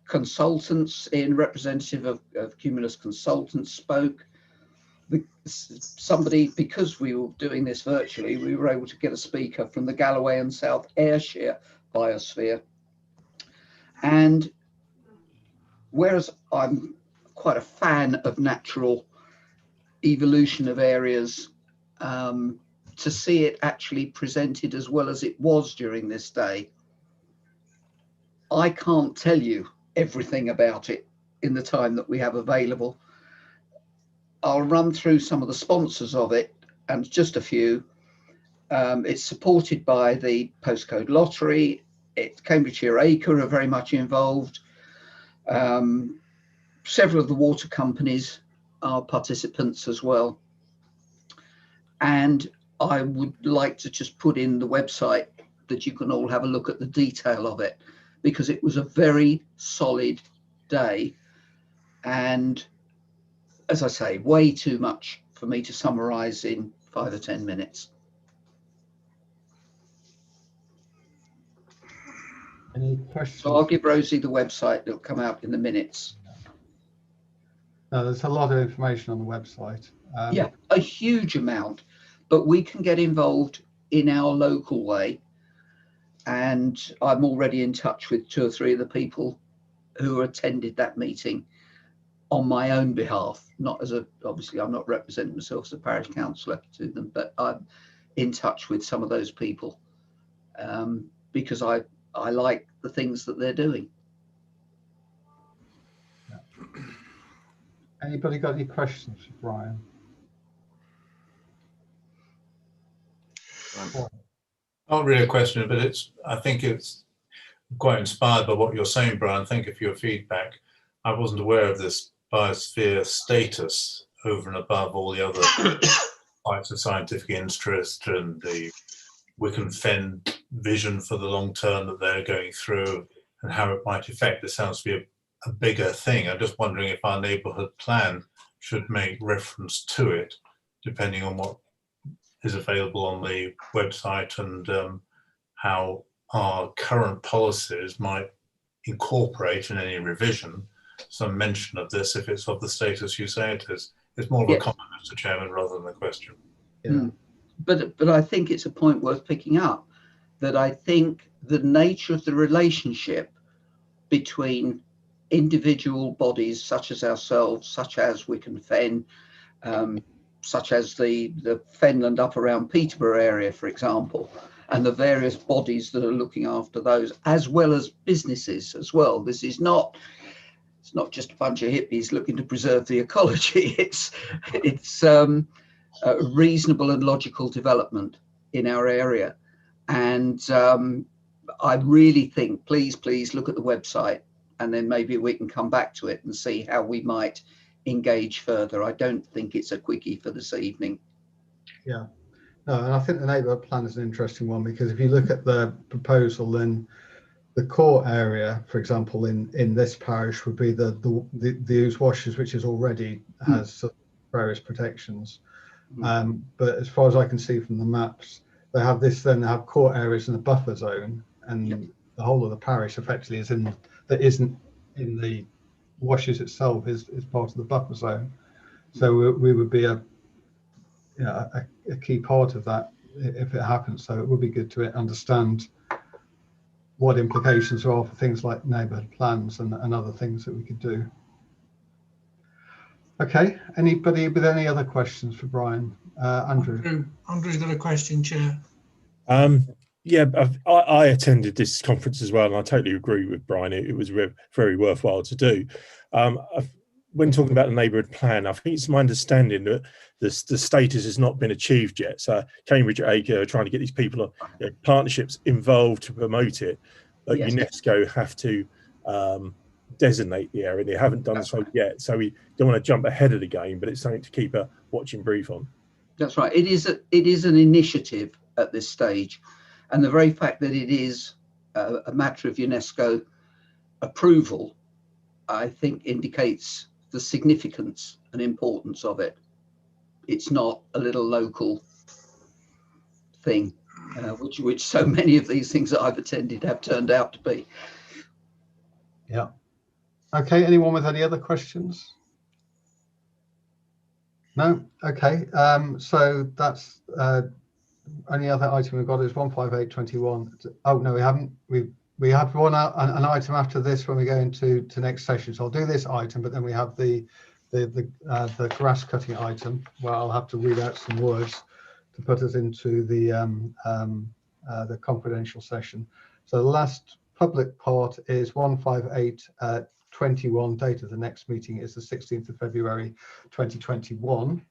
Speaker 6: consultants in, representative of Cumulus Consultants spoke. Somebody, because we were doing this virtually, we were able to get a speaker from the Galloway and South Ayrshire Biosphere. And whereas I'm quite a fan of natural evolution of areas, to see it actually presented as well as it was during this day, I can't tell you everything about it in the time that we have available. I'll run through some of the sponsors of it, and just a few. It's supported by the Postcode Lottery. Cambridgeshire Acre are very much involved. Several of the water companies are participants as well. And I would like to just put in the website that you can all have a look at the detail of it, because it was a very solid day. And as I say, way too much for me to summarize in 5 or 10 minutes.
Speaker 1: Any questions?
Speaker 6: So I'll give Rosie the website. It'll come out in the minutes.
Speaker 1: No, there's a lot of information on the website.
Speaker 6: Yeah, a huge amount, but we can get involved in our local way. And I'm already in touch with 2 or 3 of the people who attended that meeting on my own behalf, not as obviously I'm not representing myself as a parish councillor to them, but I'm in touch with some of those people because I like the things that they're doing.
Speaker 1: Anybody got any questions for Brian?
Speaker 9: Not really a question, but I think it's quite inspired by what you're saying, Brian. Thank you for your feedback. I wasn't aware of this biosphere status over and above all the other types of scientific interest and the Wicken Fen vision for the long term that they're going through and how it might affect. This sounds to be a bigger thing. I'm just wondering if our neighbourhood plan should make reference to it, depending on what is available on the website and how our current policies might incorporate in any revision some mention of this if it's of the status you say it is. It's more of a comment, Mr. Chairman, rather than a question.
Speaker 6: Yeah. But I think it's a point worth picking up, that I think the nature of the relationship between individual bodies such as ourselves, such as Wicken Fen, such as the Fenland up around Peterborough area, for example, and the various bodies that are looking after those, as well as businesses as well. This is not, it's not just a bunch of hippies looking to preserve the ecology. It's a reasonable and logical development in our area. And I really think, please look at the website, and then maybe we can come back to it and see how we might engage further. I don't think it's a quickie for this evening.
Speaker 1: Yeah, no, and I think the neighbourhood plan is an interesting one, because if you look at the proposal, then the core area, for example, in this parish would be the Ouse Washes, which is already has various protections. But as far as I can see from the maps, they have this, then they have core areas in the buffer zone, and the whole of the parish effectively is in, that isn't in the washes itself, is part of the buffer zone. So we would be a key part of that if it happens. So it would be good to understand what implications there are for things like neighbourhood plans and other things that we could do. Okay, anybody with any other questions for Brian? Andrew.
Speaker 3: Andrew's got a question, Chair.
Speaker 10: Yeah, I attended this conference as well, and I totally agree with Brian. It was very worthwhile to do. When talking about the neighbourhood plan, I think it's my understanding that the status has not been achieved yet. So Cambridge Acre are trying to get these people, partnerships involved to promote it, but UNESCO have to designate the area. They haven't done so yet, so we don't want to jump ahead of the game, but it's something to keep a watching brief on.
Speaker 6: That's right. It is an initiative at this stage, and the very fact that it is a matter of UNESCO approval, I think, indicates the significance and importance of it. It's not a little local thing, which so many of these things that I've attended have turned out to be.
Speaker 1: Yeah. Okay, anyone with any other questions? No? Okay, so that's only other item we've got is 15821. Oh no, we haven't. We have an item after this when we go into next session. So I'll do this item, but then we have the grass cutting item where I'll have to read out some words to put us into the confidential session. So the last public part is 15821. Date of the next meeting is the 16th of February 2021.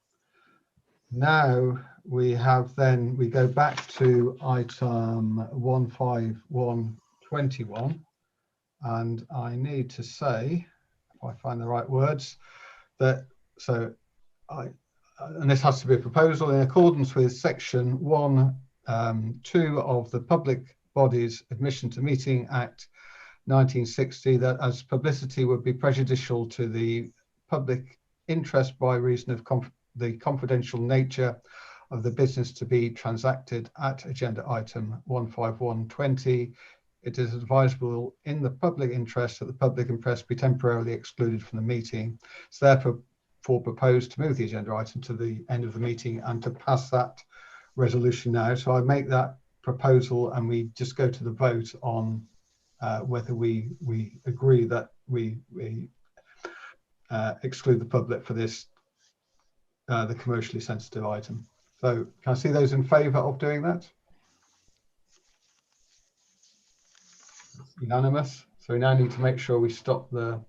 Speaker 1: Now we go back to item 15121, and I need to say, if I find the right words, that and this has to be a proposal in accordance with section 1(2) of the Public Bodies Admission to Meeting Act 1960, that as publicity would be prejudicial to the public interest by reason of the confidential nature of the business to be transacted at agenda item 15120, it is advisable in the public interest that the public and press be temporarily excluded from the meeting. It's therefore proposed to move the agenda item to the end of the meeting and to pass that resolution now. So I make that proposal, and we just go to the vote on whether we agree that we exclude the public for this the commercially sensitive item. So can I see those in favour of doing that? It's unanimous. So we now need to make sure we stop the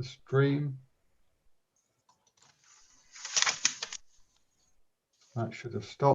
Speaker 1: stream. That should have stopped.